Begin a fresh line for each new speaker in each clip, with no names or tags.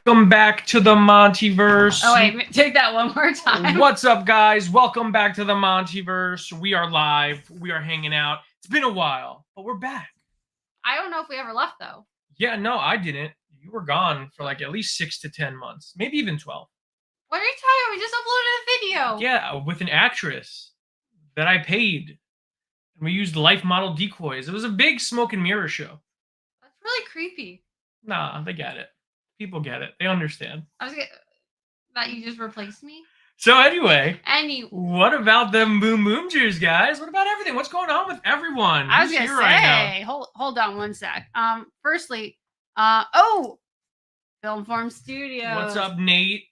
Welcome back to the MontyVerse.
Oh wait, take that one more time.
What's up, guys? Welcome back to the MontyVerse. We are live. We are hanging out. It's been a while, but we're back.
I don't know if we ever left though.
Yeah, no, I didn't. You were gone for like at least 6 to 10 months, maybe even 12.
What are you talking about? We just uploaded a video.
Yeah, with an actress that I paid. And we used life model decoys. It was a big smoke and mirror show.
That's really creepy.
Nah, they get it. People get it. They understand.
That you just replaced me?
So anyway,
Anyway,
what about them Boonboomgers, guys? What about everything? What's going on with everyone?
I was
Who's
gonna
here
say,
right now?
hold on one sec. Firstly, Film Form Studios.
What's up, Nate?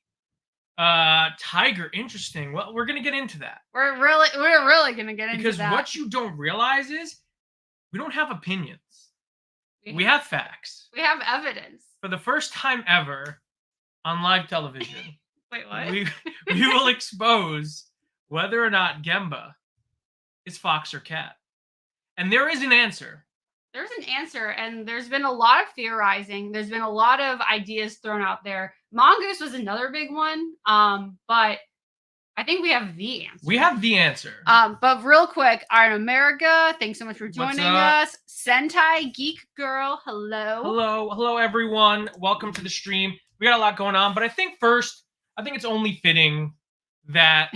Tiger, interesting. Well, we're gonna get into that.
We're really gonna get into
Because
that.
what you don't realize is we don't have opinions. We have facts.
We have evidence.
For the first time ever on live television,
Wait, what?
we will expose whether or not Genba is fox or cat. And there is an answer.
There's an answer, and there's been a lot of theorizing. There's been a lot of ideas thrown out there. Mongoose was another big one, but I think we have the answer.
We have the answer.
But real quick, Iron America, thanks so much for joining us. Sentai Geek Girl, hello.
Hello, everyone. Welcome to the stream. We got a lot going on, but I think it's only fitting that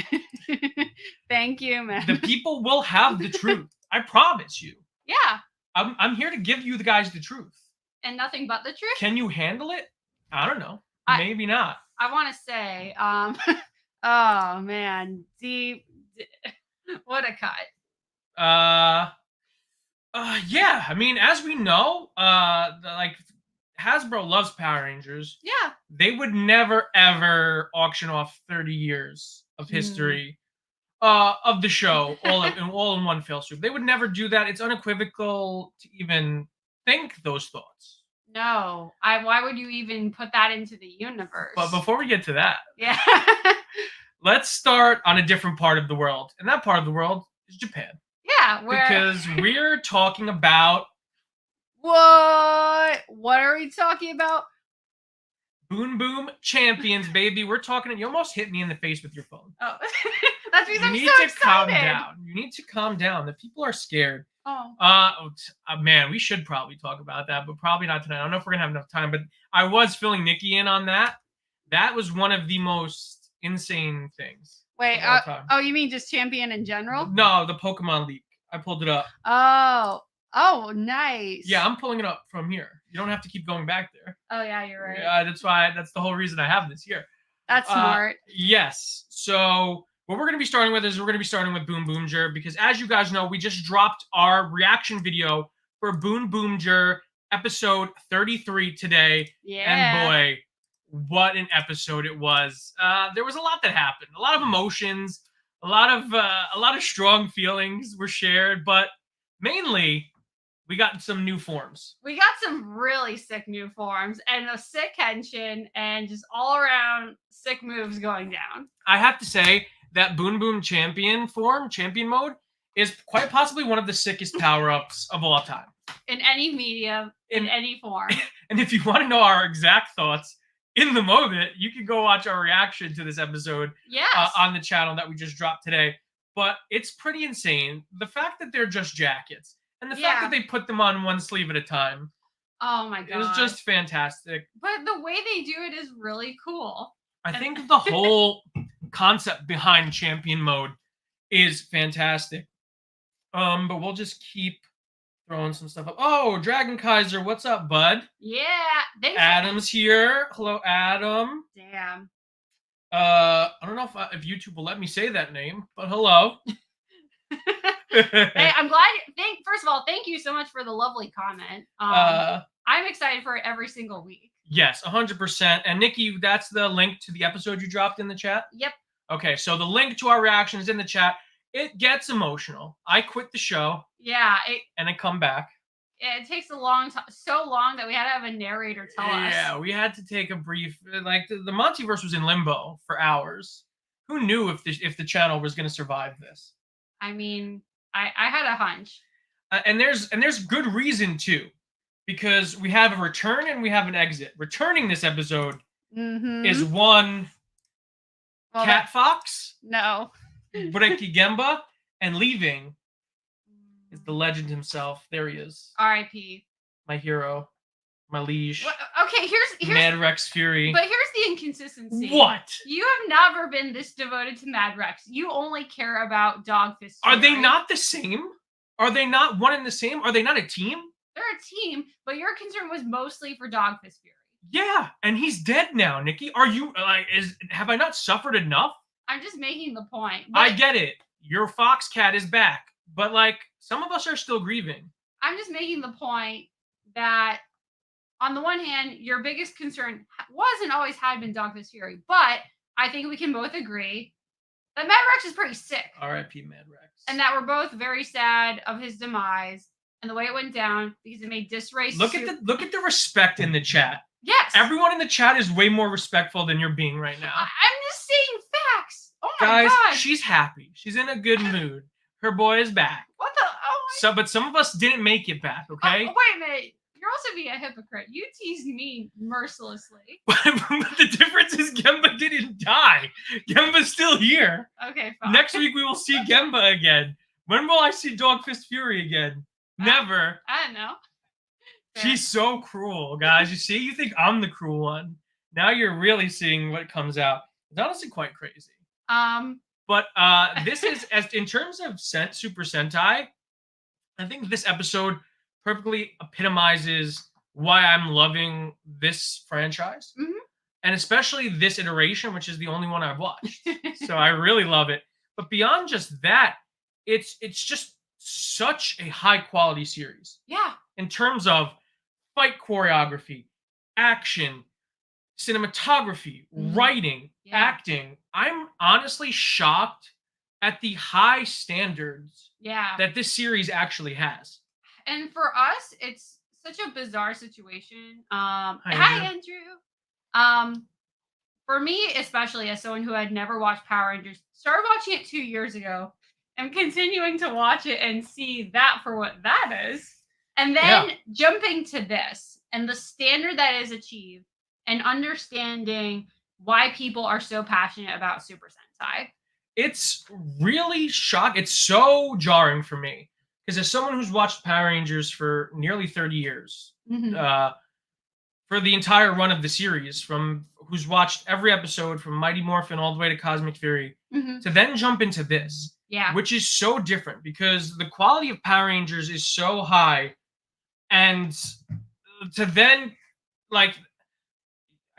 Thank you, man.
the people will have the truth. I promise you.
Yeah.
I'm here to give you guys the truth.
And nothing but the truth?
Can you handle it? I don't know. Maybe not.
I want to say, oh man, what a cut.
Yeah. I mean, as we know, Hasbro loves Power Rangers.
Yeah.
They would never ever auction off 30 years of history of the show all in one fell swoop. They would never do that. It's unequivocal to even think those thoughts.
No. Why would you even put that into the universe?
But before we get to that,
yeah.
let's start on a different part of the world. And that part of the world is Japan.
Yeah,
because we're talking about
what? What are we talking about?
Boom Boom Champions, baby. We're talking. You almost hit me in the face with your phone.
Oh, that's because I'm so excited.
You need to calm down. You need to calm down. The people are scared.
Oh.
Man, we should probably talk about that, but probably not tonight. I don't know if we're gonna have enough time, but I was filling Nikki in on that. That was one of the most insane things.
Wait, you mean just Champion in general?
No, the Pokemon League. I pulled it up.
Oh, nice.
Yeah, I'm pulling it up from here. You don't have to keep going back there.
Oh yeah, you're right.
Yeah, that's the whole reason I have this here.
That's smart.
Yes. So what we're going to be starting with is Boonboomger, because as you guys know, we just dropped our reaction video for Boonboomger episode 33 today.
Yeah.
And boy, what an episode it was. There was a lot that happened. A lot of emotions, a lot of strong feelings were shared, but mainly we got some new forms.
We got some really sick new forms and a sick henshin and just all around sick moves going down.
I have to say that Boom Boom champion mode, is quite possibly one of the sickest power-ups of all time.
In any medium, in any form.
And if you want to know our exact thoughts in the moment, you can go watch our reaction to this episode on the channel that we just dropped today. But it's pretty insane. The fact that they're just jackets. And the fact that they put them on one sleeve at a time.
Oh my god.
It was just fantastic.
But the way they do it is really cool.
I think the whole concept behind champion mode is fantastic. But we'll just keep throwing some stuff up. Oh, Dragon Kaiser, what's up, bud?
Yeah.
Adam's here. Hello, Adam.
Damn.
I don't know if YouTube will let me say that name, but hello.
Hey, I'm glad. First of all, thank you so much for the lovely comment. I'm excited for it every single week.
Yes, 100%. And Nikki, that's the link to the episode you dropped in the chat?
Yep.
Okay, so the link to our reaction is in the chat. It gets emotional. I quit the show.
Yeah.
And I come back.
It takes a long time, so long that we had to have a narrator tell us.
Yeah, we had to take a brief, the MontyVerse was in limbo for hours. Who knew if the channel was going to survive this?
I mean, I had a hunch.
And there's good reason too, because we have a return and we have an exit. Returning this episode is one Cat Fox.
No.
Breaking Genba, and leaving is the legend himself. There he is.
R.I.P.
My hero. My liege.
Well, okay, here's
Mad Rex Fury.
But here's the inconsistency.
What?
You have never been this devoted to Mad Rex. You only care about Dogfist Fury.
Are they not the same? Are they not one and the same? Are they not a team?
They're a team, but your concern was mostly for Dogfist Fury.
Yeah, and he's dead now, Nikki. Are you have I not suffered enough?
I'm just making the point.
I get it. Your fox cat is back, but some of us are still grieving.
I'm just making the point that on the one hand, your biggest concern wasn't always had been Dogfist Fury, but I think we can both agree that Mad Rex is pretty sick.
R.I.P. Mad Rex.
And that we're both very sad of his demise and the way it went down because it made disrace.
Look at the respect in the chat.
Yes.
Everyone in the chat is way more respectful than you're being right now.
I'm just saying facts. Oh my
Guys,
God.
She's happy. She's in a good mood. Her boy is back.
What the? Oh my.
But some of us didn't make it back, okay?
Wait a minute. You're also being a hypocrite. You teased me mercilessly.
But the difference is Genba didn't die. Genba's still here.
Okay, fine.
Next week we will see Genba again. When will I see Dogfist Fury again? Never.
I don't know. Fair.
She's so cruel, guys. You see? You think I'm the cruel one. Now you're really seeing what comes out. It's honestly quite crazy. But this is, as in terms of Super Sentai, I think this episode perfectly epitomizes why I'm loving this franchise.
Mm-hmm.
And especially this iteration, which is the only one I've watched. So I really love it. But beyond just that, it's just such a high quality series.
Yeah.
In terms of fight choreography, action, cinematography, writing, acting. I'm honestly shocked at the high standards that this series actually has.
And for us, it's such a bizarre situation.
Hi,
Andrew. For me, especially as someone who had never watched Power Rangers, started watching it 2 years ago, and continuing to watch it and see that for what that is, and then jumping to this and the standard that is achieved, and understanding why people are so passionate about Super Sentai. It's
really shocking. It's so jarring for me. Because as someone who's watched Power Rangers for nearly 30 years, for the entire run of the series, who's watched every episode from Mighty Morphin all the way to Cosmic Fury, to then jump into this, which is so different because the quality of Power Rangers is so high, and to then, I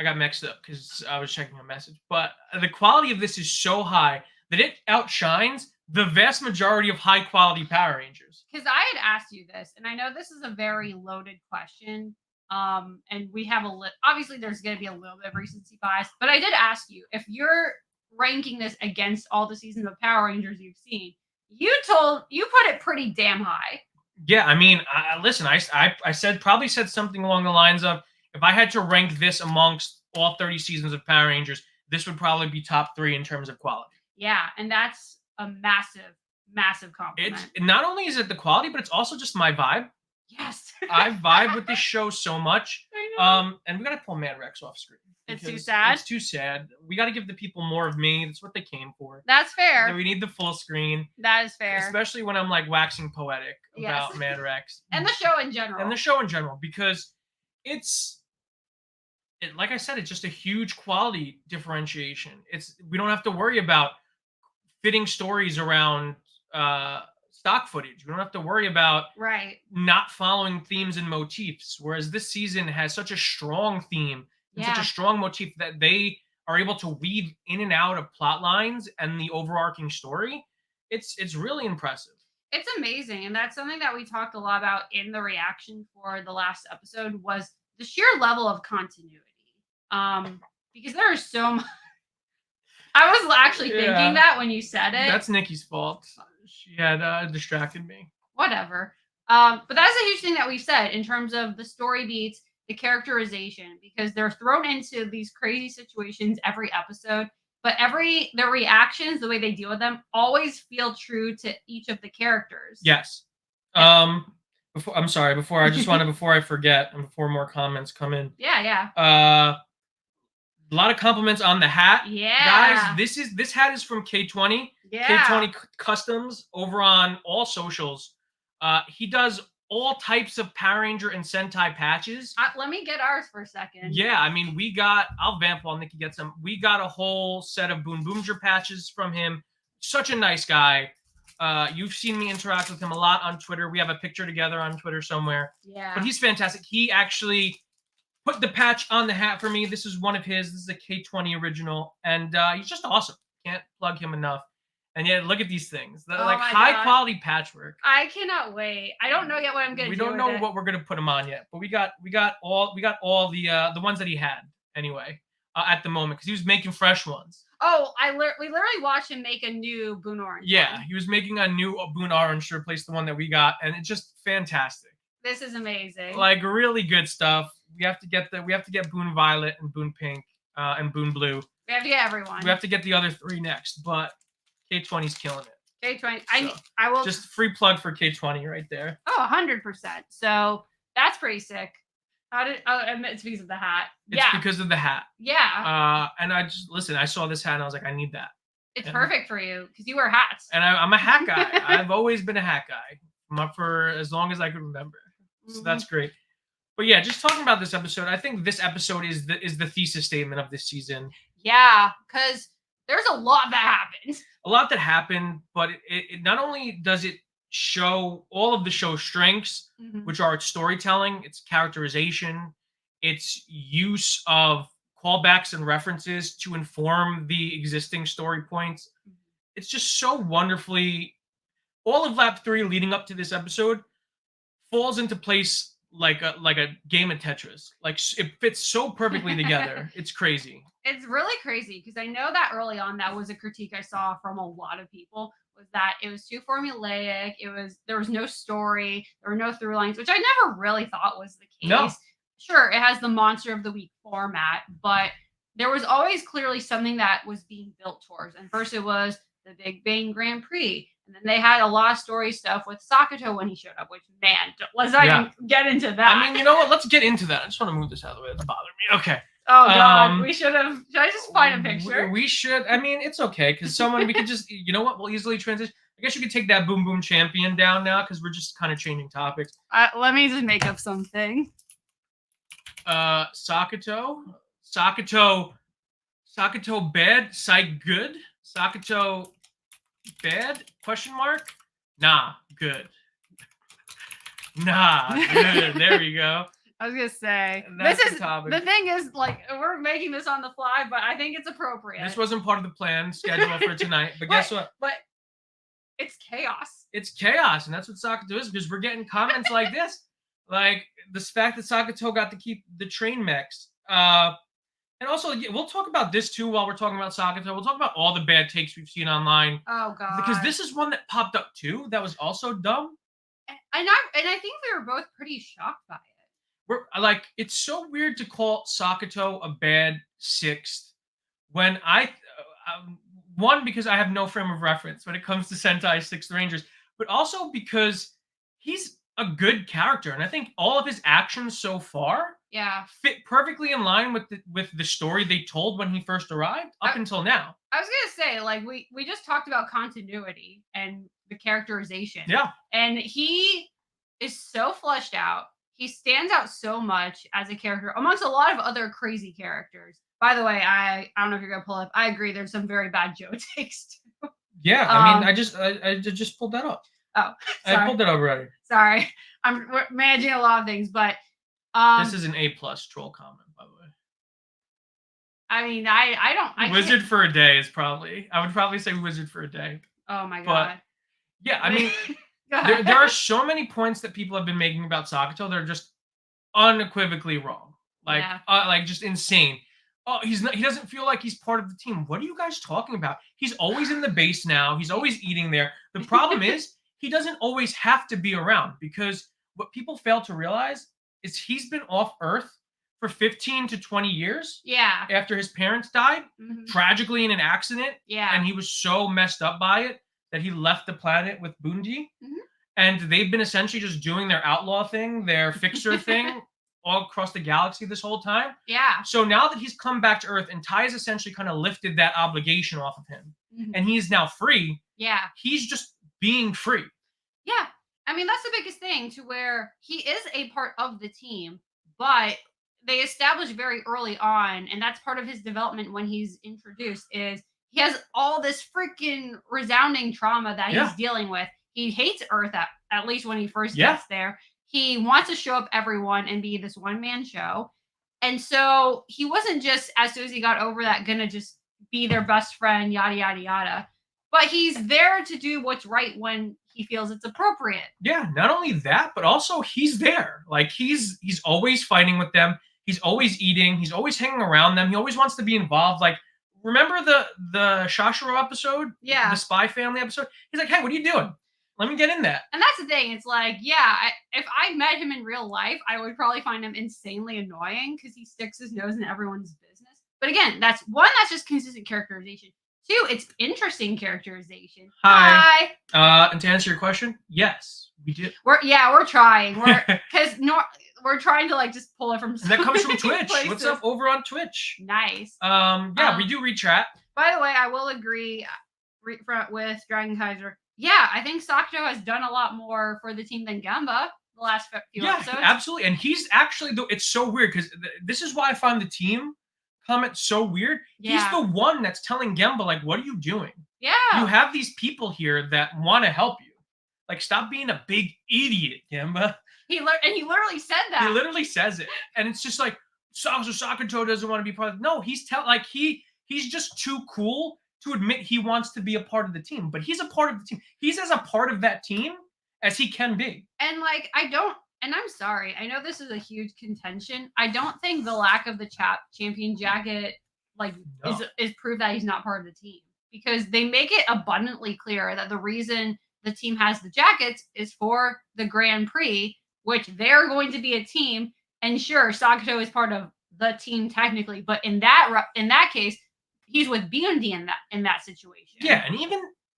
got mixed up because I was checking a message, but the quality of this is so high that it outshines the vast majority of high-quality Power Rangers.
Because I had asked you this, and I know this is a very loaded question, and we have obviously there's going to be a little bit of recency bias, but I did ask you, if you're ranking this against all the seasons of Power Rangers you've seen, you put it pretty damn high.
Yeah, I mean, listen, I probably said something along the lines of, if I had to rank this amongst all 30 seasons of Power Rangers, this would probably be top 3 in terms of quality.
Yeah, and that's a massive, massive compliment.
Not only is it the quality, but it's also just my vibe.
Yes.
I vibe with this show so much.
I know.
And we got to pull Mad Rex off screen.
It's too sad?
It's too sad. We got to give the people more of me. That's what they came for.
That's fair.
So we need the full screen.
That is fair.
Especially when I'm waxing poetic about Mad Rex.
And the show in general.
Because like I said, it's just a huge quality differentiation. We don't have to worry about fitting stories around stock footage. We don't have to worry about not following themes and motifs. Whereas this season has such a strong theme and such a strong motif that they are able to weave in and out of plot lines and the overarching story. It's really impressive.
It's amazing. And that's something that we talked a lot about in the reaction for the last episode, was the sheer level of continuity. Because there is so much. I was actually thinking that when you said it.
That's Nikki's fault. She had distracted me.
Whatever. But that's a huge thing that we've said in terms of the story beats, the characterization, because they're thrown into these crazy situations every episode, but their reactions, the way they deal with them, always feel true to each of the characters.
Yes. Before I forget, and before more comments come in.
Yeah.
A lot of compliments on the hat.
Yeah.
Guys, this hat is from K20.
Yeah.
K20 Customs over on all socials. He does all types of Power Ranger and Sentai patches.
Let me get ours for a second.
Yeah, I mean, I'll vamp while Nikki gets them. We got a whole set of Boonboomger patches from him. Such a nice guy. You've seen me interact with him a lot on Twitter. We have a picture together on Twitter somewhere.
Yeah.
But he's fantastic. He actually put the patch on the hat for me. This is one of his. This is a K20 original. And he's just awesome. Can't plug him enough. And yeah, look at these things. They're like high quality patchwork.
I cannot wait. I don't know yet what I'm gonna do.
We don't know what we're gonna put them on yet, but we got all the ones that he had anyway at the moment because he was making fresh ones.
Oh, we literally watched him make a new Boon Orange.
Yeah,
one.
He was making a new Boon Orange to replace the one that we got, and it's just fantastic.
This is amazing.
Like really good stuff. We have to get Boon Violet and Boon Pink and Boon Blue.
We have to get everyone.
We have to get the other 3 next, but K20's killing it.
K20. I will
just free plug for K20 right there.
Oh, 100%. So that's pretty sick. It's because of the hat.
It's because of the hat.
Yeah.
And I saw this hat and I was like, I need that.
It's perfect for you because you wear hats.
And I'm a hat guy. I've always been a hat guy. I'm up for as long as I can remember. So that's great. But yeah, just talking about this episode, I think this episode is the thesis statement of this season.
Yeah, because there's a lot that happens.
A lot that happened, but it not only does it show all of the show's strengths, which are its storytelling, its characterization, its use of callbacks and references to inform the existing story points. It's just so wonderfully, all of lap 3 leading up to this episode falls into place like a game of Tetris. Like it fits so perfectly together. It's crazy.
It's really crazy because I know that early on that was a critique I saw from a lot of people was that it was too formulaic. There was no story, there were no through lines, which I never really thought was the case.
No.
Sure, it has the Monster of the Week format, but there was always clearly something that was being built towards. And first it was the Big Bang Grand Prix. And then they had a lot of story stuff with Sakito when he showed up, which, man, let's not even get into that.
I mean, you know what? Let's get into that. I just want to move this out of the way. That's bothering me. Okay.
Oh, God. Should I just find a picture?
We should. I mean, it's okay because we could just, you know what? We'll easily transition. I guess you could take that Boom Boom Champion down now because we're just kind of changing topics.
Let me just make up something.
Sakito bad, Psych good. Sakito bad? Question mark? Nah, good. Nah, good. There you go.
I was gonna say the thing is like we're making this on the fly, but I think it's appropriate.
This wasn't part of the plan schedule for tonight, but guess what?
But it's chaos.
It's chaos, and that's what Sakito is because we're getting comments like this, like this fact that Sakito got to keep the train mechs. And also, we'll talk about this too while we're talking about Sakito. We'll talk about all the bad takes we've seen online.
Oh God!
Because this is one that popped up too. That was also dumb.
And I think we were both pretty shocked by it.
We're like, it's so weird to call Sakito a bad 6th when one, because I have no frame of reference when it comes to Sentai 6th Rangers, but also because he's a good character, and I think all of his actions so far fit perfectly in line with the story they told when he first arrived up until now.
I was gonna say, like, we just talked about continuity and the characterization.
Yeah.
And he is so fleshed out. He stands out so much as a character amongst a lot of other crazy characters. By the way, I don't know if you're gonna pull up. I agree. There's some very bad Joe takes too.
Yeah, I mean, I just pulled that up.
Oh, sorry.
I pulled it up already.
Sorry, we're managing a lot of things, but
this is an A+ troll comment, by the way.
I mean, I
Wizard for a day is probably. I would probably say Wizard for a day.
Oh my God.
But yeah, I mean, there are so many points that people have been making about Sakito that are just unequivocally wrong. Like, like just insane. Oh, he doesn't feel like he's part of the team. What are you guys talking about? He's always in the base now. He's always eating there. The problem is he doesn't always have to be around because what people fail to realize is he's been off Earth for 15 to 20 years.
Yeah.
After his parents died, tragically in an accident.
Yeah.
And he was so messed up by it that he left the planet with Bundi. And they've been essentially just doing their outlaw thing, their fixer thing, all across the galaxy this whole time.
Yeah.
So now that he's come back to Earth and Tai has essentially kind of lifted that obligation off of him, and he's now free.
Yeah.
He's just being free.
Yeah. I mean, that's the biggest thing, to where he is a part of the team, but they established very early on, and that's part of his development when he's introduced, is he has all this freaking resounding trauma that he's dealing with. He hates Earth, at least when he first gets there. He wants to show up everyone and be this one-man show. And so he wasn't just, as soon as he got over that, gonna just be their best friend, yada, yada, yada. But he's there to do what's right when he feels it's appropriate.
Yeah, not only that, but also he's there. Like, he's always fighting with them. He's always eating. He's always hanging around them. He always wants to be involved. Like, remember the Shashiro episode?
Yeah.
The Spy Family episode? He's like, hey, what are you doing? Let me get in that.
And that's the thing. It's like, yeah, if I met him in real life, I would probably find him insanely annoying because he sticks his nose in everyone's business. But again, that's just consistent characterization. Two, it's interesting characterization.
Hi. And to answer your question, yes, we do.
We're trying. We're trying to like just pull it from. And
that comes from Twitch. Places. What's up over on Twitch?
Nice.
We do read chat.
By the way, I will agree with Dragon Kaiser. Yeah, I think Sakito has done a lot more for the team than Genba the last few episodes.
Yeah, absolutely. And he's actually, it's so weird because this is why I find the team comment so weird. Yeah. He's the one that's telling Genba, like, what are you doing?
Yeah.
You have these people here that want to help you. Like, stop being a big idiot, Genba.
He literally said that.
He literally says it. And it's just like, Sakito doesn't want to be part of it. No, he's just too cool to admit he wants to be a part of the team. But he's a part of the team. He's as a part of that team as he can be.
And like, and I'm sorry, I know this is a huge contention. I don't think the lack of the champion jacket is proof that he's not part of the team, because they make it abundantly clear that the reason the team has the jackets is for the Grand Prix, which they're going to be a team. And sure, Sakito is part of the team technically, but in that case, he's with B&D in that situation.
Yeah, and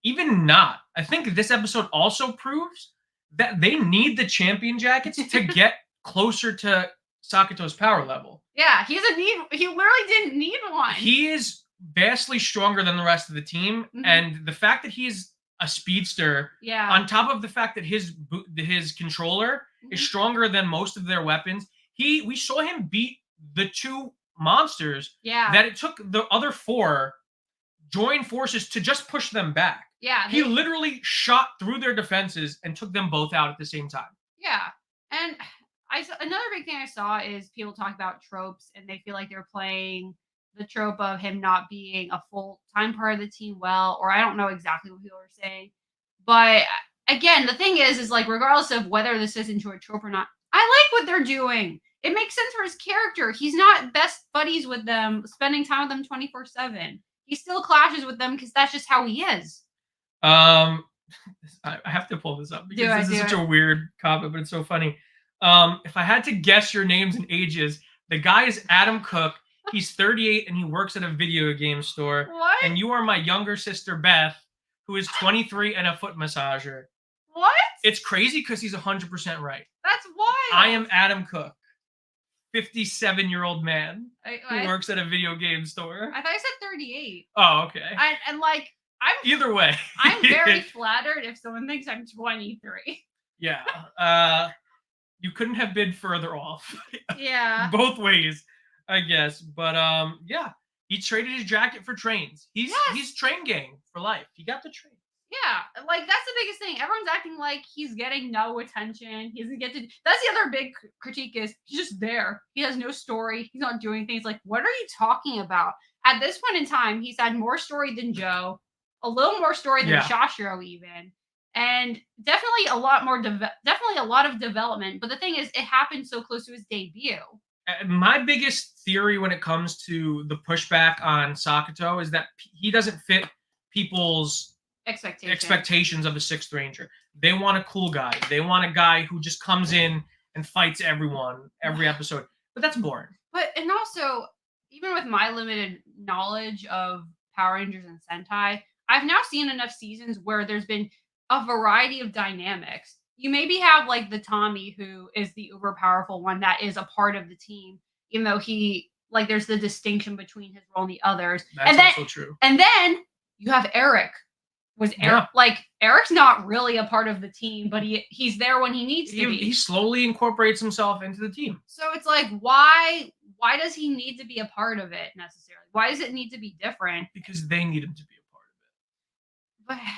even not. I think this episode also proves that they need the champion jackets to get closer to Sakito's power level.
Yeah, he literally didn't need one.
He is vastly stronger than the rest of the team, and the fact that he's a speedster, on top of the fact that his controller is stronger than most of their weapons, we saw him beat the two monsters that it took the other four join forces to just push them back.
Yeah.
He literally shot through their defenses and took them both out at the same time.
Yeah. And another big thing I saw is people talk about tropes, and they feel like they're playing the trope of him not being a full-time part of the team well, or I don't know exactly what people are saying. But again, the thing is like, regardless of whether this is into a trope or not, I like what they're doing. It makes sense for his character. He's not best buddies with them, spending time with them 24/7. He still clashes with them because that's just how he is.
I have to pull this up because this is such a weird comment, but it's so funny. If I had to guess your names and ages, the guy is Adam Cook. He's 38 and he works at a video game store.
What?
And you are my younger sister, Beth, who is 23 and a foot massager.
What?
It's crazy because he's 100% right.
That's wild.
I am Adam Cook, 57-year-old man who works at a video game store.
I thought you said 38.
Oh, okay. Either way.
I'm very flattered if someone thinks I'm 23.
Yeah. You couldn't have been further off.
Yeah.
Both ways, I guess. But yeah, he traded his jacket for trains. He's train gang for life. He got the train.
Yeah, like that's the biggest thing. Everyone's acting like he's getting no attention. He doesn't get to. That's the other big critique is he's just there. He has no story. He's not doing things. Like, what are you talking about? At this point in time, he's had more story than Joe, a little more story than Shashiro even, and definitely a lot more. Definitely a lot of development. But the thing is, it happened so close to his debut.
My biggest theory when it comes to the pushback on Sakito is that he doesn't fit people's expectations of a sixth ranger. They want a cool guy. They want a guy who just comes in and fights everyone every episode. But that's boring.
And also, even with my limited knowledge of Power Rangers and Sentai, I've now seen enough seasons where there's been a variety of dynamics. you maybe have like the Tommy who is the uber powerful one that is a part of the team, even though there's the distinction between his role and the others.
That's also true.
And then you have Eric. Eric's not really a part of the team, but he's there when he needs to be.
He slowly incorporates himself into the team.
So it's like, why does he need to be a part of it necessarily? Why does it need to be different?
Because they need him to be a part of it.
But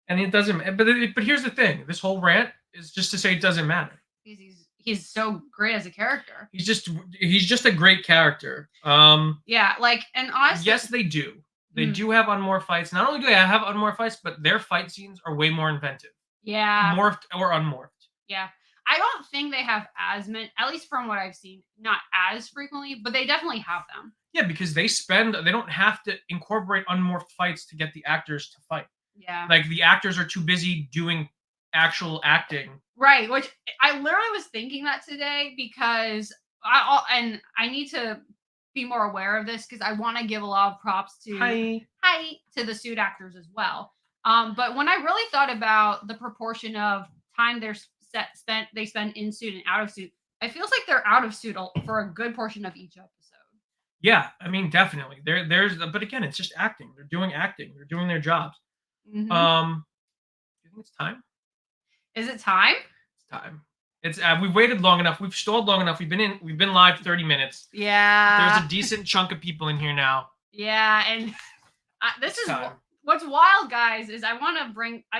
and it doesn't. But here's the thing: this whole rant is just to say it doesn't matter.
He's so great as a character.
He's just a great character.
Yeah, and honestly,
yes, they do. They do have unmorphed fights. Not only do they have unmorphed fights, but their fight scenes are way more inventive.
Yeah.
Morphed or unmorphed.
Yeah. I don't think they have as many, at least from what I've seen, not as frequently, but they definitely have them.
Yeah, because they don't have to incorporate unmorphed fights to get the actors to fight.
Yeah.
Like, the actors are too busy doing actual acting.
Right, which I literally was thinking that today because I need to be more aware of this because I want to give a lot of props to to the suit actors as well. But when I really thought about the proportion of time they spend in suit and out of suit, it feels like they're out of suit for a good portion of each episode.
Yeah, I mean, definitely. But again, it's just acting. They're doing acting. They're doing their jobs. Do you think it's time?
Is it time?
It's time. It's we've waited long enough. We've stalled long enough. We've been live 30 minutes.
Yeah.
There's a decent chunk of people in here now.
Yeah, and what's wild, guys, is I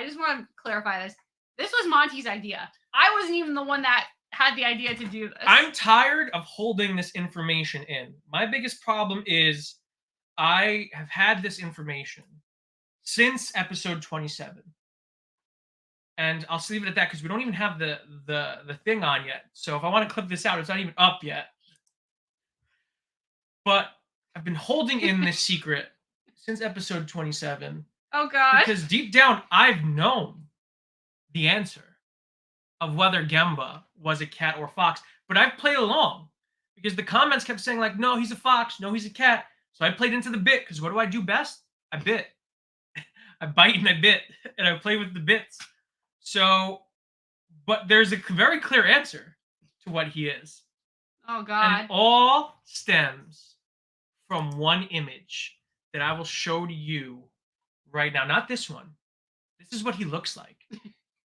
just want to clarify this. This was Monty's idea. I wasn't even the one that had the idea to do this.
I'm tired of holding this information in. My biggest problem is I have had this information since episode 27. And I'll just leave it at that because we don't even have the thing on yet. So if I want to clip this out, it's not even up yet. But I've been holding in this secret since episode 27.
Oh, God.
Because deep down, I've known the answer of whether Genba was a cat or fox. But I've played along because the comments kept saying, like, no, he's a fox. No, he's a cat. So I played into the bit because what do I do best? I bit. I bite and I bit. And I play with the bits. So, but there's a very clear answer to what he is.
Oh, God.
And it all stems from one image that I will show to you right now. Not this one. This is what he looks like.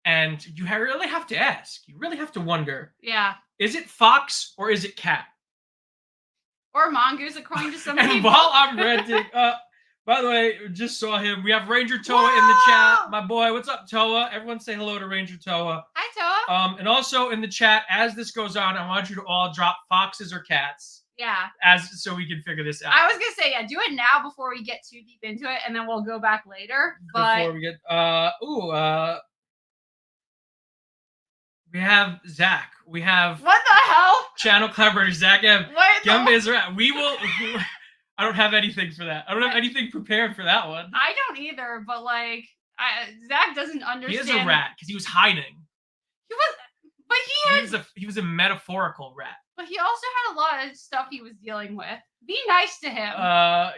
And you really have to ask. You really have to wonder.
Yeah.
Is it fox or is it cat?
Or mongoose, according to some
and
people.
While I'm ranting, by the way, just saw him. We have Ranger Toa in the chat. My boy, what's up, Toa? Everyone say hello to Ranger Toa.
Hi,
Toa. And also in the chat, as this goes on, I want you to all drop foxes or cats.
Yeah.
So we can figure this out.
I was gonna say, yeah, do it now before we get too deep into it, and then we'll go back later. But
before we get we have Zach. We have
what the hell?
Channel collaborator Zach M. Genba is right. We will. I don't have anything for that. I don't have anything prepared for that one.
I don't either, but Zach doesn't understand.
He is a rat because he was hiding. He was a metaphorical rat.
But he also had a lot of stuff he was dealing with. Be nice to him.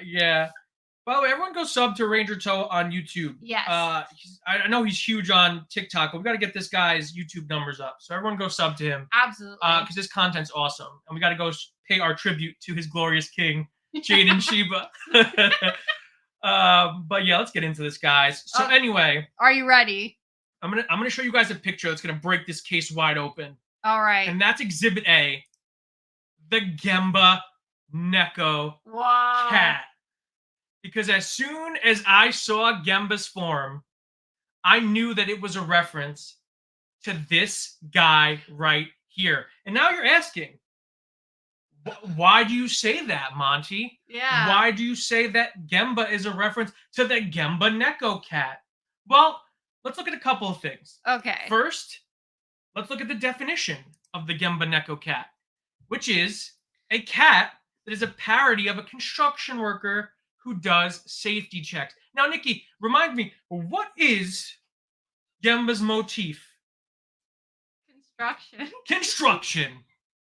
Yeah. By the way, everyone go sub to Ranger Toa on YouTube.
Yes.
I know he's huge on TikTok, but we got to get this guy's YouTube numbers up. So everyone go sub to him.
Absolutely.
Because his content's awesome. And we got to go pay our tribute to his glorious king, Jaden Shiba. But yeah, let's get into this, guys. So anyway.
Are you ready?
I'm gonna show you guys a picture that's gonna break this case wide open.
All right.
And that's Exhibit A. The Genba Neko cat. Because as soon as I saw Genba's form, I knew that it was a reference to this guy right here. And now you're asking, why do you say that, Monty?
Yeah.
Why do you say that Genba is a reference to the Genba Neko cat? Well, let's look at a couple of things.
Okay.
First, let's look at the definition of the Genba Neko cat, which is a cat that is a parody of a construction worker who does safety checks. Now, Nikki, remind me, what is Genba's motif? Construction.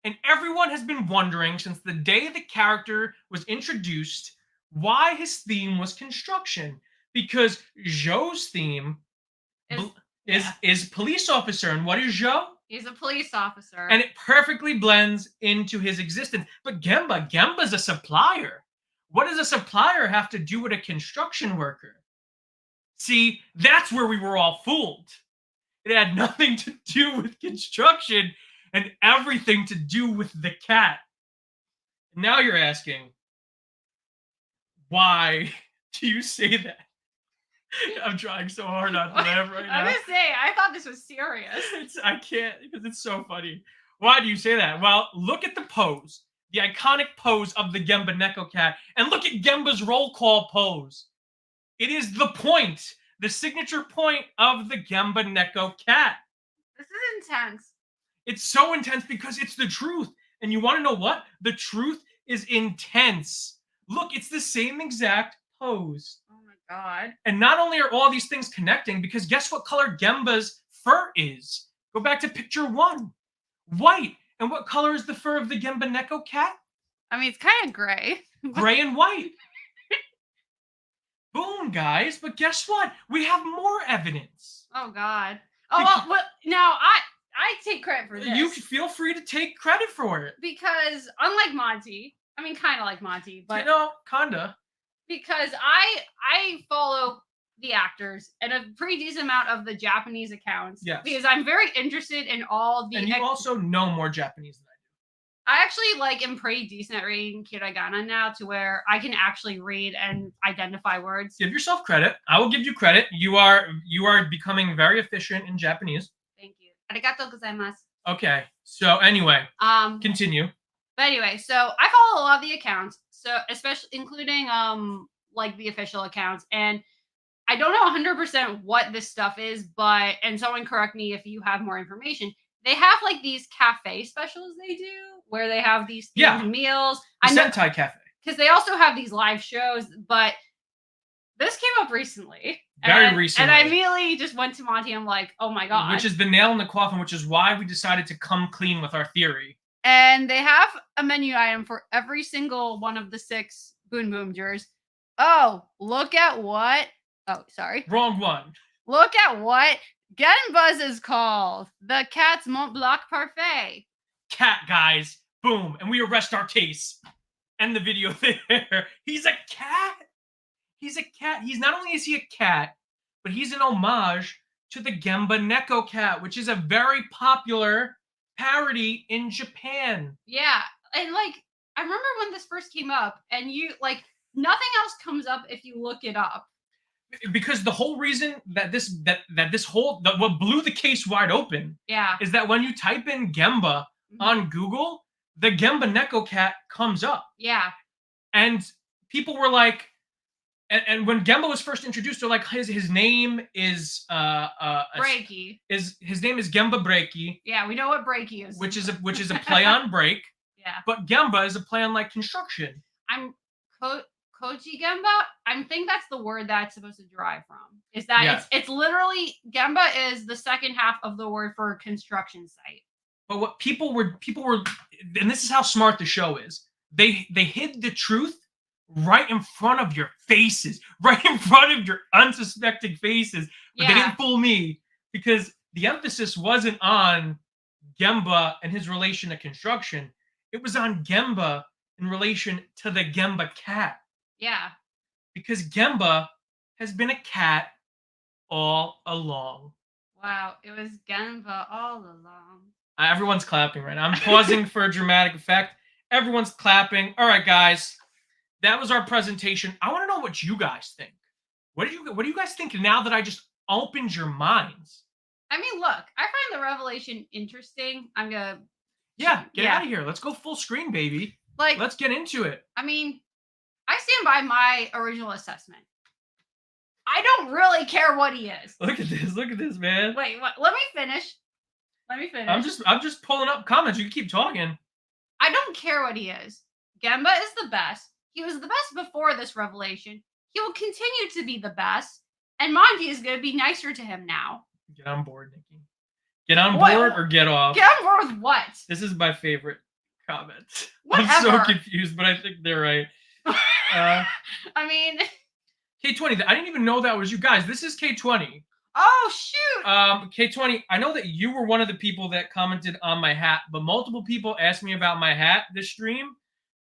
And everyone has been wondering since the day the character was introduced why his theme was construction. Because Zhou's theme is police officer. And what is Joe?
He's a police officer.
And it perfectly blends into his existence. But Genba's a supplier. What does a supplier have to do with a construction worker? See, that's where we were all fooled. It had nothing to do with construction and everything to do with the cat. And now you're asking, why do you say that? I'm trying so hard not to laugh right now.
I was saying, I thought this was serious.
I can't because it's so funny. Why do you say that? Well, look at the pose, the iconic pose of the Genba Neko cat, and look at Genba's roll call pose. It is the point, the signature point of the Genba Neko cat.
This is intense.
It's so intense because it's the truth. And you want to know what? The truth is intense. Look, it's the same exact pose.
God.
And not only are all these things connecting, because guess what color Genba's fur is? Go back to picture 1. White. And what color is the fur of the Genba Neko cat?
I mean, it's kind of gray.
Gray and white. Boom, guys. But guess what? We have more evidence.
Oh, God. Oh, well, now I take credit for this.
You feel free to take credit for it.
Because unlike Monty, I mean, kind of like Monty, but...
kinda.
Because I follow the actors and a pretty decent amount of the Japanese accounts.
Yes.
Because I'm very interested in all the...
And you also know more Japanese than I do.
I actually am pretty decent at reading hiragana now to where I can actually read and identify words.
Give yourself credit. I will give you credit. You are becoming very efficient in Japanese.
Thank you. Arigatou gozaimasu.
Okay. So anyway, continue.
But anyway, so I follow a lot of the accounts, so especially including like the official accounts, and I don't know 100% what this stuff is, but and someone correct me if you have more information. They have like these cafe specials they do where they have these themed meals.
Sentai cafe.
Because they also have these live shows, but this came up recently.
Very recently.
And I immediately just went to Monty. I'm like, oh my God.
Which is the nail in the coffin, which is why we decided to come clean with our theory.
And they have a menu item for every single one of the 6 Boonboomgers. Oh, look at what? Oh, sorry.
Wrong one.
Look at what Genba's is called. The cat's Mont Blanc Parfait.
Cat, guys. Boom. And we arrest our case. End the video there. He's a cat. He's a cat. He's not only is he a cat, but he's an homage to the Genba Neko cat, which is a very popular parody in Japan.
Yeah, and like I remember when this first came up, and you like nothing else comes up if you look it up.
Because the whole reason that what blew the case wide open, is that when you type in Genba on Google, the Genba Neko cat comes up.
Yeah,
and people were like, and when Genba was first introduced, they're like, his name is
Breaky.
His name is Genba Breaky.
Yeah, we know what Breaky is.
Which is a play on break.
Yeah.
But Genba is a play on like construction.
I'm Koji Genba. I think that's the word that's supposed to derive from. Is that it's literally Genba is the second half of the word for construction site.
But what people were, and this is how smart the show is. They hid the truth right in front of your faces, right in front of your unsuspecting faces. But they didn't fool me because the emphasis wasn't on Genba and his relation to construction. It was on Genba in relation to the Genba cat.
Yeah.
Because Genba has been a cat all along.
Wow, it was Genba all along.
Everyone's clapping right now. I'm pausing for a dramatic effect. Everyone's clapping. All right, guys. That was our presentation. I want to know what you guys think. What do you guys think now that I just opened your minds?
I mean, look, I find the revelation interesting. I'm gonna
get out of here. Let's go full screen, baby.
Like,
let's get into it.
I mean, I stand by my original assessment. I don't really care what he is.
Look at this, man.
Wait, what? Let me finish.
I'm just pulling up comments. You can keep talking.
I don't care what he is. Genba is the best. He was the best before this revelation. He will continue to be the best. And Monty is going to be nicer to him now.
Get on board, Nikki. Get on board or get off.
Get on board with what?
This is my favorite comment.
Whatever.
I'm so confused, but I think they're right.
I mean...
K20. I didn't even know that was you guys. This is K20.
Oh shoot!
K20, I know that you were one of the people that commented on my hat, but multiple people asked me about my hat this stream,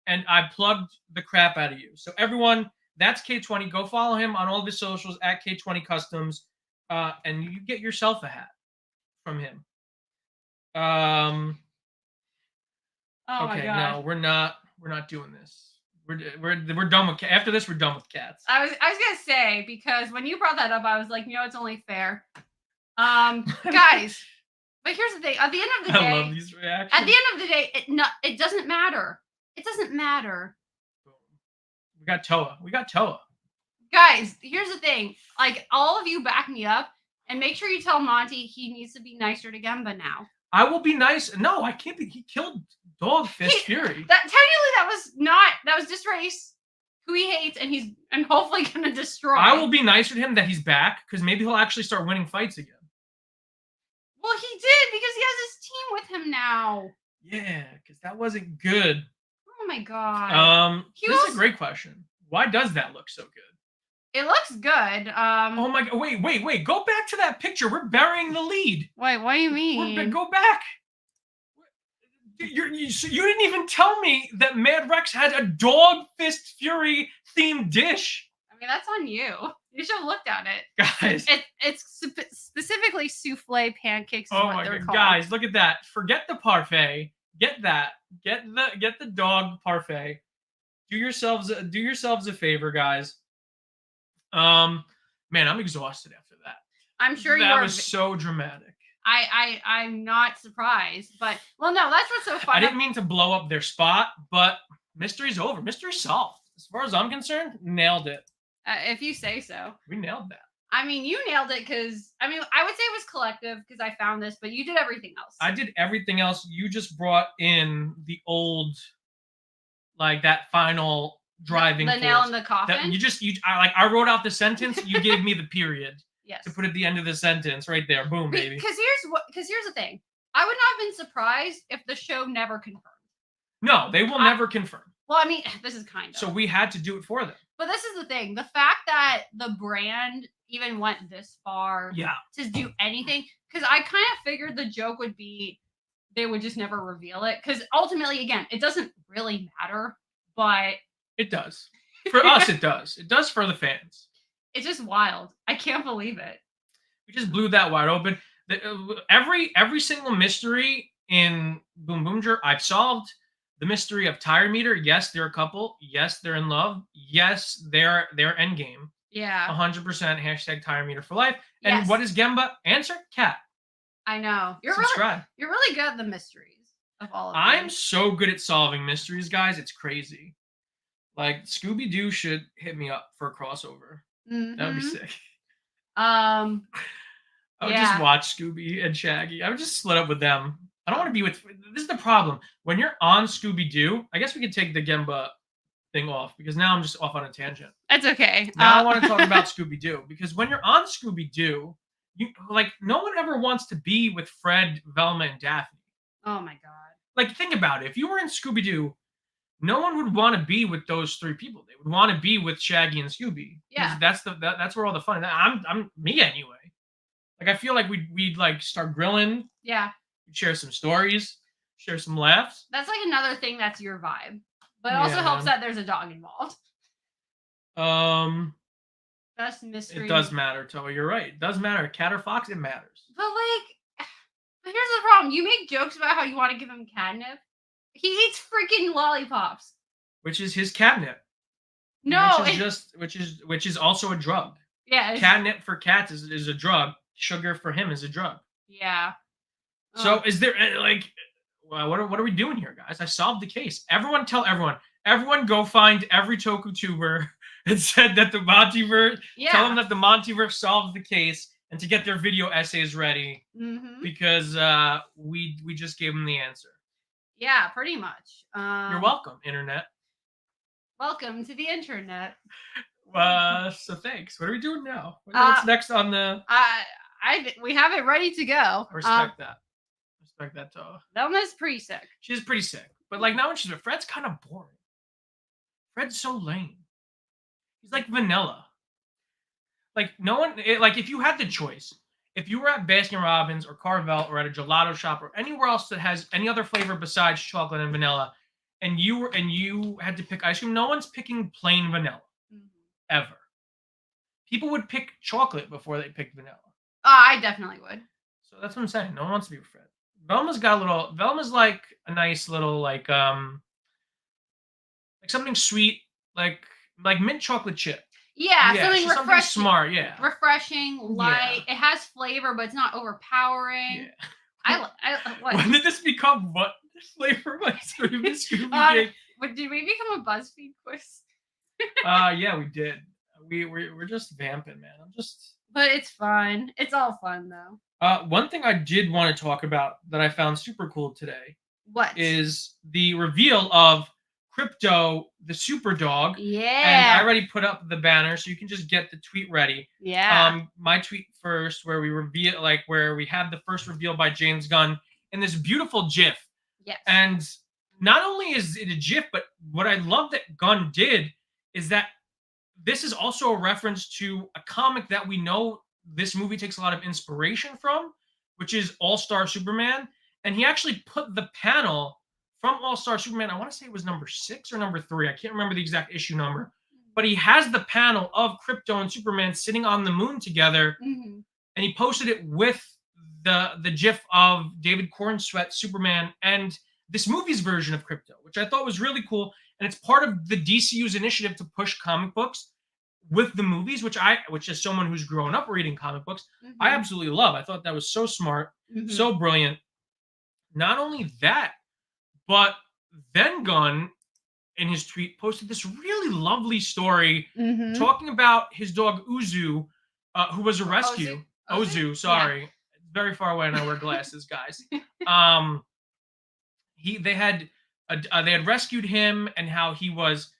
and I plugged the crap out of you. So everyone, that's K20. Go follow him on all of his socials at K20 Customs, and you get yourself a hat from him.
Oh
okay,
my God.
no, we're not doing this. We're done with after this. We're done with cats.
I was gonna say, because when you brought that up, I was like, it's only fair. Guys, but here's the thing. At the end of the day,
I love these reactions.
At the end of the day, it doesn't matter. It doesn't matter.
We got Toa.
Guys, here's the thing. Like, all of you back me up, and make sure you tell Monty he needs to be nicer to Genba now.
I will be nice. No, I can't be. He killed Dog Fist Fury.
That was Disrace, who he hates, and hopefully gonna destroy.
I will be nicer to him that he's back, because maybe he'll actually start winning fights again.
Well, he did, because he has his team with him now.
Yeah, because that wasn't good.
Oh my God.
This is a great question. Why does that look so good?
It looks good.
Oh my God! Wait! Go back to that picture. We're burying the lead.
Wait, what do you mean?
Go back. You didn't even tell me that Mad Rex had a Dog Fist Fury themed dish.
I mean, that's on you. You should have looked at it,
guys.
It's specifically souffle pancakes.
Oh my God, guys! Look at that. Forget the parfait. Get that. Get the dog parfait. Do yourselves a favor, guys. Man, I'm exhausted after that.
I'm sure you are.
That was so dramatic.
I'm not surprised, but no, that's what's so fun.
I didn't mean to blow up their spot, but mystery's over. Mystery solved. As far as I'm concerned, nailed it.
If you say so.
We nailed that.
I mean, you nailed it because, I would say it was collective because I found this, but you did everything else.
I did everything else. You just brought in the old, like that final driving
the nail in the coffin.
I wrote out the sentence. You gave me the period.
Yes.
To put at the end of the sentence, right there. Boom, baby.
Because here's the thing. I would not have been surprised if the show never confirmed.
No, they will never confirm.
Well, I mean, this is kind of.
So we had to do it for them.
But this is the thing. The fact that the brand even went this far to do anything, because I kind of figured the joke would be they would just never reveal it. Because ultimately, again, it doesn't really matter, but
it does. For us, it does. It does for the fans.
It's just wild. I can't believe it.
We just blew that wide open. Every single mystery in Boonboomger I've solved. The mystery of tire meter. Yes, they're a couple. Yes, they're in love. Yes, they're endgame.
Yeah.
100% hashtag tire meter for life. And yes. What is Genba? Answer cat.
I know.
Subscribe.
You're really good at the mysteries of all of them.
I'm so good at solving mysteries, guys. It's crazy. Like Scooby-Doo should hit me up for a crossover.
Mm-hmm.
That would be sick.
I
would just watch Scooby and Shaggy. I would just split up with them. I don't want to be with. This is the problem. When you're on Scooby-Doo, I guess we could take the Genba thing off because now I'm just off on a tangent.
It's okay.
Now I want to talk about Scooby-Doo because when you're on Scooby-Doo, no one ever wants to be with Fred, Velma, and Daphne.
Oh my God.
Like, think about it. If you were in Scooby-Doo, no one would want to be with those three people. They would want to be with Shaggy and Scooby.
Yeah.
That's where all the fun is. I'm me anyway. Like, I feel like we'd like start grilling.
Yeah.
We'd share some stories, share some laughs.
That's like another thing that's your vibe. But it also helps that there's a dog involved. Best mystery.
It does matter, Toa. You're right. It does matter. Cat or fox, it matters.
But here's the problem. You make jokes about how you want to give him catnip. He eats freaking lollipops.
Which is his catnip.
No.
Which is also a drug.
Yeah.
Catnip for cats is a drug. Sugar for him is a drug.
Yeah.
So is there what are we doing here, guys? I solved the case. Everyone tell everyone. Everyone go find every Toku tuber and said that the MontyVerse. Yeah. Tell them that the MontyVerse solved the case and to get their video essays ready because we just gave them the answer.
Yeah, pretty much.
You're welcome, internet.
Welcome to the internet.
So thanks. What are we doing now? What's next on the?
We have it ready to go.
I respect that. Respect that, Toa.
Velma's pretty sick.
She's pretty sick, but like now when she's with Fred's kind of boring. Fred's so lame. He's like vanilla. Like no one. Like if you had the choice if you were at Baskin Robbins or Carvel or at a gelato shop or anywhere else that has any other flavor besides chocolate and vanilla, and you had to pick ice cream, no one's picking plain vanilla ever. People would pick chocolate before they picked vanilla.
I definitely would.
So that's what I'm saying. No one wants to be with Fred. Velma's like a nice little like something sweet, like mint chocolate chip.
Yeah, something refreshing.
Something smart, yeah.
Refreshing, light. Yeah. It has flavor, but it's not overpowering. Yeah. What?
When did this become what flavor of ice cream?
Did we become a BuzzFeed quiz?
Yeah, we did. We're just vamping, man.
But it's fun. It's all fun though.
One thing I did want to talk about that I found super cool today.
What?
Is the reveal of Krypto, the super dog.
Yeah.
And I already put up the banner, so you can just get the tweet ready.
Yeah.
My tweet first, where we had the first reveal by James Gunn in this beautiful GIF.
Yes.
And not only is it a GIF, but what I love that Gunn did is that this is also a reference to a comic that we know this movie takes a lot of inspiration from, which is All-Star Superman. And he actually put the panel from All-Star Superman, I want to say it was number 6 or number 3. I can't remember the exact issue number. But he has the panel of Krypto and Superman sitting on the moon together. Mm-hmm. And he posted it with the GIF of David Cornsweet, Superman, and this movie's version of Krypto, which I thought was really cool. And it's part of the DCU's initiative to push comic books with the movies, which as someone who's grown up reading comic books, I absolutely love. I thought that was so smart, so brilliant. Not only that, but then Gunn, in his tweet, posted this really lovely story talking about his dog Uzu, who was a rescue. Ozu, sorry. Yeah. Very far away and I wear glasses, guys. They had rescued him, and how he was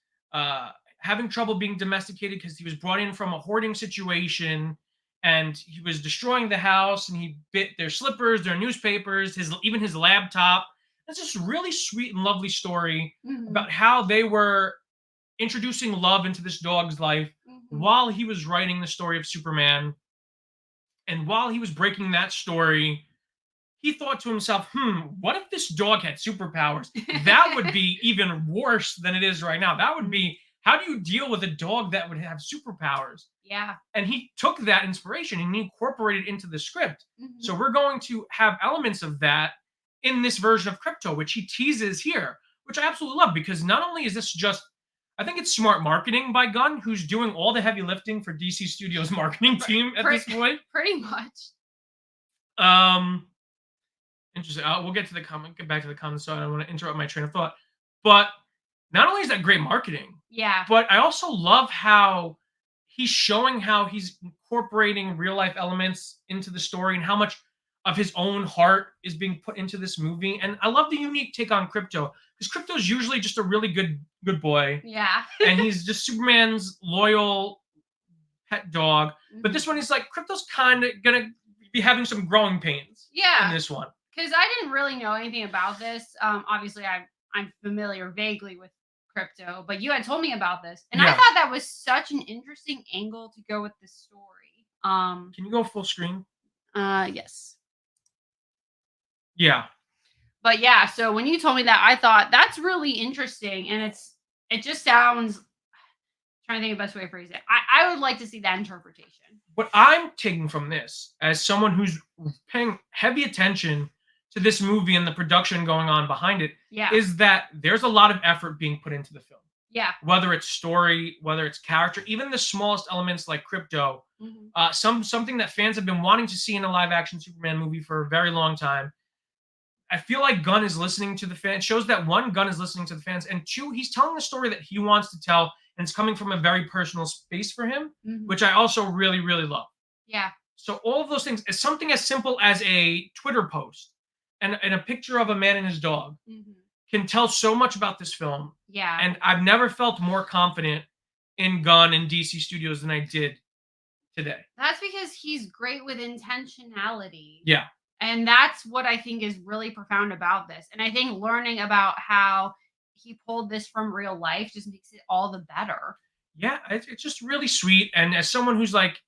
having trouble being domesticated because he was brought in from a hoarding situation, and he was destroying the house, and he bit their slippers, their newspapers, even his laptop. It's just a really sweet and lovely story about how they were introducing love into this dog's life while he was writing the story of Superman. And while he was breaking that story, he thought to himself, what if this dog had superpowers? That would be even worse than it is right now. That would be, how do you deal with a dog that would have superpowers?
Yeah.
And he took that inspiration and he incorporated it into the script. So we're going to have elements of that in this version of Krypto, which he teases here, which I absolutely love, because not only is this just, I think it's smart marketing by Gunn, who's doing all the heavy lifting for DC Studios' marketing team at this point.
Pretty much.
Interesting. We'll get back to the comments, so I don't want to interrupt my train of thought. But not only is that great marketing, but I also love how he's showing how he's incorporating real life elements into the story and how much of his own heart is being put into this movie. And I love the unique take on Krypto, because Krypto's usually just a really good boy.
Yeah.
And he's just Superman's loyal pet dog. But this one, he's like, Krypto's kind of gonna be having some growing pains.
Yeah.
In this one.
Because I didn't really know anything about this. Obviously, I'm familiar vaguely with Krypto, but you had told me about this, and I thought that was such an interesting angle to go with the story.
Can you go full screen?
Yes.
Yeah.
But yeah, so when you told me that, I thought that's really interesting, and it just sounds. I'm trying to think of the best way to phrase it. I would like to see that interpretation.
What I'm taking from this, as someone who's paying heavy attention to this movie and the production going on behind it, is that there's a lot of effort being put into the film.
Yeah.
Whether it's story, whether it's character, even the smallest elements like Krypto, something that fans have been wanting to see in a live-action Superman movie for a very long time. I feel like Gunn is listening to the fans. It shows that, one, Gunn is listening to the fans, and two, he's telling the story that he wants to tell, and it's coming from a very personal space for him, which I also really, really love.
Yeah.
So all of those things, is something as simple as a Twitter post and a picture of a man and his dog can tell so much about this film.
Yeah.
And I've never felt more confident in Gunn and DC Studios than I did today.
That's because he's great with intentionality.
Yeah.
And that's what I think is really profound about this. And I think learning about how he pulled this from real life just makes it all the better.
Yeah, it's just really sweet. And as someone who's like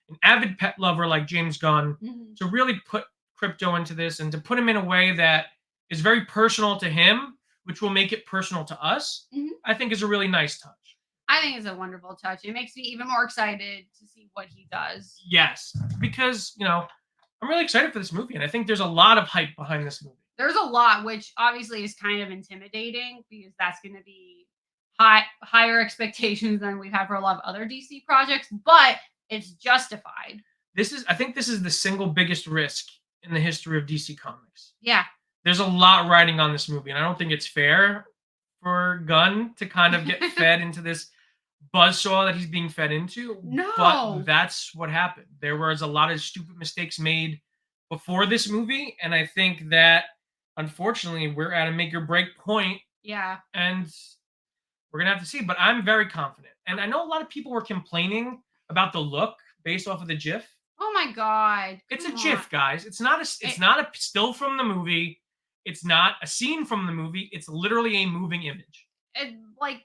an avid pet lover like James Gunn
Mhm.
to really put Krypto into this and to put him in a way that is very personal to him, which will make it personal to us,
Mhm.
I think is a really nice touch.
I think it's a wonderful touch. It makes me even more excited to see what he does.
Yes, because, I'm really excited for this movie, and I think there's a lot of hype behind this movie.
There's a lot, which obviously is kind of intimidating because that's going to be higher expectations than we've had for a lot of other DC projects, but it's justified.
I think this is the single biggest risk in the history of DC Comics.
Yeah.
There's a lot riding on this movie, and I don't think it's fair for Gunn to kind of get fed into this buzzsaw that he's being fed into.
No.
But that's what happened. There was a lot of stupid mistakes made before this movie, and I think that unfortunately we're at a make or break point.
Yeah.
And we're gonna have to see. But I'm very confident. And I know a lot of people were complaining about the look based off of the GIF.
Oh my god.
It's a GIF, guys. It's not a still from the movie. It's not a scene from the movie. It's literally a moving image.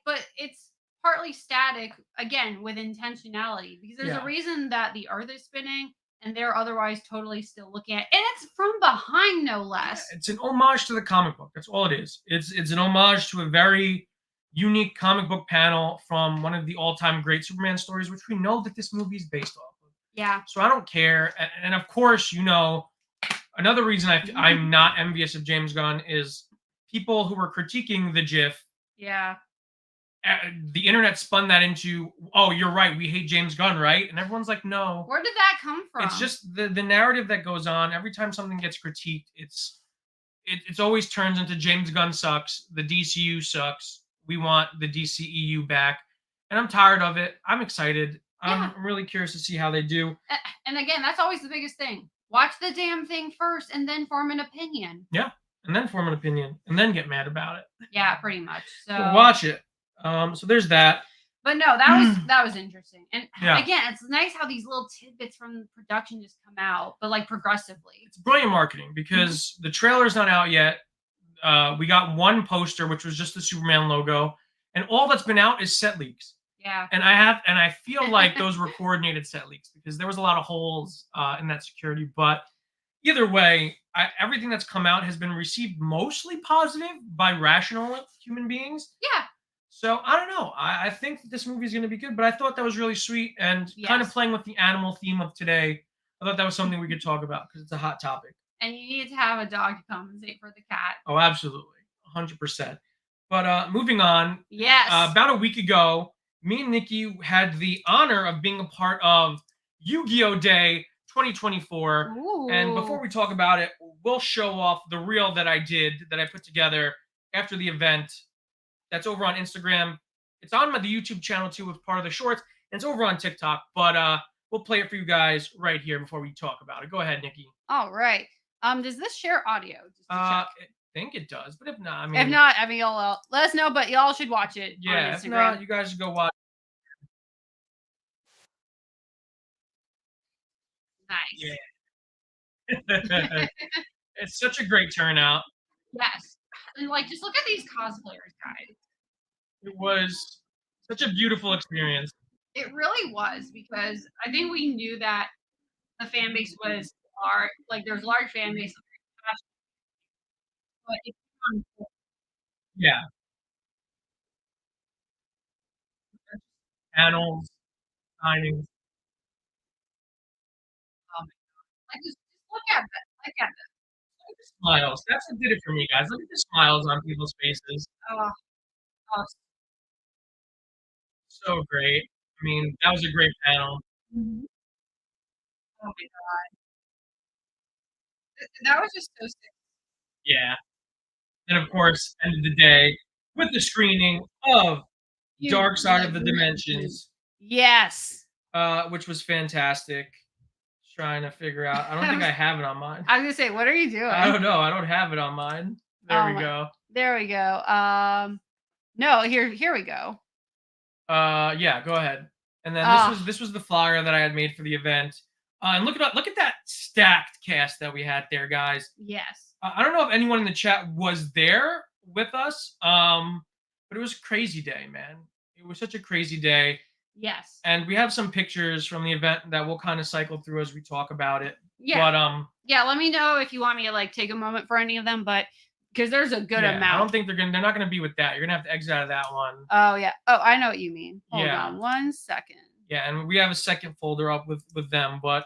But it's partly static again with intentionality because there's a reason that the earth is spinning and they're otherwise totally still looking at it. And it's from behind, no less.
Yeah, it's an homage to the comic book. That's all it is. It's an homage to a very unique comic book panel from one of the all-time great Superman stories, which we know that this movie is based off of.
Yeah.
So I don't care. And of course, another reason I'm not envious of James Gunn is people who were critiquing the GIF.
Yeah.
The internet spun that into, oh, you're right, we hate James Gunn, right? And everyone's like, no.
Where did that come from?
It's just the narrative that goes on. Every time something gets critiqued, it's always turns into James Gunn sucks, the DCU sucks, we want the DCEU back. And I'm tired of it. I'm excited.
Yeah.
I'm really curious to see how they do.
And again, that's always the biggest thing. Watch the damn thing first and then form an opinion.
Yeah. And then form an opinion and then get mad about it.
Yeah, pretty much. So
watch it. So there's that.
But no, that was interesting. And again, it's nice how these little tidbits from production just come out, but like progressively.
It's brilliant marketing because the trailer's not out yet. We got one poster, which was just the Superman logo, and all that's been out is set leaks.
Yeah.
And I feel like those were coordinated set leaks because there was a lot of holes in that security. But either way, everything that's come out has been received mostly positive by rational human beings.
Yeah.
So I don't know. I think that this movie is going to be good, but I thought that was really sweet and kind of playing with the animal theme of today. I thought that was something we could talk about because it's a hot topic.
And you need to have a dog to compensate for the cat.
Oh, absolutely. 100%. But moving on.
Yes.
About a week ago, me and Nikki had the honor of being a part of Yu-Gi-Oh! Day 2024.
Ooh.
And before we talk about it, we'll show off the reel that I put together after the event. That's over on Instagram. It's on the YouTube channel too with part of the shorts. And it's over on TikTok. But we'll play it for you guys right here before we talk about it. Go ahead, Nikki.
All right. Does this share audio? Just to check.
I think it does, but if not,
y'all let us know. But y'all should watch it.
Yeah,
on Instagram.
If not, you guys should go watch.
Nice.
Yeah. It's such a great turnout.
Yes. And just look at these cosplayers, guys.
It was such a beautiful experience.
It really was because I think we knew that the fan base was large. There's a large fan base. But it's
yeah. Panels, signings.
Just look at that. Look at that.
Look at the smiles. That's what did it for me, guys. Look at the smiles on people's faces.
Oh,
so great. I mean, that was a great panel.
Mm-hmm. Oh my god. That was just so sick.
Yeah. And of course, end of the day, with the screening of Dark Side of the Dimensions.
Yes.
Which was fantastic. Trying to figure out. I don't think I have it on mine.
I was gonna say, what are you doing?
I don't know. I don't have it on mine. There we go.
There we go. No, here we go.
Yeah, go ahead. And then this was the flyer that I had made for the event. And look at that stacked cast that we had there, guys.
Yes.
I don't know if anyone in the chat was there with us, but it was a crazy day, man. It was such a crazy day.
Yes.
And we have some pictures from the event that we'll kind of cycle through as we talk about it.
Yeah.
But
yeah, let me know if you want me to like take a moment for any of them, but because there's a good amount.
I don't think they're not gonna be with that. You're gonna have to exit out of that one.
Oh yeah. Oh, I know what you mean. Hold on 1 second.
Yeah, and we have a second folder up with them, but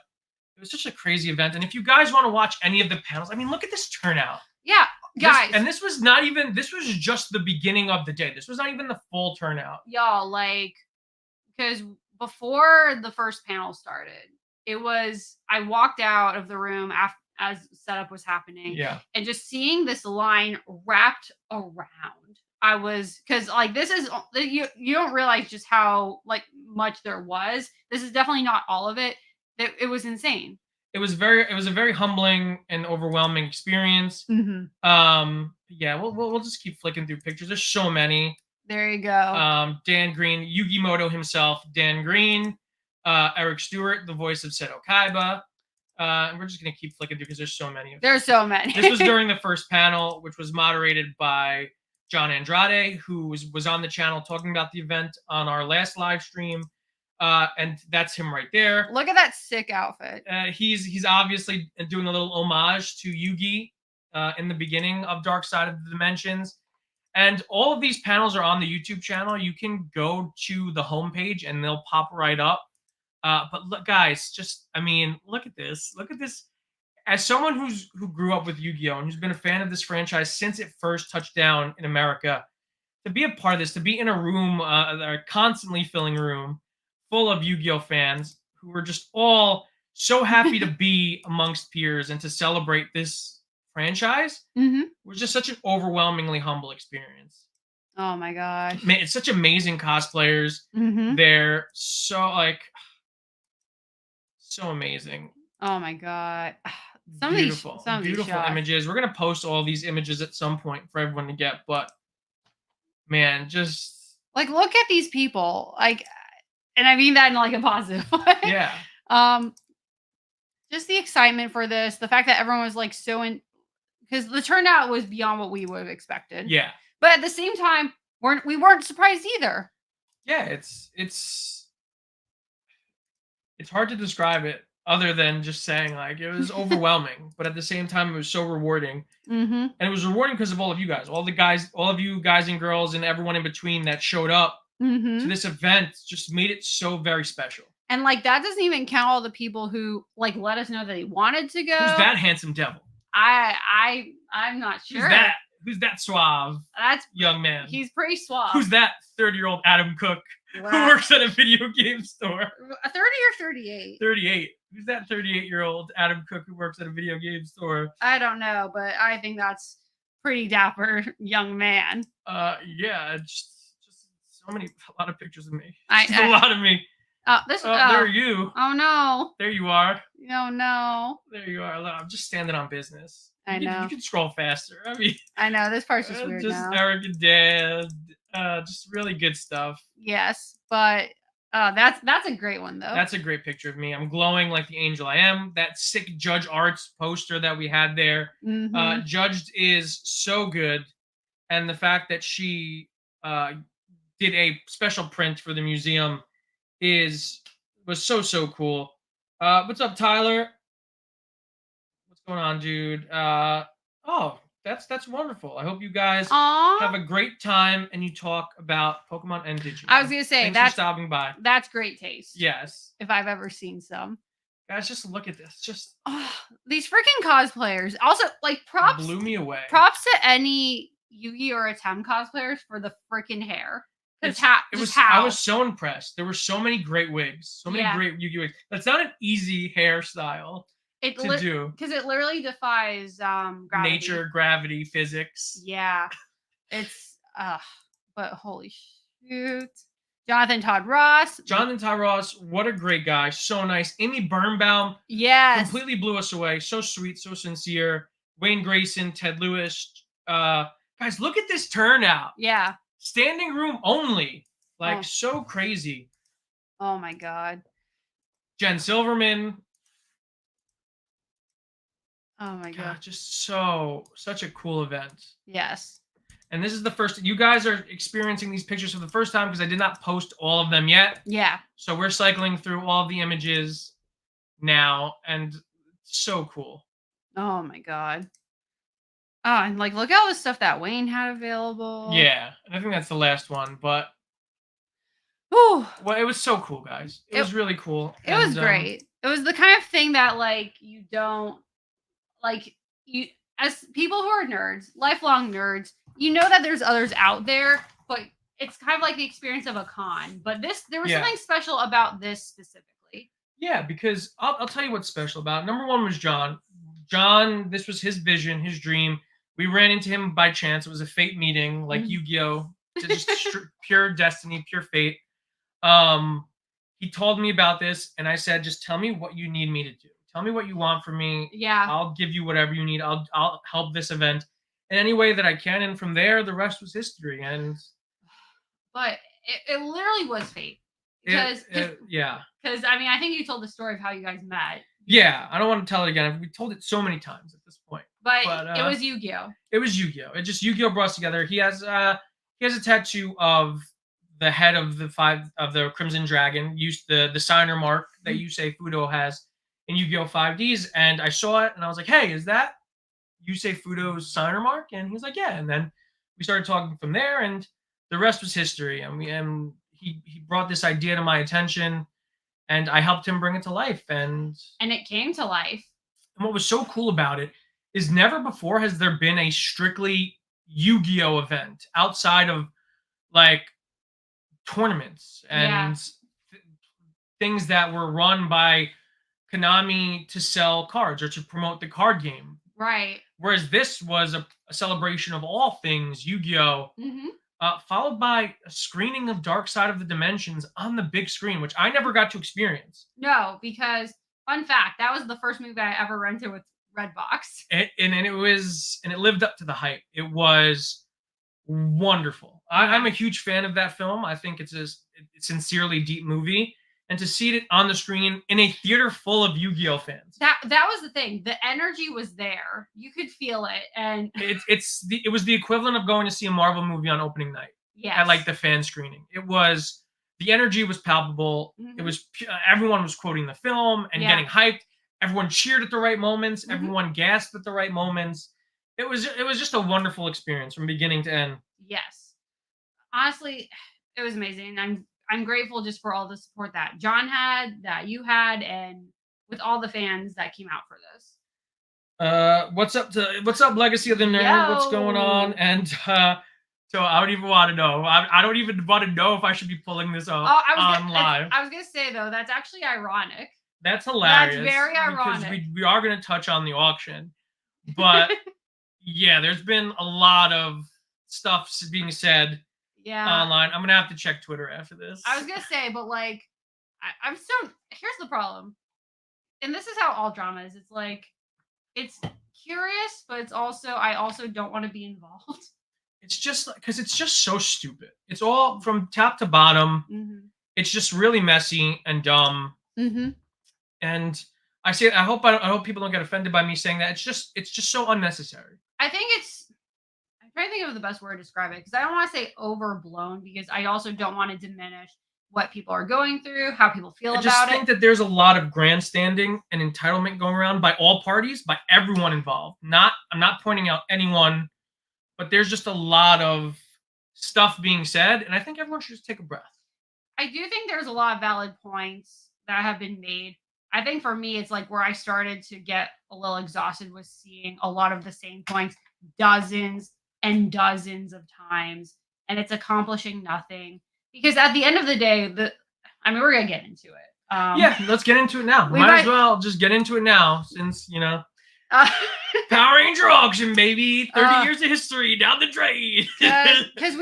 it was such a crazy event. And if you guys want to watch any of the panels, I mean, look at this turnout.
Yeah, guys.
This was just the beginning of the day. This was not even the full turnout.
Y'all, like, because before the first panel started, I walked out of the room as setup was happening.
Yeah.
And just seeing this line wrapped around, because like this is, you don't realize just how like much there was. This is definitely not all of it. It was insane.
It was a very humbling and overwhelming experience. Yeah, we'll just keep flicking through pictures. There's so many.
There you go.
Dan Green, Yugi Moto himself, Dan Green, Eric Stewart, the voice of Seto Kaiba. And we're just gonna keep flicking through because there's so many.
There's so many.
This was during the first panel, which was moderated by John Andrade, who was on the channel talking about the event on our last live stream. And that's him right there.
Look at that sick outfit.
He's obviously doing a little homage to Yugi in the beginning of Dark Side of the Dimensions. And all of these panels are on the YouTube channel. You can go to the homepage and they'll pop right up. But look, guys, look at this. Look at this. As someone who grew up with Yu-Gi-Oh! And who's been a fan of this franchise since it first touched down in America, to be a part of this, to be in a room, a constantly filling room full of Yu-Gi-Oh! Fans who were just all so happy to be amongst peers and to celebrate this franchise was just such an overwhelmingly humble experience.
Oh my gosh.
Man, it's such amazing cosplayers. They're so so amazing.
Oh my god. Some
beautiful
beautiful
images. We're gonna post all these images at some point for everyone to get, but man, just
like look at these people. Like, and I mean that in like a positive way.
Yeah.
Just the excitement for this, the fact that everyone was like so in, because the turnout was beyond what we would have expected.
Yeah.
But at the same time, we weren't surprised either.
Yeah, it's hard to describe it other than just saying like it was overwhelming, but at the same time it was so rewarding. And it was rewarding because of all of you guys, all of you guys and girls and everyone in between that showed up to this event. Just made it so very special. And
like that doesn't even count all the people who like let us know that they wanted to go.
Who's that handsome devil?
I'm not sure.
Who's that suave young man?
He's pretty suave.
Who's that 30-year-old Adam Cook who works at a video game store?
30 or 38?
38. Who's that 38-year-old Adam Cook who works at a video game store?
I don't know, but I think that's pretty dapper young man.
Yeah, just a lot of pictures of me.
A
lot of me. There are you.
Oh no.
There you are.
Oh no.
There you are. I'm just standing on business.
I know.
You can scroll faster.
I know this part's just weird
just
now.
Eric and Dad. Just really good stuff.
Yes, but that's a great one though.
That's a great picture of me. I'm glowing like the angel I am. That sick Judge Arts poster that we had there. Judged is so good, and the fact that she did a special print for the museum was so cool. What's up, Tyler? What's going on, dude? That's wonderful. I hope you guys have a great time and you talk about Pokemon and Digimon.
I was gonna say
thanks for stopping by.
That's great taste.
Yes,
if I've ever seen some.
Guys, just look at this. Just
these freaking cosplayers. Also, like props
blew me away.
Props to any Yugi or Atem cosplayers for the freaking hair.
I was so impressed. There were so many great wigs, so many great Yu-Gi-Oh wigs. That's not an easy hairstyle to do
because it literally defies gravity.
Nature, gravity, physics.
Yeah, it's but holy shoot, Jonathan Todd Ross,
what a great guy, so nice. Amy Birnbaum, completely blew us away. So sweet, so sincere. Wayne Grayson, Ted Lewis, guys, look at this turnout.
Yeah.
Standing room only. So crazy.
Oh my god.
Jen Silverman.
Oh my god.
Just such a cool event.
Yes.
And this is the first. You guys are experiencing these pictures for the first time because I did not post all of them yet.
Yeah.
So we're cycling through all of the images now, and so cool.
Oh my god. Oh, and like look at all the stuff that Wayne had available.
Yeah, and I think that's the last one, but
Whew.
well, it was so cool, guys. It was really cool.
It was great. It was the kind of thing that like you don't like you as people who are nerds, lifelong nerds, you know that there's others out there, but it's kind of like the experience of a con. But there was something special about this specifically.
Yeah, because I'll tell you what's special about it. Number one was John. John, this was his vision, his dream. We ran into him by chance. It was a fate meeting, like Yu-Gi-Oh! Just pure destiny, pure fate. He told me about this, and I said, just tell me what you need me to do. Tell me what you want from me.
Yeah.
I'll give you whatever you need. I'll help this event in any way that I can. And from there, the rest was history.
But it literally was fate. Because I mean, I think you told the story of how you guys met.
Yeah, I don't want to tell it again. We told it so many times at this point.
But it was Yu-Gi-Oh.
It was Yu-Gi-Oh. It just Yu-Gi-Oh brought us together. He has a tattoo of the head of the Crimson Dragon, used the signer mark that Yusei Fudo has in Yu-Gi-Oh 5Ds, and I saw it and I was like, hey, is that Yusei Fudo's signer mark? And he's like, yeah. And then we started talking from there, and the rest was history. And he brought this idea to my attention, and I helped him bring it to life. And
it came to life.
And what was so cool about it is never before has there been a strictly Yu-Gi-Oh event outside of like tournaments and things that were run by Konami to sell cards or to promote the card game.
Right.
Whereas this was a celebration of all things Yu-Gi-Oh! Followed by a screening of Dark Side of the Dimensions on the big screen, which I never got to experience.
No, because fun fact, that was the first movie I ever rented with Redbox.
And it lived up to the hype. It was wonderful. I'm a huge fan of that film. I think it's a sincerely deep movie. And to see it on the screen in a theater full of Yu-Gi-Oh fans.
That was the thing. The energy was there. You could feel it. And
it was the equivalent of going to see a Marvel movie on opening night.
Yes.
At like the fan screening. The energy was palpable. It was everyone was quoting the film and getting hyped. Everyone cheered at the right moments. Everyone gasped at the right moments. It was just a wonderful experience from beginning to end.
Yes. Honestly, it was amazing. I'm grateful just for all the support that John had, that you had, and with all the fans that came out for this.
What's up, Legacy of the Nerd? Yo. What's going on? And so I don't even want to know. I don't even want to know if I should be pulling this up on live.
I was gonna say though, that's actually ironic.
That's hilarious.
That's very ironic.
Because we are gonna touch on the auction, but yeah, there's been a lot of stuff being said. Online. I'm gonna have to check Twitter after this.
I was gonna say, but like, I'm so. Here's the problem, and this is how all drama is. It's like, it's curious, but it's also I also don't want to be involved.
It's just because it's just so stupid. It's all from top to bottom. It's just really messy and dumb. And I hope people don't get offended by me saying that. It's just so unnecessary.
I think I'm trying to think of the best word to describe it because I don't want to say overblown because I also don't want to diminish what people are going through, how people feel about it. I just think
that there's a lot of grandstanding and entitlement going around by all parties, by everyone involved. I'm not pointing out anyone, but there's just a lot of stuff being said, and I think everyone should just take a breath.
I do think there's a lot of valid points that have been made. I think for me, it's like where I started to get a little exhausted was seeing a lot of the same points dozens and dozens of times, and it's accomplishing nothing. Because at the end of the day, we're gonna get into it.
Yeah, let's get into it now. Might as well just get into it now, since Power Ranger auction, baby, 30 years of history down the drain.
Because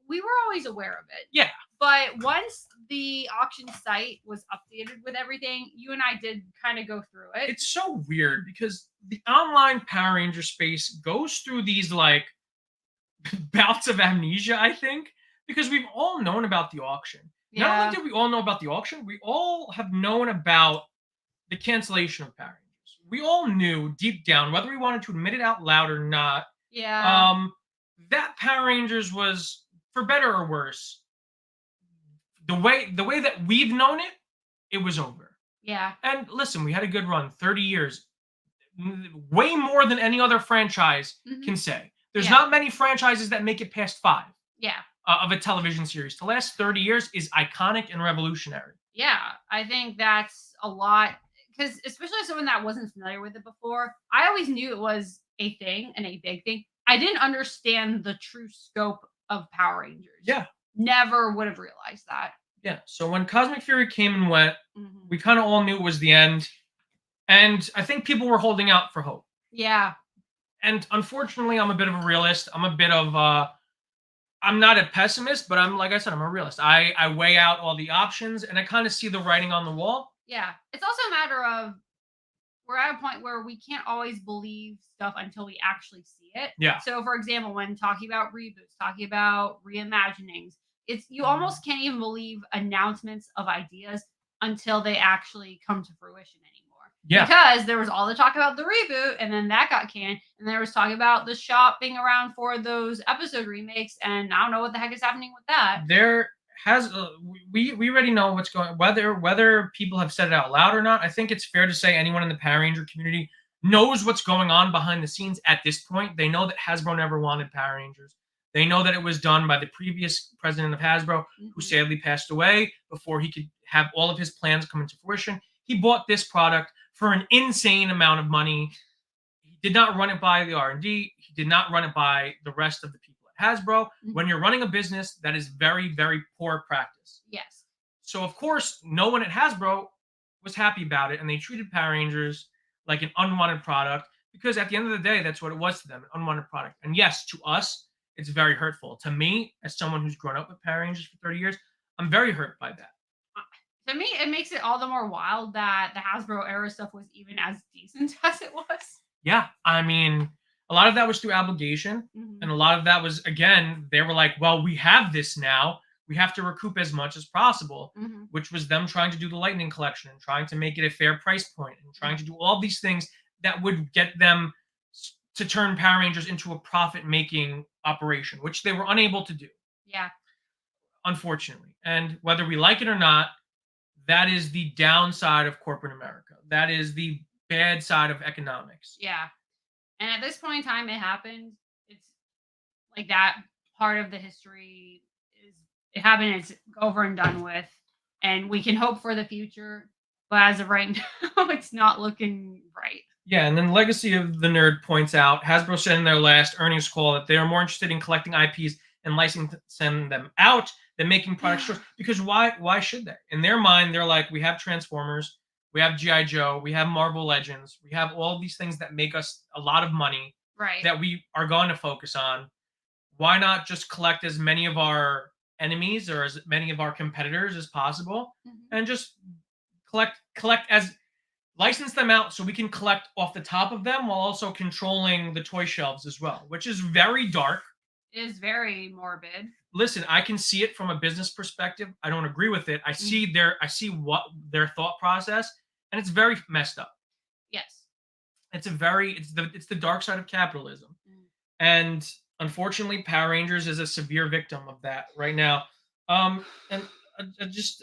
we were always aware of it.
Yeah.
But once the auction site was updated with everything, you and I did kind of go through it.
It's so weird because the online Power Ranger space goes through these like bouts of amnesia, I think, because we've all known about the auction. Yeah. Not only did we all know about the auction, we all have known about the cancellation of Power Rangers. We all knew deep down, whether we wanted to admit it out loud or not,
Yeah.
That Power Rangers was, for better or worse, the way that we've known it, it was over.
Yeah.
And listen, we had a good run, 30 years, way more than any other franchise can say. There's not many franchises that make it past 5.
Yeah.
Of a television series. To last 30 years is iconic and revolutionary.
Yeah, I think that's a lot because especially as someone that wasn't familiar with it before, I always knew it was a thing and a big thing. I didn't understand the true scope of Power Rangers.
Yeah.
Never would have realized that.
Yeah. So when Cosmic Fury came and went, we kind of all knew it was the end. And I think people were holding out for hope.
Yeah.
And unfortunately, I'm a bit of a realist. I'm not a pessimist, but like I said, I'm a realist. I weigh out all the options and I kind of see the writing on the wall.
Yeah. It's also a matter of we're at a point where we can't always believe stuff until we actually see it.
Yeah.
So for example, when talking about reboots, talking about reimaginings, you almost can't even believe announcements of ideas until they actually come to fruition anymore.
Yeah.
Because there was all the talk about the reboot and then that got canned. And there was talk about the shopping around for those episode remakes. And I don't know what the heck is happening with that.
There has we already know what's going whether people have said it out loud or not. I think it's fair to say anyone in the Power Ranger community knows what's going on behind the scenes at this point. They know that Hasbro never wanted Power Rangers. They know that it was done by the previous president of Hasbro, who sadly passed away before he could have all of his plans come into fruition. He bought this product for an insane amount of money. He did not run it by the R&D. He did not run it by the rest of the people at Hasbro. When you're running a business, that is very, very poor practice.
Yes.
So, of course, no one at Hasbro was happy about it, and they treated Power Rangers like an unwanted product because at the end of the day, that's what it was to them, an unwanted product. And yes, to us, it's very hurtful. To me, as someone who's grown up with Power Rangers for 30 years, I'm very hurt by that.
To me, it makes it all the more wild that the Hasbro era stuff was even as decent as it was.
Yeah, I mean, a lot of that was through obligation, and a lot of that was, again, they were like, well, we have this now. We have to recoup as much as possible, which was them trying to do the Lightning Collection and trying to make it a fair price point and trying to do all these things that would get them to turn Power Rangers into a profit-making operation, which they were unable to do.
Yeah.
Unfortunately. And whether we like it or not, that is the downside of corporate America. That is the bad side of economics.
Yeah. And at this point in time, it happened. It's like that part of the history it happened. It's over and done with. And we can hope for the future. But as of right now, it's not looking right.
Yeah, and then Legacy of the Nerd points out, Hasbro said in their last earnings call that they are more interested in collecting IPs and licensing them out than making product stores. Because why should they? In their mind, they're like, we have Transformers, we have G.I. Joe, we have Marvel Legends, we have all these things that make us a lot of money that we are going to focus on. Why not just collect as many of our enemies or as many of our competitors as possible and just collect as license them out so we can collect off the top of them while also controlling the toy shelves as well, which is very dark.
It is very morbid.
Listen, I can see it from a business perspective. I don't agree with it. I see what their thought process, and it's very messed up.
Yes.
It's the dark side of capitalism. And unfortunately, Power Rangers is a severe victim of that right now. And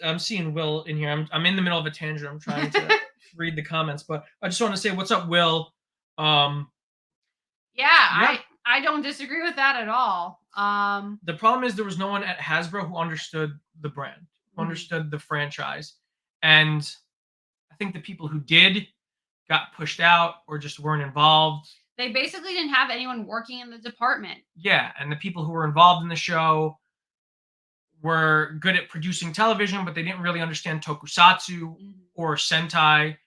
I'm seeing Will in here. I'm in the middle of a tangent. I'm trying to read the comments, but I just want to say, what's up, Will?
Yeah. I don't disagree with that at all.
The problem is there was no one at Hasbro who understood the brand, who understood the franchise. And I think the people who did got pushed out or just weren't involved.
They basically didn't have anyone working in the department.
Yeah, and the people who were involved in the show were good at producing television, but they didn't really understand tokusatsu or Sentai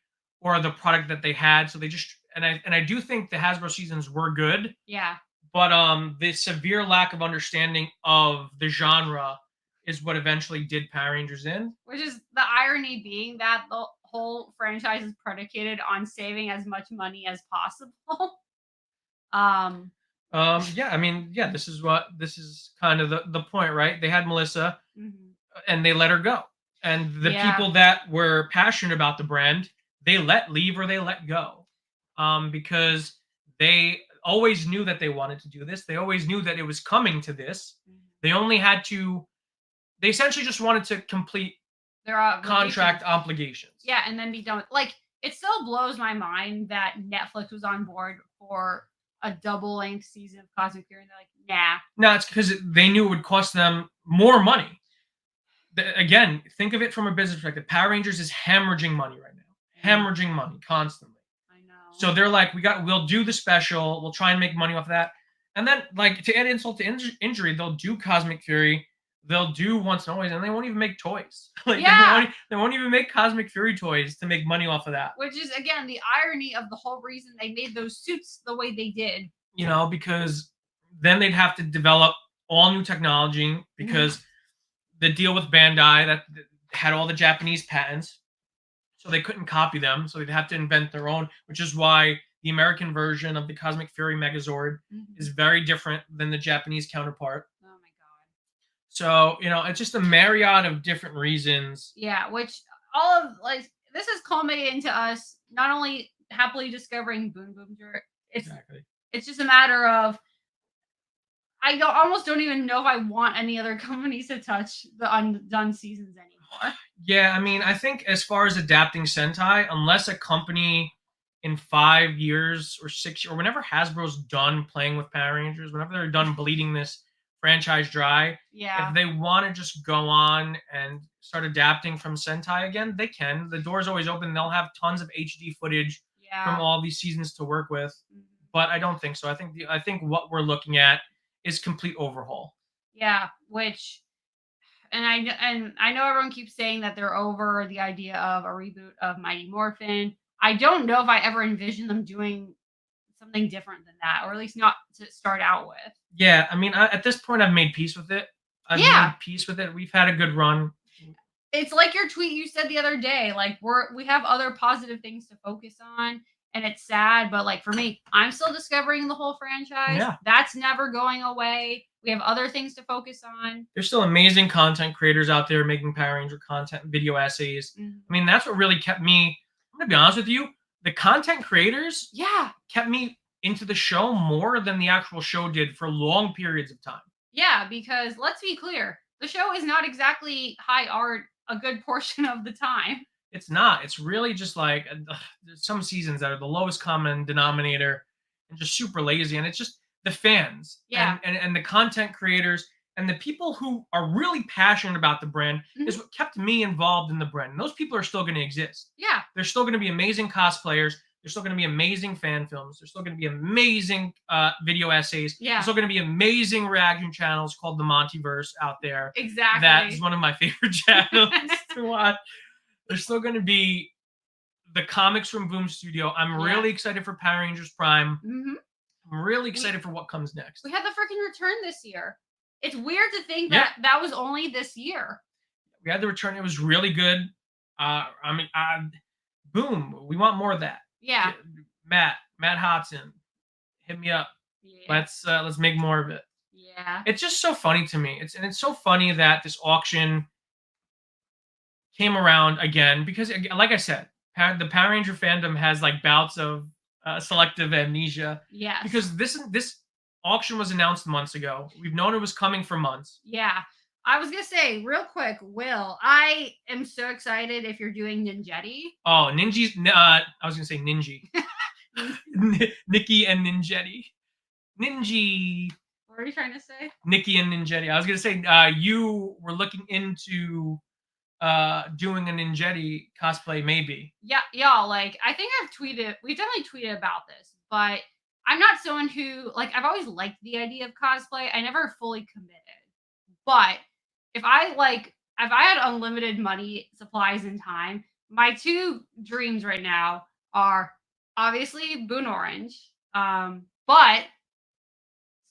or the product that they had. So they just and I do think the Hasbro seasons were good.
Yeah.
But the severe lack of understanding of the genre is what eventually did Power Rangers in.
Which is the irony being that the whole franchise is predicated on saving as much money as possible.
Yeah, I mean, yeah, this is kind of the point, right? They had Melissa and they let her go. And the people that were passionate about the brand, they let leave or they let go. Because always knew that they wanted to do this. They always knew that it was coming to this. They only had to. They essentially just wanted to complete
their
contract obligations.
Yeah, and then be done with. Like, it still blows my mind that Netflix was on board for a double-length season of Cosmic Fury, and they're like, nah.
No, it's because they knew it would cost them more money. Again, think of it from a business perspective. Power Rangers is hemorrhaging money right now. Hemorrhaging money constantly.
I know.
So they're like, we'll do the special. We'll try and make money off of that. And then, like, to add insult to injury, they'll do Cosmic Fury. They'll do Once and Always, and they won't even make toys. Like, they won't even make Cosmic Fury toys to make money off of that.
Which is, again, the irony of the whole reason they made those suits the way they did.
You know, because then they'd have to develop all new technology, because the deal with Bandai that had all the Japanese patents, so they couldn't copy them. So they'd have to invent their own, which is why the American version of the Cosmic Fury Megazord is very different than the Japanese counterpart.
Oh my god.
So, you know, it's just a myriad of different reasons.
Yeah, which all of, like, this has culminated into us not only happily discovering Boonboomger, it's just a matter of, I almost don't even know if I want any other companies to touch the undone seasons anymore.
Yeah, I mean, I think as far as adapting Sentai, unless a company in 5 years or 6 years, or whenever Hasbro's done playing with Power Rangers, whenever they're done bleeding this franchise dry, if they want to just go on and start adapting from Sentai again, they can. The door's always open. They'll have tons of HD footage from all these seasons to work with. But I don't think so. I think what we're looking at is complete overhaul.
Yeah, which, and I know everyone keeps saying that they're over the idea of a reboot of Mighty Morphin. I don't know if I ever envisioned them doing something different than that, or at least not to start out with.
Yeah, I mean, at this point, I've made peace with it. Made peace with it. We've had a good run.
It's like your tweet you said the other day. Like, we have other positive things to focus on. And it's sad, but, like, for me, I'm still discovering the whole franchise.
Yeah.
That's never going away. We have other things to focus on.
There's still amazing content creators out there making Power Ranger content, video essays. I mean, that's what really kept me, I'm going to be honest with you, the content creators kept me into the show more than the actual show did for long periods of time.
Yeah, because let's be clear, the show is not exactly high art a good portion of the time.
It's not. It's really just like there's some seasons that are the lowest common denominator and just super lazy. And it's just the fans and the content creators and the people who are really passionate about the brand is what kept me involved in the brand. And those people are still going to exist.
Yeah.
There's still going to be amazing cosplayers. There's still going to be amazing fan films. There's still going to be amazing video essays.
Yeah.
There's still going to be amazing reaction channels called the MontyVerse out there.
Exactly.
That is one of my favorite channels to watch. There's still going to be the comics from Boom Studio. I'm really excited for Power Rangers Prime. I'm really excited for what comes next.
We had the freaking return this year. It's weird to think that that was only this year.
We had the return. It was really good. Boom. We want more of that.
Yeah.
Matt Hodson, hit me up. Yeah. Let's make more of it.
Yeah.
It's just so funny to me. It's so funny that this auction came around again because, like I said, the Power Ranger fandom has like bouts of selective amnesia.
Yeah.
Because this auction was announced months ago. We've known it was coming for months.
Yeah. I was gonna say real quick, Will, I am so excited if you're doing Ninjetti.
Oh, Ninji's. I was gonna say Ninji. Nikki and Ninjetti. Ninji.
What are you trying to say?
Nikki and Ninjetti. I was gonna say you were looking into doing a Ninjetti cosplay, maybe.
Yeah, y'all. Like, I think we've definitely tweeted about this, but I'm not someone who, like, I've always liked the idea of cosplay. I never fully committed, but if I had unlimited money, supplies, and time, my two dreams right now are obviously Boon Orange, but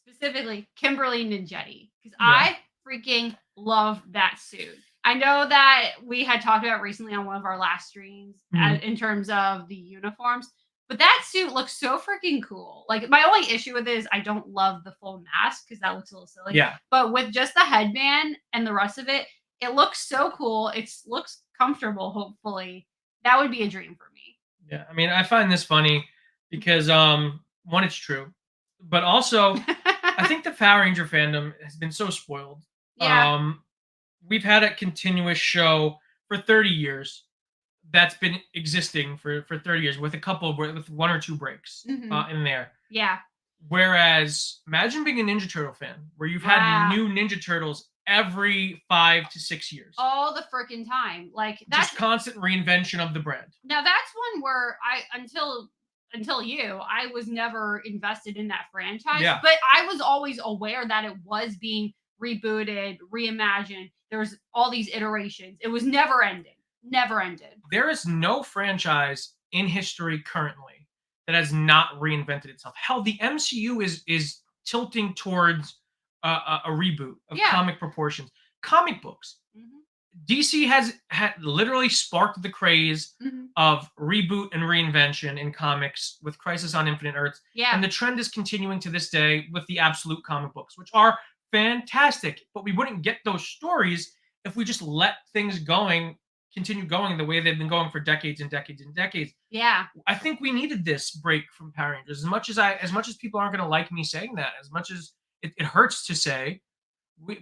specifically Kimberly Ninjetti, because I freaking love that suit. I know that we had talked about recently on one of our last streams in terms of the uniforms, but that suit looks so freaking cool. Like, my only issue with it is I don't love the full mask because that looks a little silly.
Yeah.
But with just the headband and the rest of it, it looks so cool. It looks comfortable, hopefully. That would be a dream for me.
Yeah. I mean, I find this funny because, one, it's true. But also, I think the Power Ranger fandom has been so spoiled.
Yeah.
We've had a continuous show for 30 years that's been existing for 30 years with with 1 or 2 breaks in there.
Yeah.
Whereas, imagine being a Ninja Turtle fan where you've had new Ninja Turtles every 5 to 6 years.
All the freaking time. Like, that's
just constant reinvention of the brand.
Now that's one where until you, I was never invested in that franchise.
Yeah.
But I was always aware that it was being rebooted, reimagined. There was all these iterations. It was never ending. Never ended.
There is no franchise in history currently that has not reinvented itself. Hell, the MCU is tilting towards a reboot of comic proportions. Comic books. DC has literally sparked the craze of reboot and reinvention in comics with Crisis on Infinite Earths.
Yeah.
And the trend is continuing to this day with the absolute comic books, which are fantastic. But we wouldn't get those stories if we just let things continue going the way they've been going for decades and decades and decades.
Yeah.
I think we needed this break from Power Rangers. As much as people aren't going to like me saying that, as much as it hurts to say,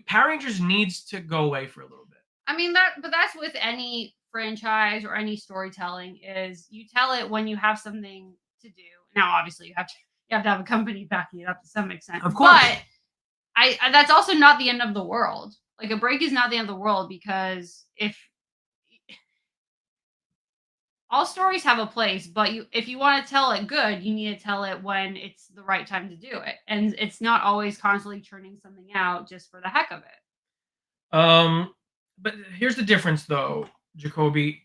Power Rangers needs to go away for a little bit.
I mean, but that's with any franchise or any storytelling, is you tell it when you have something to do. Now, obviously, you have to have a company backing it up to some extent.
Of course.
But that's also not the end of the world. Like, a break is not the end of the world, because if all stories have a place, but if you want to tell it good, you need to tell it when it's the right time to do it. And it's not always constantly churning something out just for the heck of it.
But here's the difference, though, Jacoby.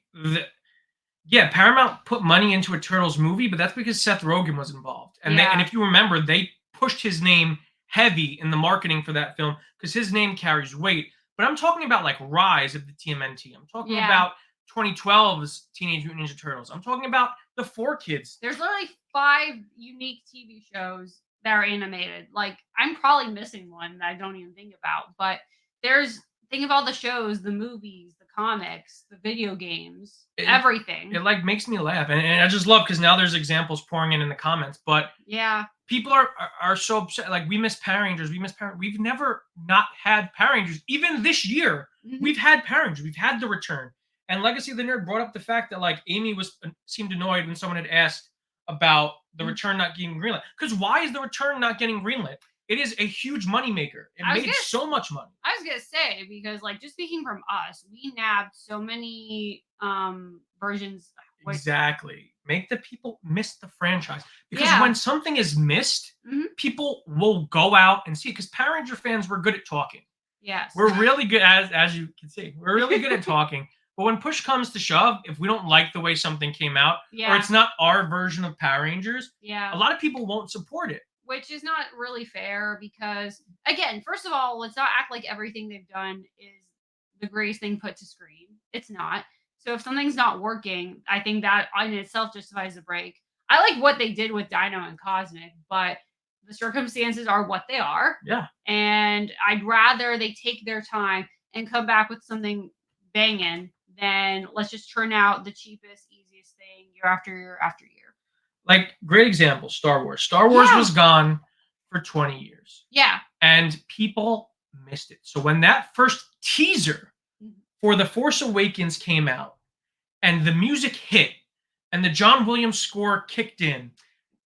Paramount put money into a Turtles movie, but that's because Seth Rogen was involved. And if you remember, they pushed his name heavy in the marketing for that film because his name carries weight. But I'm talking about like Rise of the TMNT. I'm talking about 2012's Teenage Mutant Ninja Turtles. I'm talking about the 4Kids.
There's literally 5 unique TV shows that are animated. Like, I'm probably missing one that I don't even think about. But think of all the shows, the movies, the comics, the video games, everything.
It like makes me laugh, and I just love because now there's examples pouring in the comments. But people are so upset. Like, we miss Power Rangers. We've never not had Power Rangers. Even this year, we've had Power Rangers. We've had the return. And Legacy of the Nerd brought up the fact that like Amy seemed annoyed when someone had asked about the return not getting greenlit. Because why is the return not getting greenlit? It is a huge moneymaker. It made so much money.
I was gonna say, because like, just speaking from us, we nabbed so many versions.
Exactly. Make the people miss the franchise. Because when something is missed, people will go out and see it. Because Power Ranger fans were good at talking.
Yes.
We're really good, as you can see, we're really good at talking. But when push comes to shove, if we don't like the way something came out, or it's not our version of Power Rangers, a lot of people won't support it.
Which is not really fair because, again, first of all, let's not act like everything they've done is the greatest thing put to screen. It's not. So if something's not working, I think that in itself justifies a break. I like what they did with Dino and Cosmic, but the circumstances are what they are.
Yeah.
And I'd rather they take their time and come back with something banging than let's just turn out the cheapest, easiest thing year after year after year.
Like, great example, Star Wars. Star Wars was gone for 20 years.
Yeah.
And people missed it. So when that first teaser for The Force Awakens came out and the music hit and the John Williams score kicked in.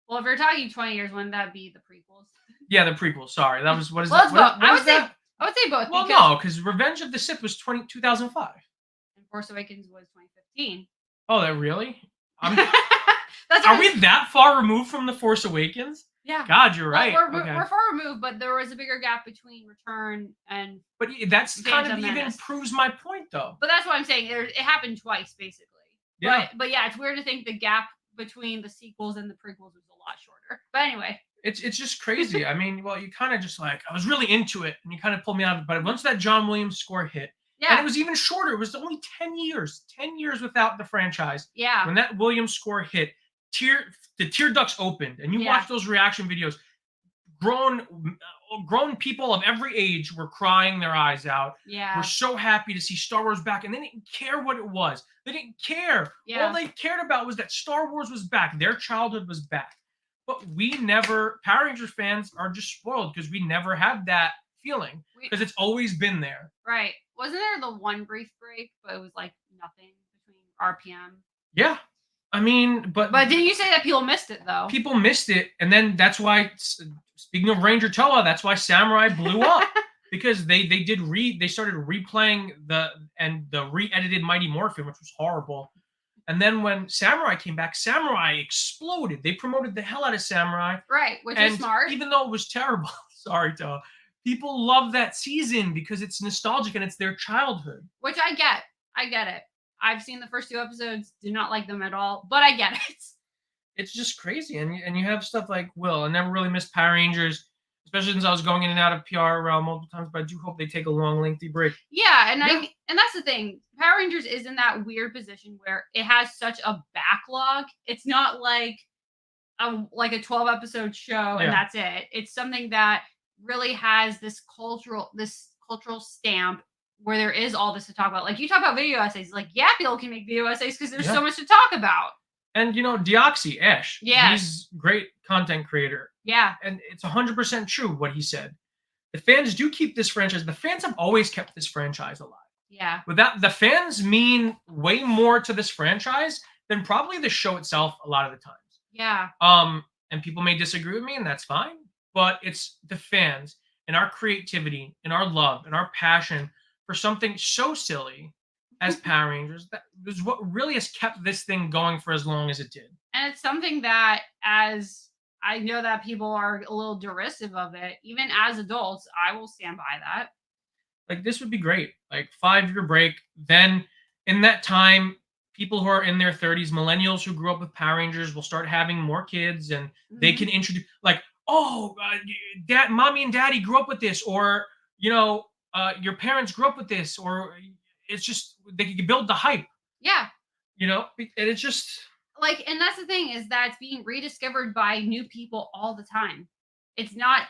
Well, if you're talking 20 years, wouldn't that be the prequels?
Yeah, the prequels. Sorry. That was, what is
that?
I
would say both.
Well, no, because Revenge of the Sith was 2005.
And Force Awakens was 2015.
Oh, that really? Are we that far removed from The Force Awakens?
Yeah.
God, you're right.
We're far removed, but there was a bigger gap between Return and.
But that's kind of even proves my point, though.
But that's what I'm saying. It happened twice, basically.
Yeah.
But yeah, it's weird to think the gap between the sequels and the prequels was a lot shorter. But anyway.
It's just crazy. I mean, well, you kind of just like, I was really into it, and you kind of pulled me out of it. But once that John Williams score hit, and it was even shorter. It was only 10 years. 10 years without the franchise.
Yeah.
When that Williams score hit, the tear ducts opened, and you watch those reaction videos. Grown people of every age were crying their eyes out.
Yeah.
We're so happy to see Star Wars back, and they didn't care what it was. They didn't care.
Yeah.
All they cared about was that Star Wars was back. Their childhood was back. But we never, Power Rangers fans are just spoiled because we never had that feeling because it's always been there.
Right. Wasn't there the one brief break, but it was like nothing between RPM?
Yeah. I mean, but
didn't you say that people missed it though?
People missed it, and then that's why, speaking of Ranger Toa, that's why Samurai blew up. Because they started replaying the re-edited Mighty Morphin, which was horrible. And then when Samurai came back, Samurai exploded. They promoted the hell out of Samurai.
Right, which is smart.
Even though it was terrible, sorry, Toa, people love that season because it's nostalgic and it's their childhood.
Which I get. I get it. I've seen the first 2 episodes, do not like them at all, but I get it.
It's just crazy. And you have stuff like Will. I never really missed Power Rangers, especially since I was going in and out of PR around multiple times, but I do hope they take a long, lengthy break.
Yeah, and that's the thing. Power Rangers is in that weird position where it has such a backlog. It's not like a 12-episode show and that's it. It's something that really has this cultural stamp where there is all this to talk about. Like you talk about video essays, like people can make video essays because there's so much to talk about.
And Deoxy, Ash, he's a great content creator.
Yeah.
And it's 100% true what he said. The fans do keep this franchise. The fans have always kept this franchise alive.
Yeah.
Without the fans mean way more to this franchise than probably the show itself a lot of the times.
Yeah.
And people may disagree with me, and that's fine. But it's the fans and our creativity and our love and our passion for something so silly as Power Rangers that is what really has kept this thing going for as long as it did.
And it's something that, as I know that people are a little derisive of it, even as adults, I will stand by that.
Like, this would be great. Like, 5-year break. Then in that time, people who are in their 30s, millennials who grew up with Power Rangers will start having more kids, and they can introduce, like, dad, mommy and daddy grew up with this, or your parents grew up with this, or it's just they can build the hype.
Yeah.
And it's just
like, and that's the thing, is that it's being rediscovered by new people all the time. It's not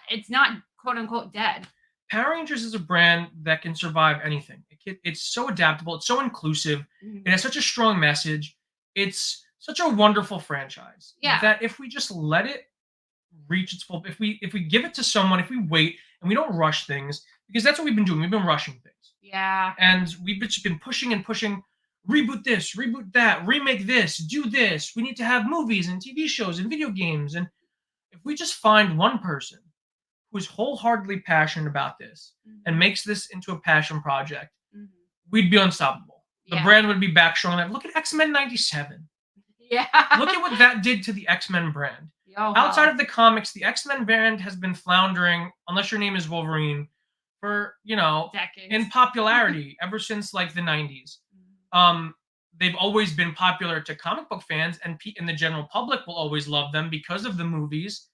quote unquote dead.
Power Rangers is a brand that can survive anything. It's so adaptable. It's so inclusive. It has such a strong message. It's such a wonderful franchise.
Yeah.
That if we just let it reach its full, if we give it to someone, if we wait and we don't rush things, because that's what we've been doing. We've been rushing things.
Yeah.
And we've just been pushing and pushing. Reboot this, reboot that, remake this, do this. We need to have movies and TV shows and video games. And if we just find one person who's wholeheartedly passionate about this and makes this into a passion project, we'd be unstoppable. The brand would be back strong. Look at X-Men 97.
Yeah.
Look at what that did to the X-Men brand. Outside of the comics, the X-Men brand has been floundering, unless your name is Wolverine, for,
decades.
In popularity ever since like the 90s. They've always been popular to comic book fans, and the general public will always love them because of the movies.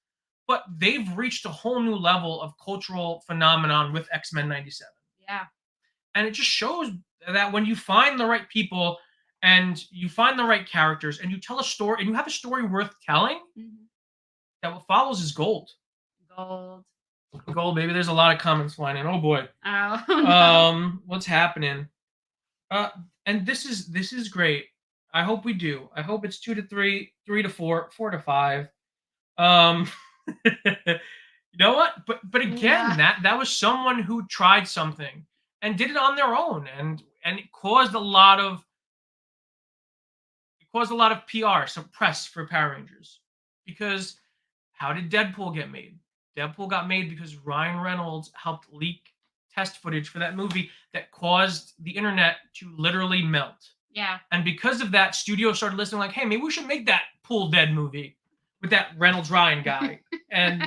But they've reached a whole new level of cultural phenomenon with X-Men 97.
Yeah. And
it just shows that when you find the right people and you find the right characters and you tell a story and you have a story worth telling, that what follows is gold. Gold, baby. There's a lot of comments flying in. Oh boy.
Oh.
What's happening? And this is great. I hope we do. I hope it's 2 to 3, 3 to 4, 4 to 5. You know what? But again, that was someone who tried something and did it on their own, and it caused a lot of PR, some press for Power Rangers. Because how did Deadpool get made? Deadpool got made because Ryan Reynolds helped leak test footage for that movie that caused the internet to literally melt.
Yeah.
And because of that, studios started listening like, hey, maybe we should make that Pool Dead movie with that Reynolds Ryan guy. And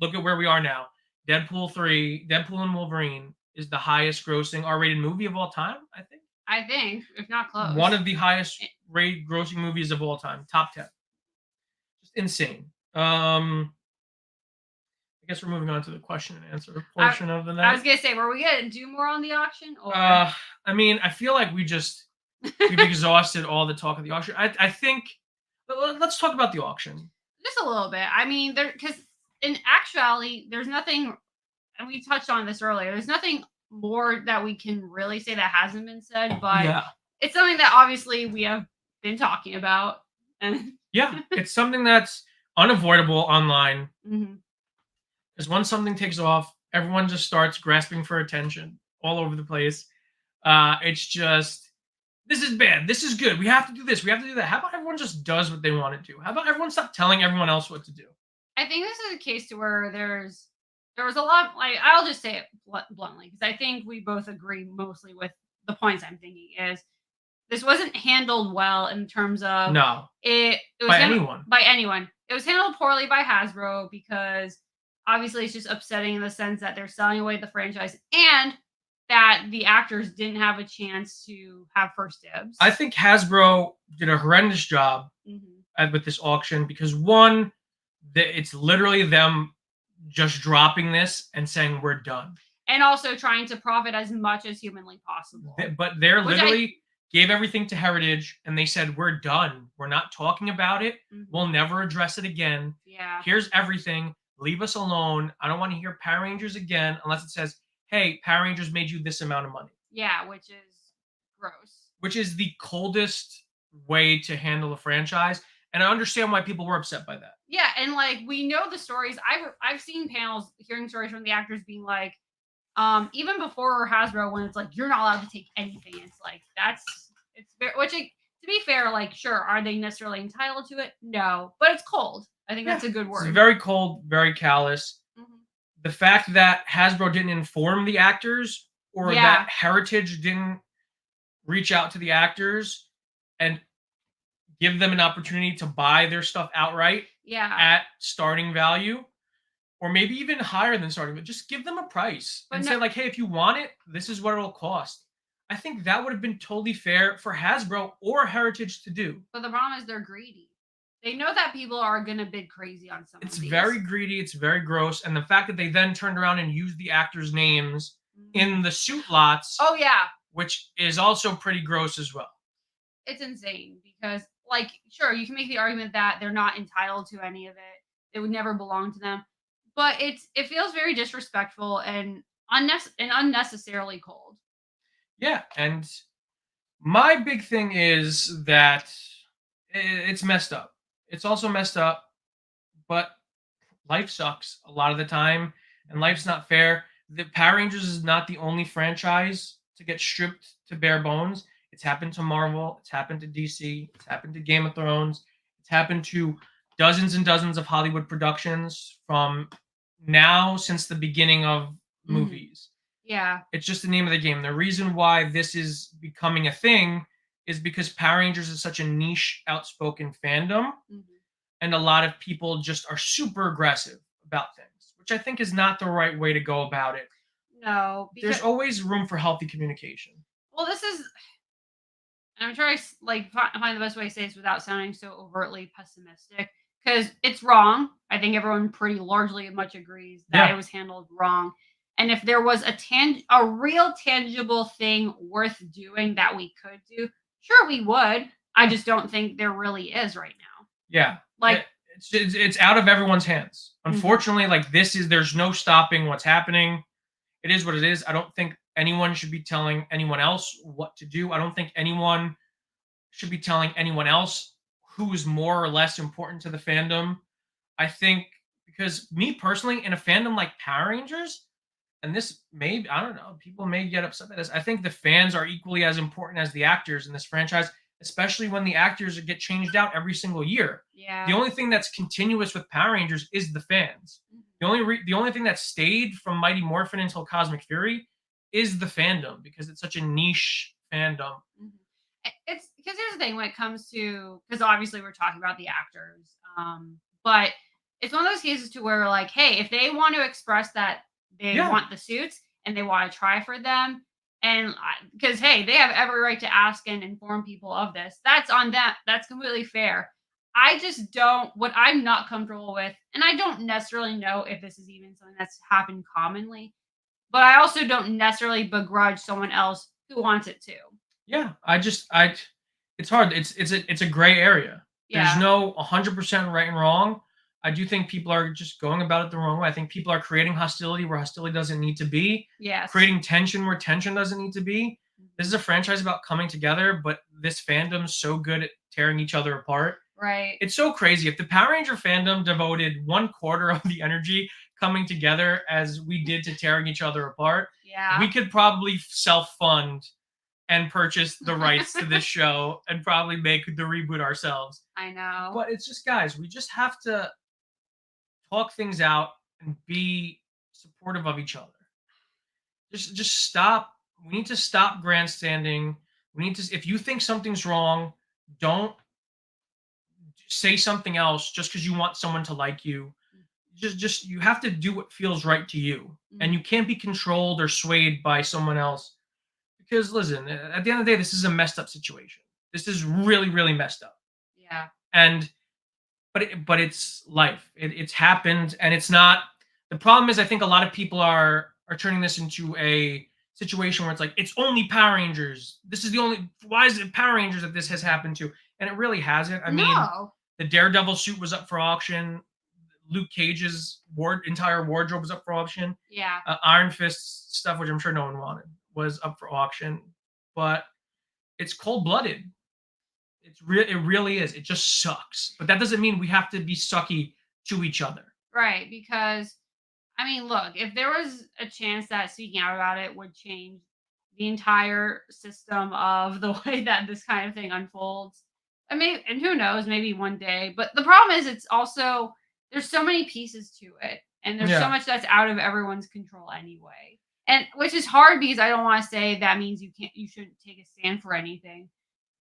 look at where we are now. Deadpool 3, Deadpool and Wolverine is the highest grossing R-rated movie of all time, I think.
If not close.
One of the highest rated grossing movies of all time. Top 10. Just insane. I guess we're moving on to the question and answer portion of the night.
I was gonna say, were we gonna do more on the auction? Or?
I mean, I feel like we've exhausted all the talk of the auction. I think let's talk about the auction.
Just a little bit. I mean, because in actuality, there's nothing, and we touched on this earlier. There's nothing more that we can really say that hasn't been said, but it's something that obviously we have been talking about. And
it's something that's unavoidable online.
Mm-hmm.
Because once something takes off, everyone just starts grasping for attention all over the place. It's just, this is bad. This is good. We have to do this. We have to do that. How about everyone just does what they want to do? How about everyone stop telling everyone else what to do?
I think this is a case to where there was a lot, like, I'll just say it bluntly, because I think we both agree mostly with the points I'm thinking is this wasn't handled well in terms of it was
by anyone.
By anyone. It was handled poorly by Hasbro because obviously it's just upsetting in the sense that they're selling away the franchise and that the actors didn't have a chance to have first dibs.
I think Hasbro did a horrendous job with this auction because one, it's literally them just dropping this and saying we're done.
And also trying to profit as much as humanly possible.
But they're literally gave everything to Heritage and they said, we're done. We're not talking about it. We'll never address it again.
Yeah.
Here's everything. Leave us alone. I don't want to hear Power Rangers again unless it says, hey, Power Rangers made you this amount of money.
Yeah, which is gross.
Which is the coldest way to handle a franchise. And I understand why people were upset by that.
Yeah, and like we know the stories. I've seen panels hearing stories from the actors being like, even before Hasbro, when it's like you're not allowed to take anything. It's like it's very, to be fair, like sure, are they necessarily entitled to it? No, but it's cold. I think that's a good word.
It's very cold, very callous. The fact that Hasbro didn't inform the actors or that Heritage didn't reach out to the actors and give them an opportunity to buy their stuff outright at starting value, or maybe even higher than starting, but just give them a price and say like, hey, if you want it, this is what it'll cost. I think that would have been totally fair for Hasbro or Heritage to do.
But the problem is they're greedy. They know that people are going to bid crazy on some of these.
It's very greedy. It's very gross. And the fact that they then turned around and used the actors' names in the suit lots.
Oh, yeah.
Which is also pretty gross as well.
It's insane because, like, sure, you can make the argument that they're not entitled to any of it. It would never belong to them. But it feels very disrespectful and unnecessarily cold.
Yeah, and my big thing is that it's messed up. It's also messed up, but life sucks a lot of the time, and life's not fair. The Power Rangers is not the only franchise to get stripped to bare bones. It's happened to Marvel. It's happened to DC. It's happened to Game of Thrones. It's happened to dozens and dozens of Hollywood productions from now since the beginning of movies.
Yeah.
It's just the name of the game. The reason why this is becoming a thing is because Power Rangers is such a niche, outspoken fandom. And a lot of people just are super aggressive about things, which I think is not the right way to go about it.
No.
There's always room for healthy communication.
Well, this is... I'm trying to like find the best way to say this without sounding so overtly pessimistic, because it's wrong. I think everyone pretty largely much agrees that it was handled wrong. And if there was a real tangible thing worth doing that we could do, sure we would. I just don't think there really is right now.
Yeah,
like
it's out of everyone's hands. Unfortunately, like there's no stopping what's happening. It is what it is. I don't think anyone should be telling anyone else what to do. I don't think anyone should be telling anyone else who is more or less important to the fandom. I think because me personally, in a fandom like Power Rangers, and this may, I don't know, people may get upset by this. I think the fans are equally as important as the actors in this franchise, especially when the actors get changed out every single year.
Yeah.
The only thing that's continuous with Power Rangers is the fans. The only thing that stayed from Mighty Morphin until Cosmic Fury is the fandom, because it's such a niche fandom.
It's because here's the thing when it comes to, because obviously we're talking about the actors, but it's one of those cases to where like, hey, if they want to express that they want the suits and they want to try for them, and because hey, they have every right to ask and inform people of this. That's on them. That's completely fair. I just don't, what I'm not comfortable with, and I don't necessarily know if this is even something that's happened commonly, but I also don't necessarily begrudge someone else who wants it to.
Yeah, it's hard. It's a gray area.
Yeah.
There's no 100% right and wrong. I do think people are just going about it the wrong way. I think people are creating hostility where hostility doesn't need to be.
Yes.
Creating tension where tension doesn't need to be. This is a franchise about coming together, but this fandom's so good at tearing each other apart.
Right.
It's so crazy. If the Power Ranger fandom devoted 1/4 of the energy coming together as we did to tearing each other apart, we could probably self-fund and purchase the rights to this show and probably make the reboot ourselves.
I know.
But it's just, guys, we just have to talk things out and be supportive of each other. Just stop. We need to stop grandstanding. We need to, if you think something's wrong, don't say something else just because you want someone to like you. Just you have to do what feels right to you. And you can't be controlled or swayed by someone else. Because listen, at the end of the day, this is a messed up situation. This is really, really messed up.
Yeah.
And but it's life. It's happened, and it's not. The problem is, I think a lot of people are turning this into a situation where it's like it's only Power Rangers. This is the only. Why is it Power Rangers that this has happened to? And it really hasn't. I mean, the Daredevil suit was up for auction. Luke Cage's entire wardrobe was up for auction.
Yeah.
Iron Fist stuff, which I'm sure no one wanted, was up for auction. But it's cold-blooded. It really is. It just sucks. But that doesn't mean we have to be sucky to each other.
Right, because I mean, look, if there was a chance that speaking out about it would change the entire system of the way that this kind of thing unfolds, I mean, and who knows, maybe one day. But the problem is, it's also there's so many pieces to it, and there's so much that's out of everyone's control anyway. And which is hard because I don't want to say that means you shouldn't take a stand for anything.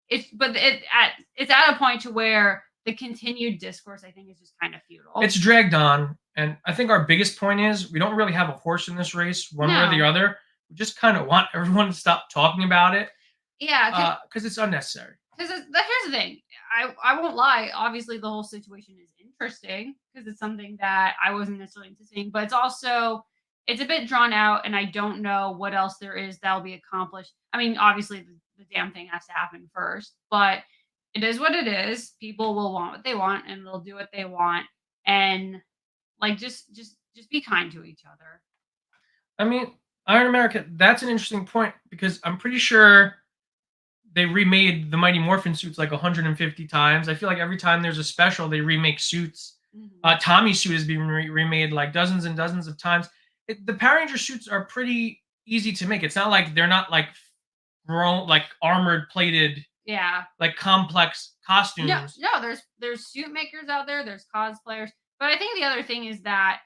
It's at a point to where the continued discourse, I think, is just kind of futile.
It's dragged on, and I think our biggest point is we don't really have a horse in this race, one way or the other. We just kind of want everyone to stop talking about it.
Yeah,
because it's unnecessary.
Because here's the thing, I won't lie. Obviously, the whole situation is interesting because it's something that I wasn't necessarily anticipating, but it's a bit drawn out, and I don't know what else there is that'll be accomplished. I mean, obviously, the damn thing has to happen first, but it is what it is. People will want what they want, and they'll do what they want, and like just be kind to each other.
I mean, Iron America. That's an interesting point because I'm pretty sure they remade the Mighty Morphin suits like 150 times. I feel like every time there's a special, they remake suits. Tommy's suit has been remade like dozens and dozens of times. The Power Ranger suits are pretty easy to make. It's not like they're not like armored plated, like complex costumes.
No, there's suit makers out there, there's cosplayers. But I think the other thing is that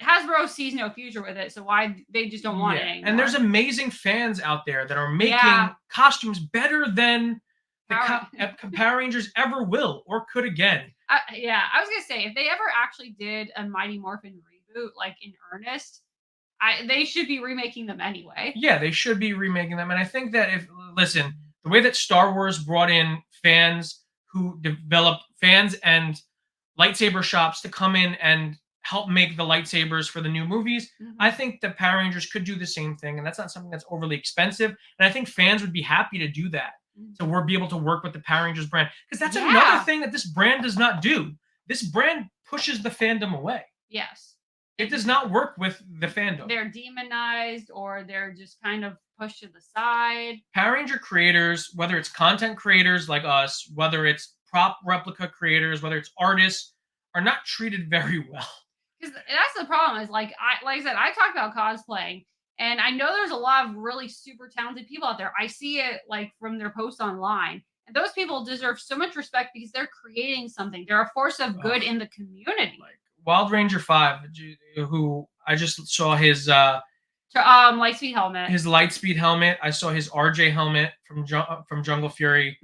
Hasbro sees no future with it, so why they just don't want it anymore.
And there's amazing fans out there that are making costumes better than the Power Rangers ever will or could again.
I was gonna say, if they ever actually did a Mighty Morphin reboot, like in earnest, they should be remaking them anyway.
Yeah, they should be remaking them. And I think that the way that Star Wars brought in fans who develop fans and lightsaber shops to come in and help make the lightsabers for the new movies, I think the Power Rangers could do the same thing. And that's not something that's overly expensive. And I think fans would be happy to do that. So we'll be able to work with the Power Rangers brand. Because that's another thing that this brand does not do. This brand pushes the fandom away.
Yes.
It does not work with the fandom.
They're demonized or they're just kind of pushed to the side.
Power Ranger creators, whether it's content creators like us, whether it's prop replica creators, whether it's artists, are not treated very well.
Because that's the problem is like I said, I talk about cosplaying, and I know there's a lot of really super talented people out there. I see it like from their posts online. And those people deserve so much respect because they're creating something. They're a force of good in the community. Like
Wild Ranger 5, who I just saw his
Lightspeed helmet.
His Lightspeed helmet. I saw his RJ helmet from Jungle Fury.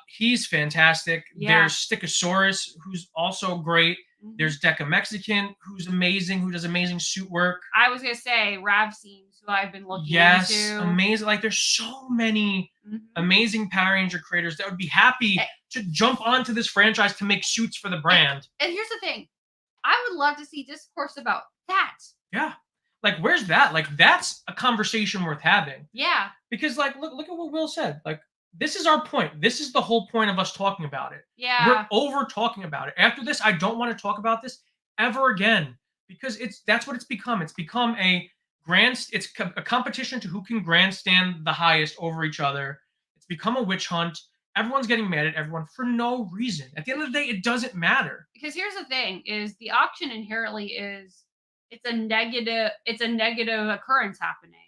He's fantastic. There's Stickosaurus, who's also great. There's Deca Mexican, who's amazing, who does amazing suit work.
I was gonna say Rav Seams, who I've been looking into.
Yes, amazing. Like there's so many amazing Power Ranger creators that would be happy to jump onto this franchise to make suits for the brand.
And here's the thing. I would love to see discourse about that.
Yeah. Like, where's that? Like, that's a conversation worth having.
Yeah.
Because, like, look at what Will said. Like, this is our point. This is the whole point of us talking about it.
Yeah.
We're over talking about it. After this, I don't want to talk about this ever again. Because that's what it's become. It's become a competition to who can grandstand the highest over each other. It's become a witch hunt. everyone's getting mad at everyone for no reason. At the end of the day, it doesn't matter.
Because here's the thing: is the auction inherently it's a negative occurrence happening.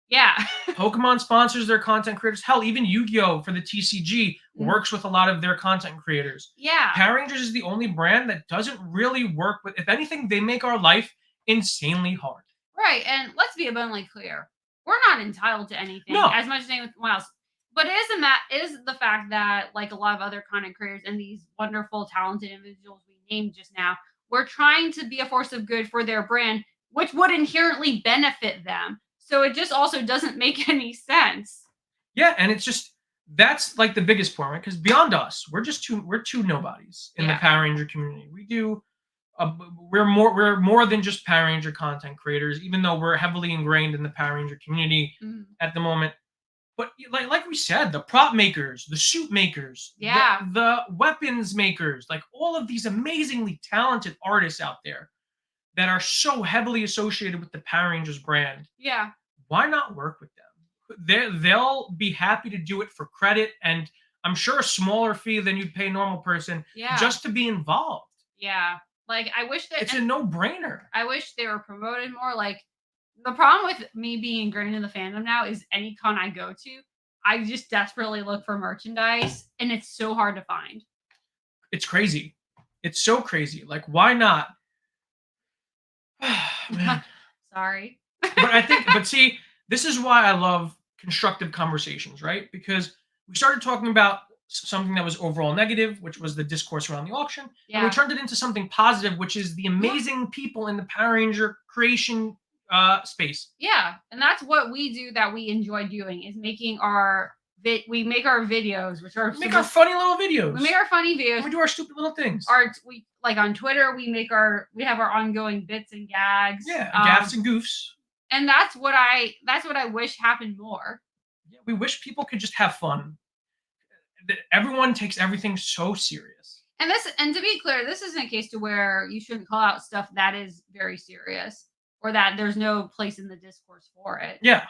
Yeah.
Pokemon sponsors their content creators. Hell, even Yu-Gi-Oh! For the TCG works with a lot of their content creators.
Yeah.
Power Rangers is the only brand that doesn't really work with. If anything, they make our life insanely hard.
Right, and let's be abundantly clear: we're not entitled to anything as much as anyone else. But it is the fact that, like a lot of other content creators and these wonderful, talented individuals we named just now, we're trying to be a force of good for their brand, which would inherently benefit them. So it just also doesn't make any sense.
Yeah, and it's just that's like the biggest point, right? Because beyond us, we're two nobodies in the Power Ranger community. We're more than just Power Ranger content creators, even though we're heavily ingrained in the Power Ranger community at the moment. But like we said, the prop makers, the suit makers, the weapons makers, like all of these amazingly talented artists out there that are so heavily associated with the Power Rangers brand.
Yeah.
Why not work with them? They'll be happy to do it for credit, and I'm sure a smaller fee than you'd pay a normal person just to be involved.
Yeah. Like, I wish that
it's a no-brainer.
I wish they were promoted more. Like, the problem with me being ingrained in the fandom now is any con I go to, I just desperately look for merchandise, and it's so hard to find.
It's crazy. It's so crazy. Like, why not? Man.
Sorry.
But see, this is why I love constructive conversations, right? Because we started talking about something that was overall negative, which was the discourse around the auction, and we turned it into something positive, which is the amazing people in the Power Ranger creation space.
Yeah, and that's what we do that we enjoy doing is making our we make our videos, which are
our funny little videos.
We make our funny videos.
And we do our stupid little things.
We like on Twitter, we have our ongoing bits and gags.
Yeah, gaffs and goofs.
And that's what I wish happened more.
Yeah, we wish people could just have fun. Everyone takes everything so serious.
And to be clear, this isn't a case to where you shouldn't call out stuff that is very serious or that there's no place in the discourse for it.
Yeah.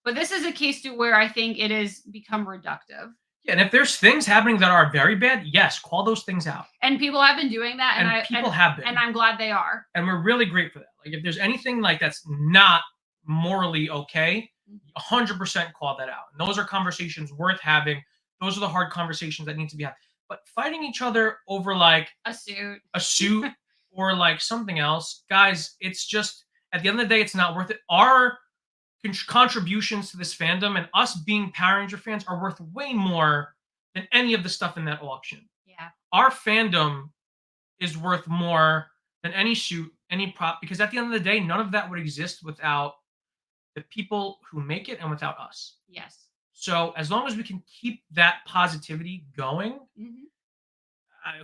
But this is a case to where I think it has become reductive.
Yeah, and if there's things happening that are very bad, yes, call those things out.
And people have been doing that,
and people have been,
and I'm glad they are.
And we're really great for that. Like, if there's anything like that's not morally okay, 100% call that out. And those are conversations worth having. Those are the hard conversations that need to be had. But fighting each other over like
a suit
or like something else, guys, it's just at the end of the day, it's not worth it. Our contributions to this fandom and us being Power Ranger fans are worth way more than any of the stuff in that auction.
Yeah.
Our fandom is worth more than any suit, any prop, because at the end of the day, none of that would exist without the people who make it and without us.
Yes.
So as long as we can keep that positivity going,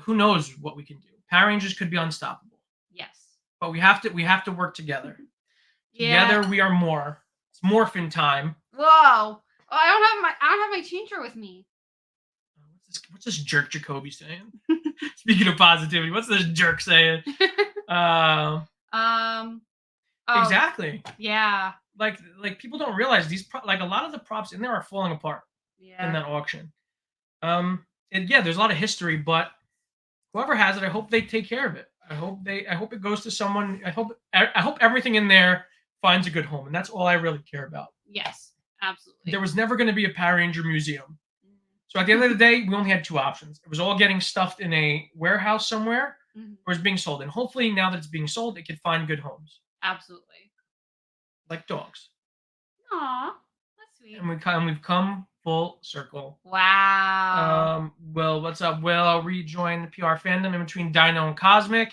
who knows what we can do? Power Rangers could be unstoppable.
Yes.
But we have to work together. Together we are more. It's morphin' time.
Whoa! Oh, I don't have my changer with me.
What's this jerk Jacoby saying? Speaking of positivity, what's this jerk saying? Exactly.
Yeah.
Like people don't realize these like a lot of the props in there are falling apart in that auction. And yeah, there's a lot of history, but whoever has it, I hope they take care of it. I hope it goes to someone. I hope everything in there finds a good home, and that's all I really care about.
Yes, absolutely.
There was never going to be a Power Ranger museum. So at the end of the day, we only had two options. It was all getting stuffed in a warehouse somewhere, or it's being sold. And hopefully now that it's being sold, it could find good homes.
Absolutely.
Like dogs.
Aw, that's sweet.
And we've come full circle.
Wow.
Well, what's up, Will? I'll rejoin the PR fandom in between Dino and Cosmic.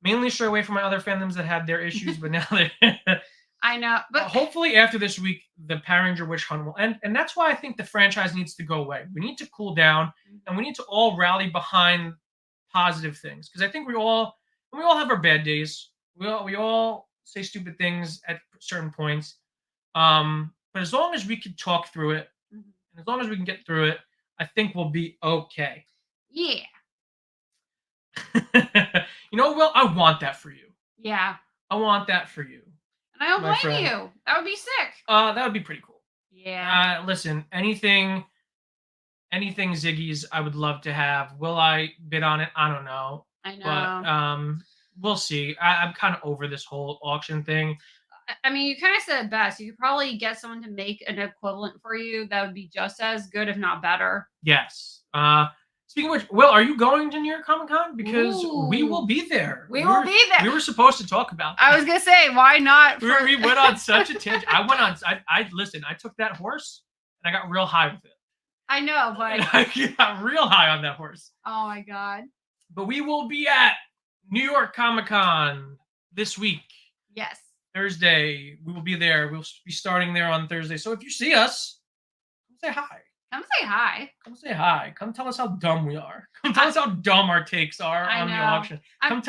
Mainly stray away from my other fandoms that had their issues, but now they're...
I know, but
hopefully after this week, the Power Ranger Witch Hunt will end, and that's why I think the franchise needs to go away. We need to cool down, and we need to all rally behind positive things, because I think we all have our bad days. We all say stupid things at certain points, but as long as we can talk through it, and as long as we can get through it, I think we'll be okay.
Yeah.
You know, Will, I want that for you.
Yeah.
I want that for you.
And I don't blame you. That would be sick.
That would be pretty cool.
Yeah.
Listen, anything anything Ziggy's, I would love to have. Will I bid on it? I don't know.
I know.
But we'll see. I'm kind of over this whole auction thing.
I mean, you kind of said it best. You could probably get someone to make an equivalent for you that would be just as good, if not better.
Yes. Speaking of which, Will, are you going to New York Comic Con? Because we will be there.
We will be there.
We were supposed to talk about that.
I was gonna say, why not?
We went on such a tangent. I listen. I took that horse and I got real high with it.
I know, but
I got real high on that horse.
Oh my god.
But we will be at New York Comic Con this week.
Yes.
Thursday. We will be there. We'll be starting there on Thursday. So if you see us, come say hi.
Come say hi.
Come say hi. Come tell us how dumb we are. Come tell us how dumb our takes are on the auction. Come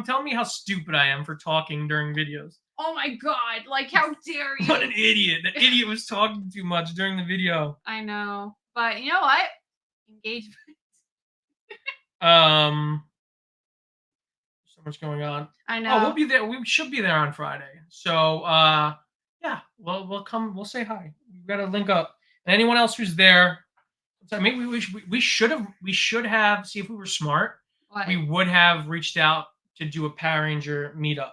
tell me how stupid I am for talking during videos.
Oh my god, like how dare you?
What an idiot. That idiot was talking too much during the video.
I know. But you know what? Engagement.
So much going on.
I know.
Oh, we'll be there. We should be there on Friday. So yeah, we'll come, we'll say hi. We've got to link up. And anyone else who's there, so maybe we should have, see if we were smart.
What?
We would have reached out to do a Power Ranger meetup.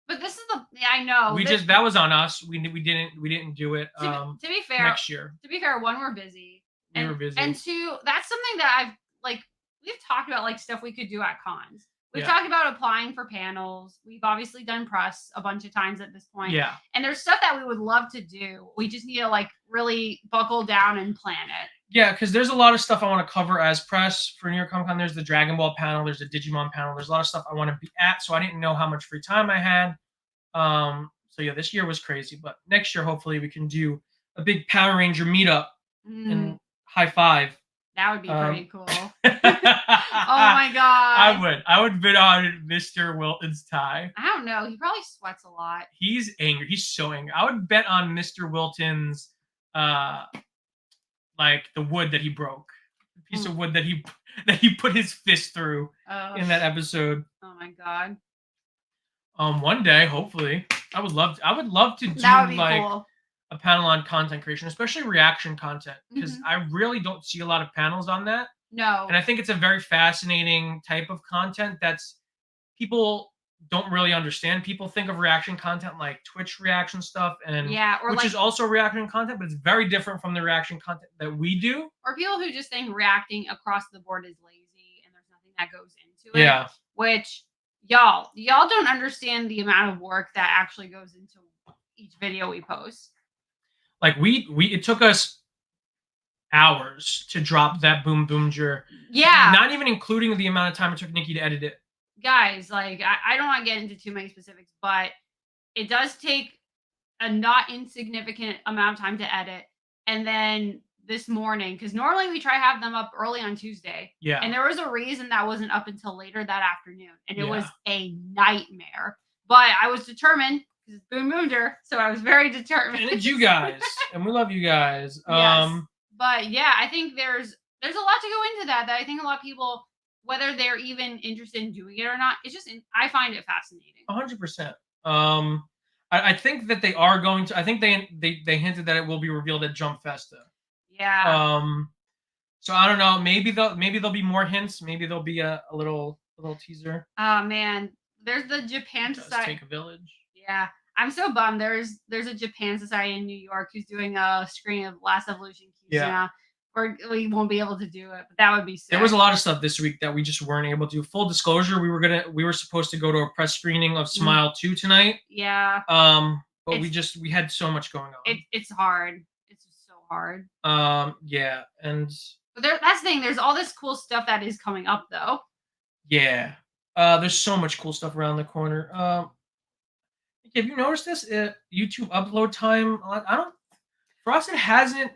But this is I know.
That was on us. We didn't do it.
To be fair,
next year.
To be fair, one, we're busy.
We were busy.
And two, that's something that we've talked about, like stuff we could do at cons. We've talked about applying for panels. We've obviously done press a bunch of times at this point.
Yeah.
And there's stuff that we would love to do. We just need to really buckle down and plan it.
Yeah, because there's a lot of stuff I want to cover as press for New York Comic Con. There's the Dragon Ball panel. There's the Digimon panel. There's a lot of stuff I want to be at. So I didn't know how much free time I had. So yeah, this year was crazy. But next year, hopefully, we can do a big Power Ranger meetup and high five.
That would be pretty cool. Oh my god.
I would bid on Mr. Wilton's tie.
I don't know. He probably sweats a lot.
He's angry. He's so angry. I would bet on Mr. Wilton's the wood that he broke. The piece of wood that he put his fist through in that episode.
Oh my god.
One day, hopefully. I would love to do
that would be cool.
A panel on content creation, especially reaction content, because I really don't see a lot of panels on that.
No.
And I think it's a very fascinating type of content that's people don't really understand. People think of reaction content like Twitch reaction stuff, and which is also reaction content, but it's very different from the reaction content that we do.
Or people who just think reacting across the board is lazy and there's nothing that goes into it.
Yeah.
Which y'all don't understand the amount of work that actually goes into each video we post.
Like it took us hours to drop that Boonboomger.
Yeah.
Not even including the amount of time it took Nikki to edit it.
Guys, I don't want to get into too many specifics, but it does take a not insignificant amount of time to edit. And then this morning, because normally we try to have them up early on Tuesday.
Yeah.
And there was a reason that wasn't up until later that afternoon. And it was a nightmare. But I was determined. It's Boonboomger, so I was very determined.
And it's you guys, and we love you guys.
Yes. But yeah, I think there's a lot to go into that I think a lot of people, whether they're even interested in doing it or not, it's just I find it fascinating.
100%. I think that they are going to. I think they hinted that it will be revealed at Jump Festa.
Yeah.
So I don't know. Maybe there'll be more hints. Maybe there'll be a little teaser.
Oh man, there's the Japan Society.
Take a village.
Yeah, I'm so bummed. There's a Japan Society in New York who's doing a screening of Last Evolution Kizuna.
Yeah.
We won't be able to do it, but that would be sick.
There was a lot of stuff this week that we just weren't able to. Full disclosure, we were supposed to go to a press screening of Smile 2 tonight.
Yeah.
But we had so much going on.
It's hard. It's just so hard.
Yeah, and
but that's the thing. There's all this cool stuff that is coming up though.
Yeah. There's so much cool stuff around the corner. Have you noticed this? YouTube upload time. For us, it hasn't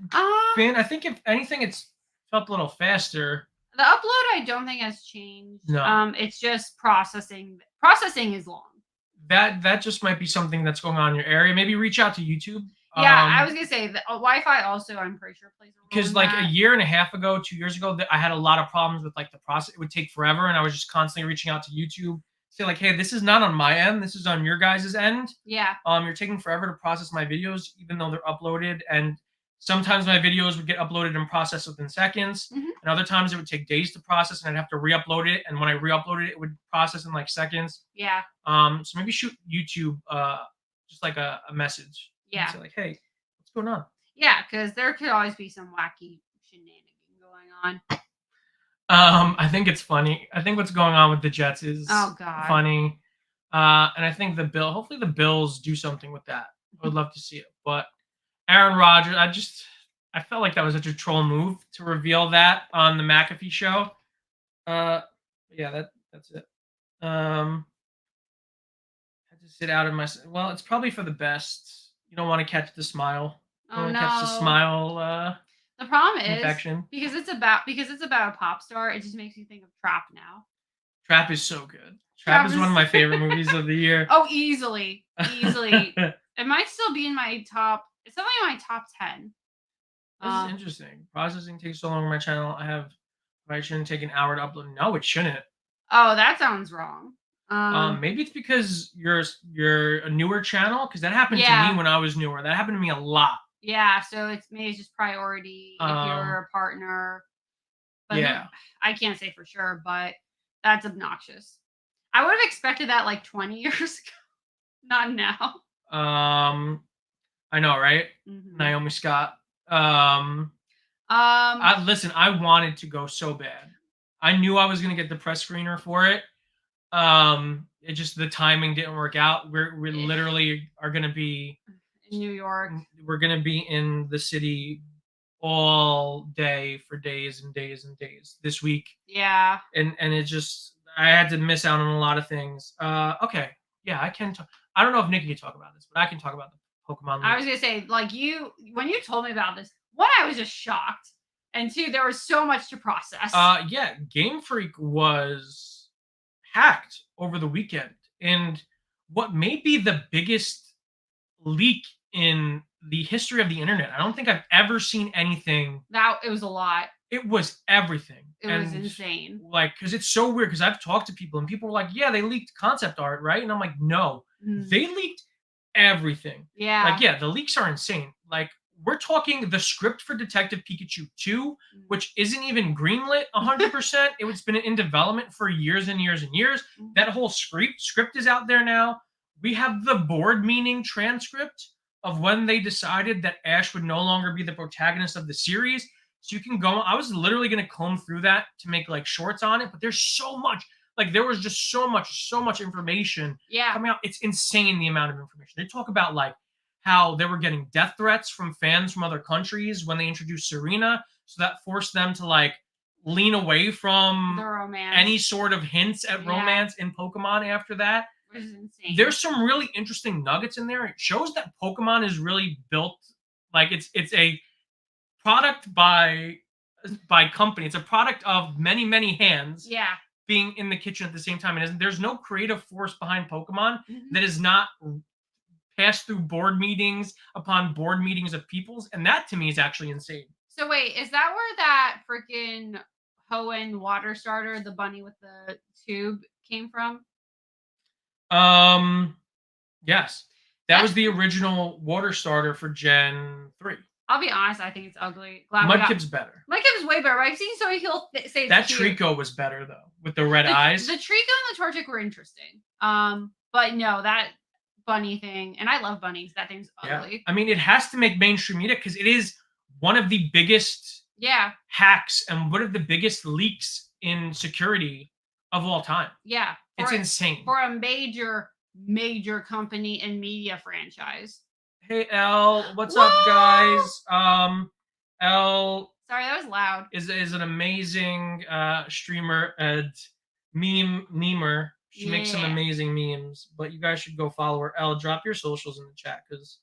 been. I think if anything, it's felt a little faster.
The upload, I don't think has changed.
No.
It's just processing. Processing is long.
That just might be something that's going on in your area. Maybe reach out to YouTube.
Yeah, I was gonna say the Wi-Fi also, I'm pretty sure plays a role.
Because a year and a half ago, 2 years ago, I had a lot of problems with the process. It would take forever, and I was just constantly reaching out to YouTube. Say hey, this is not on my end. This is on your guys' end.
Yeah.
You're taking forever to process my videos, even though they're uploaded. And sometimes my videos would get uploaded and processed within seconds, and other times it would take days to process, and I'd have to re-upload it. And when I re-uploaded it, it would process in like seconds.
Yeah.
So maybe shoot YouTube just like a message.
Yeah.
Say like, hey, what's going on?
Yeah, because there could always be some wacky shenanigans going on.
I think it's funny. I think what's going on with the Jets is funny. And I think hopefully the Bills do something with that. I would love to see it. But Aaron Rodgers, I felt like that was such a troll move to reveal that on the McAfee show. Yeah, that's it. I had to sit out of my. Well, it's probably for the best. You don't want to catch the smile. Catch the smile.
The problem is because it's about a pop star. It just makes me think of Trap now.
Trap is so good. Trap is one of my favorite movies of the year.
Oh, easily. It might still be in my top. It's only in my top 10.
This is interesting. Processing takes so long on my channel. I shouldn't take an hour to upload. No, it shouldn't.
Oh, that sounds wrong.
Maybe it's because you're a newer channel, because that happened to me when I was newer. That happened to me a lot.
Yeah, so maybe it's just priority if you're a partner. But
yeah,
I can't say for sure, but that's obnoxious. I would have expected that like 20 years ago, not now.
I know, right? Naomi Scott. Listen, I wanted to go so bad. I knew I was gonna get the press screener for it. It just the timing didn't work out. We literally are gonna be
in New York.
We're gonna be in the city all day for days and days and days this week.
Yeah.
And it just I had to miss out on a lot of things. Okay. Yeah, I can talk. I don't know if Nikki can talk about this, but I can talk about the Pokemon League.
I was gonna say, like when you told me about this, one, I was just shocked. And two, there was so much to process.
Yeah, Game Freak was hacked over the weekend. And what may be the biggest leak in the history of the internet. I don't think I've ever seen anything.
It was a lot.
It was everything.
It was insane.
Like, because it's so weird, because I've talked to people and people were like, yeah, they leaked concept art, right? And I'm like, no, they leaked everything.
Yeah.
Like, yeah, the leaks are insane. Like, we're talking the script for Detective Pikachu 2, which isn't even greenlit 100%. It's been in development for years and years and years. That whole script is out there now. We have the board meeting transcript of when they decided that Ash would no longer be the protagonist of the series. So you can go. I was literally going to comb through that to make like shorts on it, but there's so much. Like, there was just so much information coming out. It's insane, the amount of information. They talk about like how they were getting death threats from fans from other countries when they introduced Serena. So that forced them to like lean away from
the romance,
any sort of hints at romance in Pokemon after that.
Which is insane.
There's some really interesting nuggets in there. It shows that Pokemon is really built like it's a product by company. It's a product of many hands.
Yeah.
Being in the kitchen at the same time. And there's no creative force behind Pokemon that is not passed through board meetings upon board meetings of peoples. And that to me is actually insane.
So wait, is that where that freaking Hoenn water starter, the bunny with the tube, came from?
Yes. That was the original water starter for Gen 3.
I'll be honest, I think it's ugly.
Mudkip's better.
Mudkip's way better. I've seen so many people say
that Trico was better though, with the red eyes.
The Trico and the Torchic were interesting. But no, that bunny thing, and I love bunnies. That thing's ugly.
Yeah. I mean, it has to make mainstream media because it is one of the biggest hacks and one of the biggest leaks in security of all time.
Yeah.
It's insane.
For a major company and media franchise.
Hey, Elle, what's up, guys? Elle.
Sorry, that was loud.
Is an amazing streamer and memer. She makes some amazing memes, but you guys should go follow her. Elle, drop your socials in the chat, because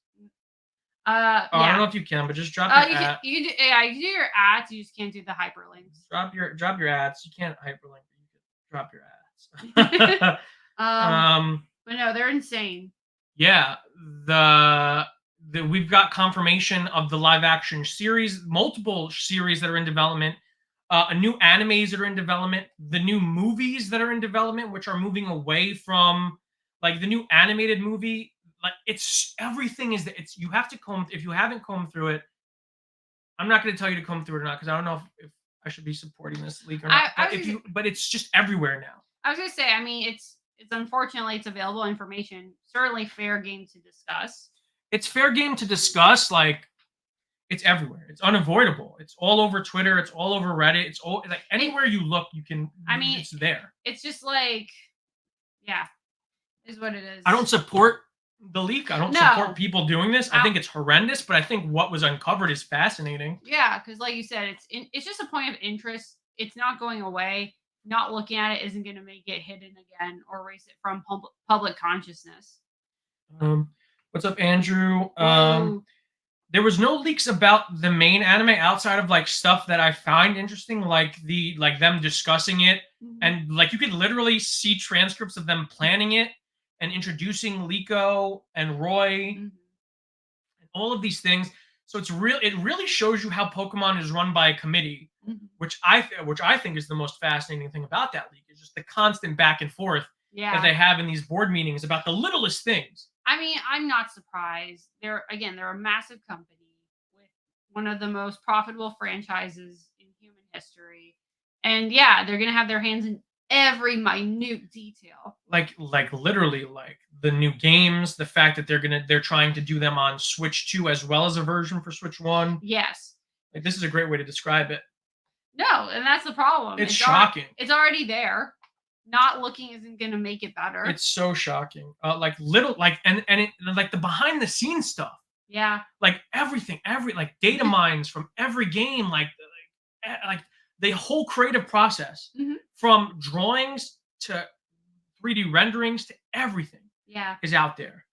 I don't know if you can, but just drop your at.
You can do your ads. You just can't do the hyperlinks.
Drop your ads. You can't hyperlink, but you can drop your ads.
But no, they're insane.
Yeah, we've got confirmation of the live action series, multiple series that are in development, new animes that are in development, the new movies that are in development, which are moving away from like the new animated movie. Like, it's everything is that you have to comb. If you haven't combed through it, I'm not going to tell you to comb through it or not because I don't know if I should be supporting this leak or not. But it's just everywhere now.
I was going to say, I mean, it's unfortunately it's available information. Certainly fair game to discuss.
It's fair game to discuss. Like, it's everywhere. It's unavoidable. It's all over Twitter. It's all over Reddit. It's all like anywhere you look, you can. I mean, it's there.
It's just like, yeah, is what it is.
I don't support the leak. I don't support people doing this. I think it's horrendous, but I think what was uncovered is fascinating.
Yeah, because like you said, it's just a point of interest. It's not going away. Not looking at it isn't going to make it hidden again or erase it from public consciousness.
What's up, Andrew? There was no leaks about the main anime outside of like stuff that I find interesting, like them discussing it, and like you could literally see transcripts of them planning it and introducing Liko and Roy, and all of these things. So it really shows you how Pokemon is run by a committee, which I think is the most fascinating thing about that leak, is just the constant back and forth that they have in these board meetings about the littlest things.
I mean, I'm not surprised. They're a massive company with one of the most profitable franchises in human history. And yeah, they're going to have their hands in every minute detail. Like
literally, like the new games, the fact that they're trying to do them on Switch 2 as well as a version for Switch 1.
Yes.
Like, this is a great way to describe it.
No, and that's the problem.
It's shocking.
It's already there. Not looking isn't going to make it better.
It's so shocking. And like the behind the scenes stuff.
Yeah.
Like everything, like data mines from every game, like the whole creative process, from drawings to 3D renderings to everything.
Yeah.
Is out there.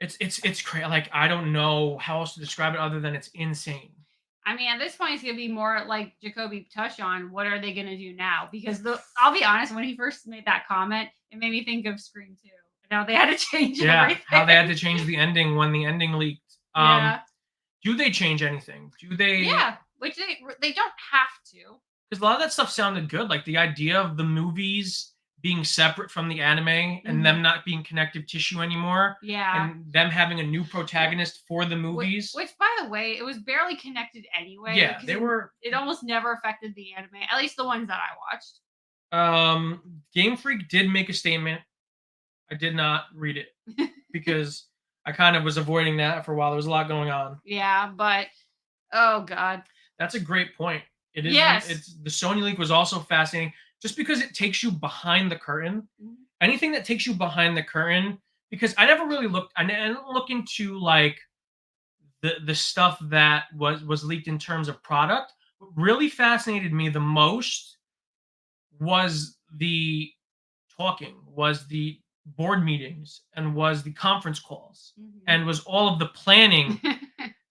It's crazy. Like, I don't know how else to describe it other than it's insane.
I mean, at this point, it's going to be more like Jacoby touched on. What are they going to do now? Because I'll be honest, when he first made that comment, it made me think of Scream 2. Now they had to change everything.
How they had to change the ending when the ending leaked. Do they change anything? Do they?
Yeah, which they don't have to.
Because a lot of that stuff sounded good. Like the idea of the movies being separate from the anime and them not being connective tissue anymore.
Yeah.
And them having a new protagonist for the movies.
Which, by the way, it was barely connected anyway.
Yeah, they were.
It almost never affected the anime, at least the ones that I
watched. Game Freak did make a statement. I did not read it because I kind of was avoiding that for a while. There was a lot going on.
Yeah, but oh god.
That's a great point. It is.
Yes.
The Sony leak was also fascinating. Just because it takes you behind the curtain, anything that takes you behind the curtain, because I never really looked. I didn't look into like the stuff that was leaked in terms of product. What really fascinated me the most was the talking, was the board meetings, and was the conference calls, and was all of the planning.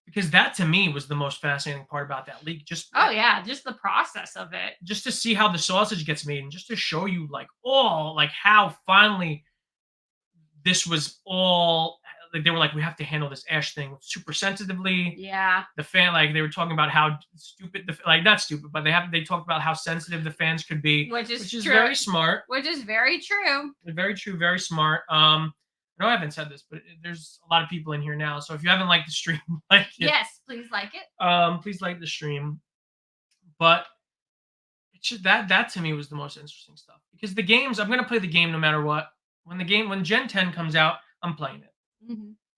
Because that, to me, was the most fascinating part about that leak. Just
the process of it.
Just to see how the sausage gets made, and just to show you, how finally this was all. Like, they were like, we have to handle this Ash thing super sensitively.
Yeah.
The fan, they were talking about how stupid, not stupid, but they talked about how sensitive the fans could be,
which is true.
Very smart.
Which is very true.
Very true. Very smart. I know I haven't said this, but there's a lot of people in here now. So if you haven't liked the stream, like it.
Yes, please like it.
Please like the stream. But it's just that to me was the most interesting stuff. Because the games, I'm gonna play the game no matter what. When Gen 10 comes out, I'm playing it.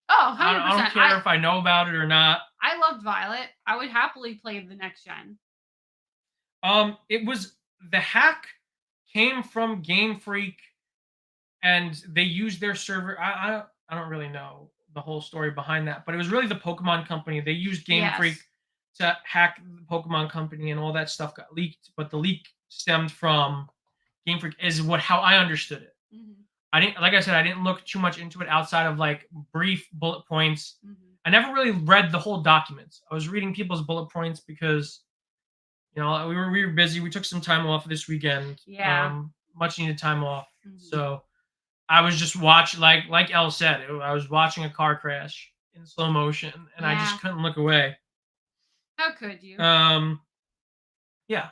Oh, 100%.
I don't care if I know about it or not.
I loved Violet. I would happily play the next gen.
It was the hack came from Game Freak. And they used their server. I don't really know the whole story behind that, but it was really the Pokemon Company. They used Game Freak to hack the Pokemon Company, and all that stuff got leaked. But the leak stemmed from Game Freak, is how I understood it. I didn't look too much into it outside of like brief bullet points. I never really read the whole documents. I was reading people's bullet points because, we were busy. We took some time off this weekend.
Yeah.
Much needed time off. So I was just watching, like Elle said, I was watching a car crash in slow motion, and I just couldn't look away.
How could you?
Yeah.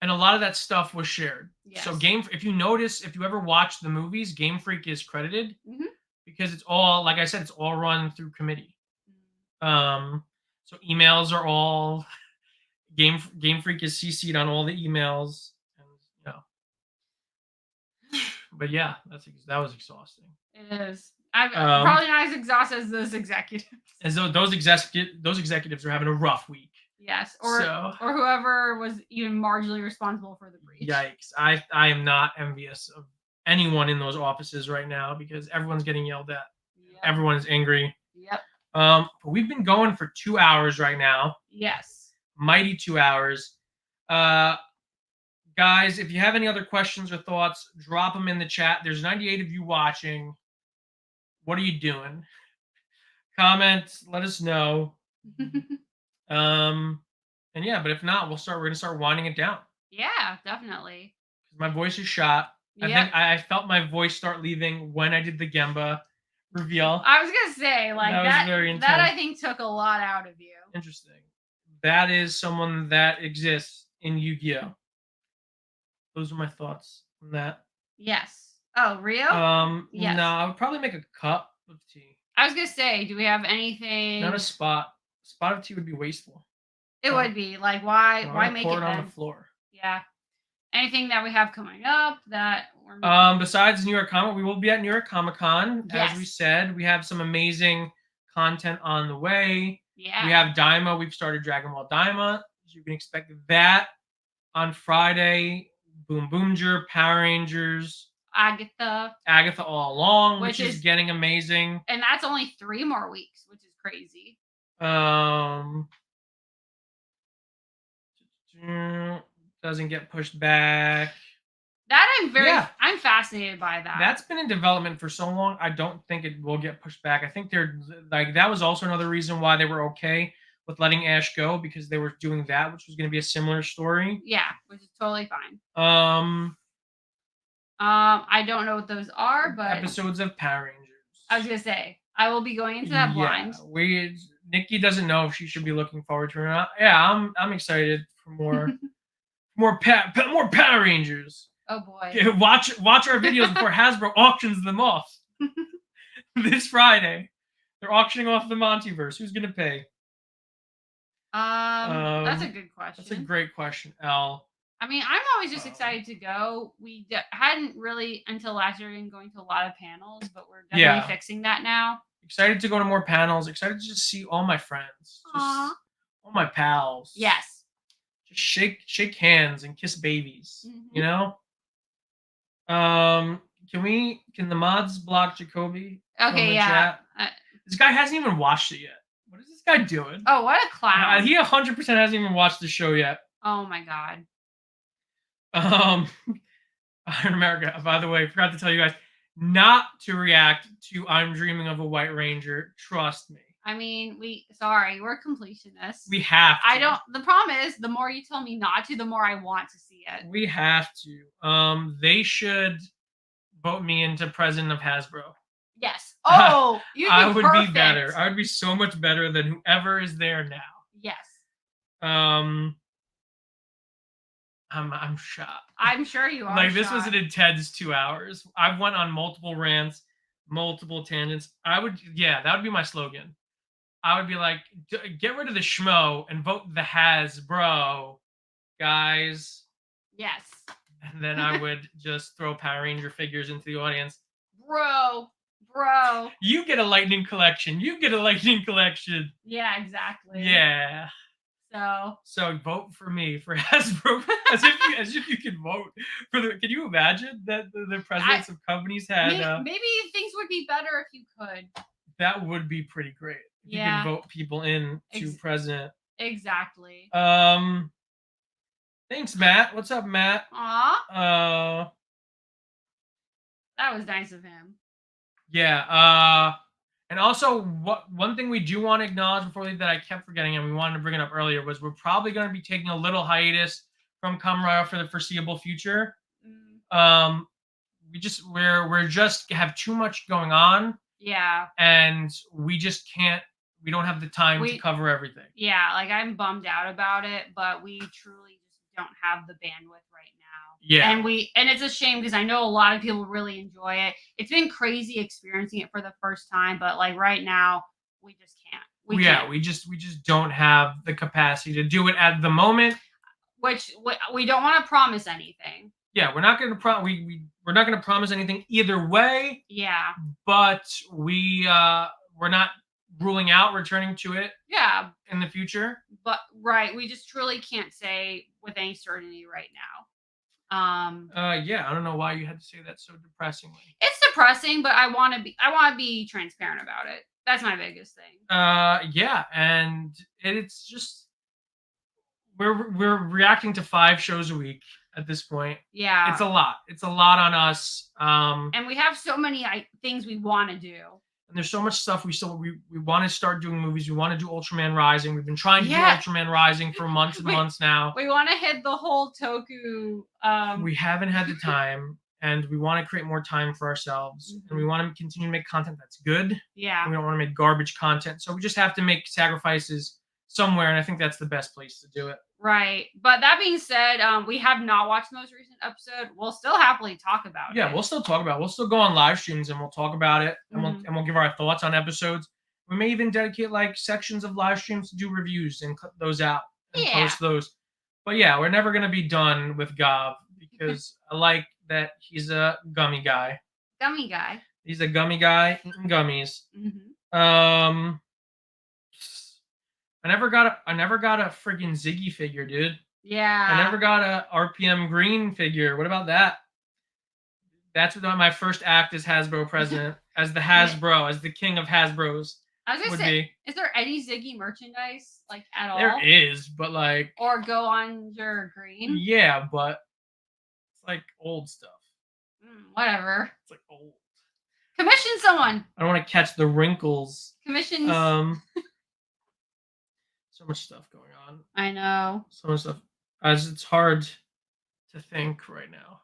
And a lot of that stuff was shared.
Yes.
So if you notice, if you ever watch the movies, Game Freak is credited because it's all, like I said, it's all run through committee. So emails are all Game Freak is CC'd on all the emails, and But yeah, that was exhausting.
It is. I'm probably not as exhausted as those executives.
As though those executives are having a rough week.
Yes, or whoever was even marginally responsible for the breach.
Yikes! I am not envious of anyone in those offices right now because everyone's getting yelled at. Yep. Everyone is angry.
Yep.
But we've been going for 2 hours right now.
Yes.
Mighty 2 hours. Guys, if you have any other questions or thoughts, drop them in the chat. There's 98 of you watching. What are you doing? Comment. Let us know. And yeah, but if not, we're gonna start winding it down.
Yeah, definitely.
My voice is shot. I think I felt my voice start leaving when I did the Genba reveal.
I was gonna say, like, that was very intense. That I think took a lot out of you.
Interesting. That is someone that exists in Yu-Gi-Oh! Those are my thoughts on that.
Yes. Oh, Rio?
Yes. No, I would probably make a cup of tea.
I was gonna say, do we have anything?
Not a spot. A spot of tea would be wasteful.
It would be. Like, why make it
on the floor?
Yeah. Anything that we have coming up that we're
besides New York Comic, we will be at New York Comic Con. Yes. As we said, we have some amazing content on the way.
Yeah.
We have Daima. We've started Dragon Ball Daima. So you can expect that on Friday. Boonboomger, Power Rangers.
Agatha
All Along, which is getting amazing.
And that's only 3 more weeks, which is crazy.
Doesn't get pushed back.
That I'm fascinated by that.
That's been in development for so long. I don't think it will get pushed back. I think they're like, that was also another reason why they were okay with letting Ash go, because they were doing that, which was going to be a similar story.
Yeah, which is totally fine. I don't know what those are, but
episodes of Power Rangers.
I was gonna say I will be going into that blind.
Nikki doesn't know if she should be looking forward to it or not. Yeah, I'm excited for more more Power Rangers.
Oh boy!
Watch our videos before Hasbro auctions them off this Friday. They're auctioning off the MontyVerse. Who's gonna pay?
That's a good question.
That's a great question, Al.
I mean, I'm always just excited to go. We hadn't really until last year been going to a lot of panels, but we're definitely fixing that now.
Excited to go to more panels. Excited to just see all my friends, all my pals.
Yes.
Just shake hands and kiss babies. Mm-hmm. You know. Can the mods block Jacoby?
Okay, yeah.
This guy hasn't even watched it yet. What is this guy doing?
Oh, what a clown!
He 100% hasn't even watched the show yet.
Oh my god.
Iron America. By the way, forgot to tell you guys not to react to "I'm Dreaming of a White Ranger." Trust me.
I mean, we're completionists.
We have to.
The problem is, the more you tell me not to, the more I want to see it.
We have to. They should vote me into president of Hasbro.
Yes. Oh,
I would be better. I would be so much better than whoever is there now.
Yes.
I'm shocked.
I'm sure you are.
Like, this was an intense 2 hours. I went on multiple rants, multiple tangents. That would be my slogan. I would be like, get rid of the schmo and vote the Hasbro, guys.
Yes.
And then I would just throw Power Ranger figures into the audience.
Bro.
You get a lightning collection.
Yeah, exactly.
Yeah. So vote for me for Hasbro, as if you could vote for the. Can you imagine that the presidents of companies had?
Maybe things would be better if you could.
That would be pretty great. If you could vote people in to president.
Exactly.
Thanks, Matt. What's up, Matt?
Aw. That was nice of him.
Yeah. And also, one thing we do want to acknowledge before we leave that I kept forgetting, and we wanted to bring it up earlier, was we're probably going to be taking a little hiatus from Kamen Rider for the foreseeable future. We just have too much going on.
Yeah.
And we just can't. We don't have the time to cover everything.
Yeah, like, I'm bummed out about it, but we truly just don't have the bandwidth right now.
Yeah.
And it's a shame because I know a lot of people really enjoy it. It's been crazy experiencing it for the first time, but like right now, we just can't. We
just don't have the capacity to do it at the moment.
Which we don't want to promise anything.
Yeah, we're not going to we're not going to promise anything either way.
Yeah.
But we're not ruling out returning to it.
Yeah.
In the future.
But we just truly can't say with any certainty right now.
Yeah, I don't know why you had to say that so depressingly.
It's depressing, but I want to be transparent about it. That's my biggest thing.
Yeah, and it's just we're reacting to 5 shows a week at this point.
Yeah.
It's a lot. It's a lot on us.
And we have so many things we want to do.
And there's so much stuff we want to start doing movies. We want to do Ultraman Rising. We've been trying to do Ultraman Rising for months and months now.
We want to hit the whole Toku.
We haven't had the time, and we want to create more time for ourselves. And we want to continue to make content that's good.
Yeah.
We don't want to make garbage content. So we just have to make sacrifices somewhere, and I think that's the best place to do it.
Right. But that being said, we have not watched the most recent episode. We'll still happily talk about it.
Yeah, we'll still talk about it. We'll still go on live streams and we'll talk about it. And we'll give our thoughts on episodes. We may even dedicate like sections of live streams to do reviews and cut those out and post those. But yeah, we're never going to be done with Gaav because I like that he's a gummy guy.
Gummy guy.
He's a gummy guy eating gummies. I never got a freaking Ziggy figure, dude.
Yeah.
I never got a RPM Green figure. What about that? That's what my first act as Hasbro president, as the Hasbro, as the king of Hasbros.
I was gonna say, is there any Ziggy merchandise like at all?
There is, but like.
Or go on your green.
Yeah, but it's like old stuff.
Whatever.
It's like old.
Commission someone.
I don't want to catch the wrinkles.
Commissions.
So much stuff going on.
I know.
So much stuff. As it's hard to think right now.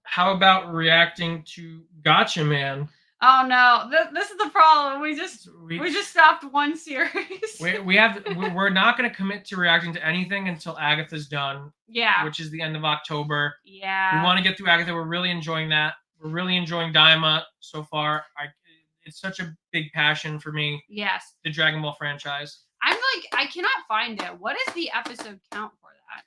How about reacting to Gotcha Man?
Oh no, this is the problem. We just stopped one series.
We're not going to commit to reacting to anything until Agatha's done.
Yeah.
Which is the end of October.
Yeah.
We want to get through Agatha. We're really enjoying that. We're really enjoying Daima so far. It's such a big passion for me.
Yes.
The Dragon Ball franchise.
I'm like, I cannot find it. What is the episode count for that?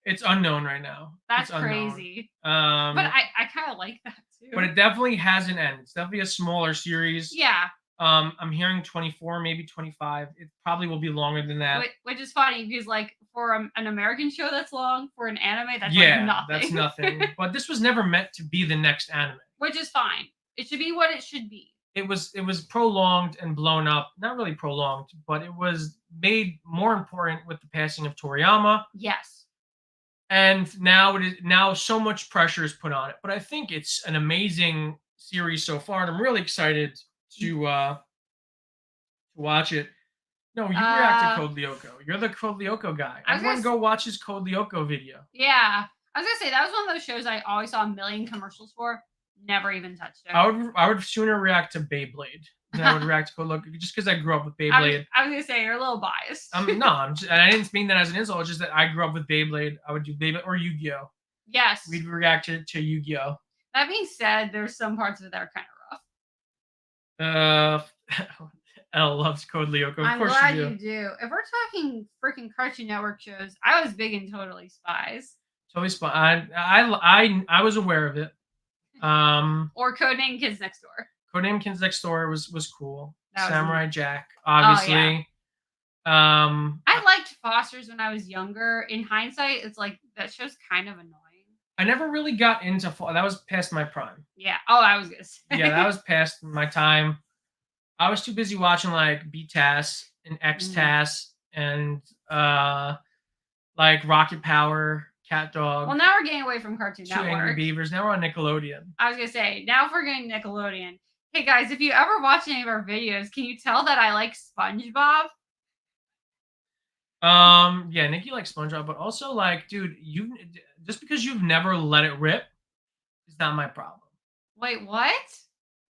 It's unknown right now.
That's crazy. But I kind of like that too.
But it definitely has an end. It's definitely a smaller series.
Yeah.
I'm hearing 24, maybe 25. It probably will be longer than that.
Which is funny because like for an American show that's long, for an anime that's like nothing.
That's nothing. But this was never meant to be the next anime.
Which is fine. It should be what it should be.
It was prolonged and blown up. Not really prolonged, but it was made more important with the passing of Toriyama.
Yes.
And now so much pressure is put on it. But I think it's an amazing series so far, and I'm really excited to watch it. No, you react to Code Lyoko. You're the Code Lyoko guy. Everyone go watch his Code Lyoko video.
Yeah. I was gonna say that was one of those shows I always saw a million commercials for. Never even touched it.
I would sooner react to Beyblade than I would react to Code Lyoko, just because I grew up with Beyblade.
I was gonna say you're a little biased.
And I didn't mean that as an insult. It's just that I grew up with Beyblade. I would do Beyblade or Yu-Gi-Oh.
Yes.
We'd react to Yu-Gi-Oh.
That being said, there's some parts of it that are kind of
rough. Elle loves Code Lyoko.
I'm glad you do. If we're talking freaking Cartoon Network shows, I was big in Totally Spies.
Totally Spies. I was aware of it.
Or Codename Kids Next Door.
Codename Kids Next Door was cool. Samurai Jack,
Oh,
obviously.
yeah. I liked Foster's when I was younger. In hindsight, it's like that show's kind of annoying.
I never really got into that was past my prime.
Yeah. Oh, I was gonna say.
Yeah, that was past my time. I was too busy watching like BTAS and XTAS and like Rocket Power, Cat Dog.
Well, now we're getting away from Cartoon Network.
Two Angry Beavers. Now we're on Nickelodeon.
I was gonna say, now if we're getting Nickelodeon. Hey guys, if you ever watch any of our videos, can you tell that I like SpongeBob?
Yeah, Nikki likes SpongeBob, but also like, dude, just because you've never let it rip is not my problem.
Wait, what?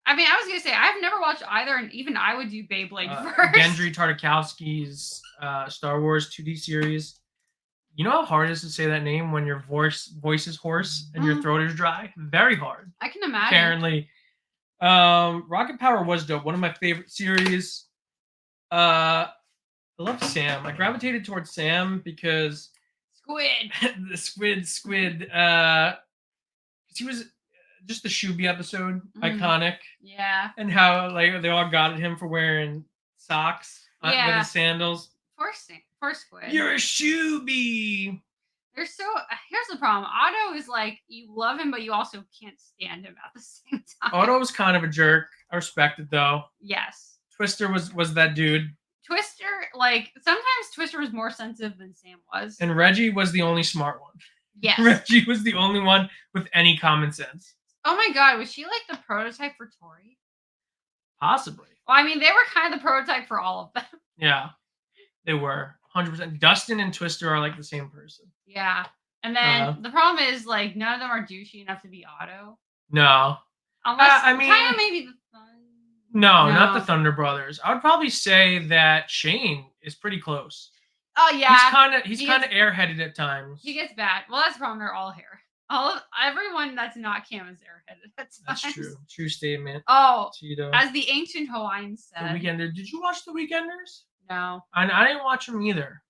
I mean, I was gonna say I've never watched either, and even I would do Beyblade first.
Gendry Tartakovsky's Star Wars 2D series. You know how hard it is to say that name when your voice is hoarse and your throat is dry? Very hard.
I can imagine.
Apparently, Rocket Power was dope. One of my favorite series. I love Sam. I gravitated towards Sam because
Squid.
the squid. He was just the Shuby episode, iconic.
Yeah.
And how like they all got at him for wearing socks with his sandals.
Poor Squid.
You're a Shuby.
Here's the problem. Otto is like, you love him, but you also can't stand him at the same time.
Otto was kind of a jerk. I respect it though.
Yes.
Twister was that dude.
Twister, like, sometimes Twister was more sensitive than Sam was.
And Reggie was the only smart one.
Yes.
Reggie was the only one with any common sense.
Oh my god, was she like the prototype for Tori?
Possibly.
Well, I mean, they were kind of the prototype for all of them.
Yeah, they were. 100%. Dustin and Twister are like the same person.
Yeah. And then the problem is, like, none of them are douchey enough to be Otto.
No.
Unless,
I mean,
kind of maybe the
No, not the Thunder Brothers. I would probably say that Shane is pretty close.
Oh yeah.
He's kind of airheaded at times.
He gets bad. Well, that's the problem. They're all hair. Everyone that's not Cam is airheaded at times.
That's true. True statement.
Oh,
Cheeto.
As the ancient Hawaiians said.
The Weekender. Did you watch The Weekenders?
No.
I didn't watch them either.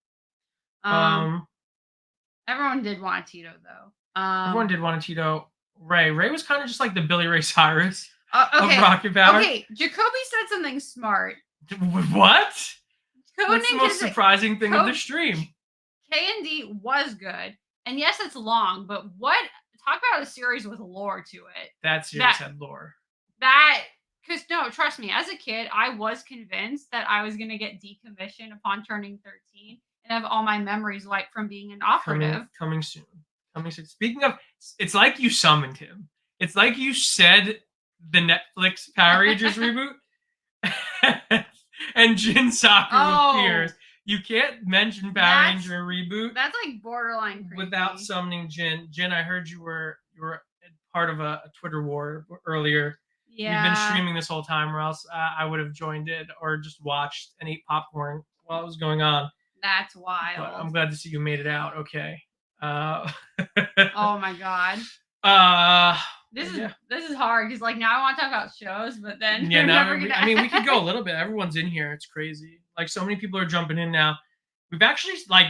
Everyone did want a Tito though.
Everyone did want a Tito. Ray was kind of just like the Billy Ray Cyrus
of
Rocket Power.
Okay, Jacoby said something smart.
What?
Code
That's the most surprising thing of the stream.
K&D was good. And yes, it's long, but talk about a series with lore to it.
That series had lore.
Because no, trust me, as a kid, I was convinced that I was going to get decommissioned upon turning 13 and have all my memories wiped from being an operative.
Coming soon. Speaking of, it's like you summoned him. It's like you said the Netflix Power Rangers reboot, and Jin Saku appears. You can't mention Power Ranger reboot.
That's like borderline creepy.
Without summoning Jin. Jin, I heard you were part of a Twitter war earlier. Yeah. You've been streaming this whole time, or else I would have joined it or just watched and ate popcorn while it was going on.
That's wild.
But I'm glad to see you made it out. Okay.
Oh my god. This is hard because like now I want to talk about shows, but then
I mean we could go a little bit. Everyone's in here. It's crazy. Like so many people are jumping in now. We've actually like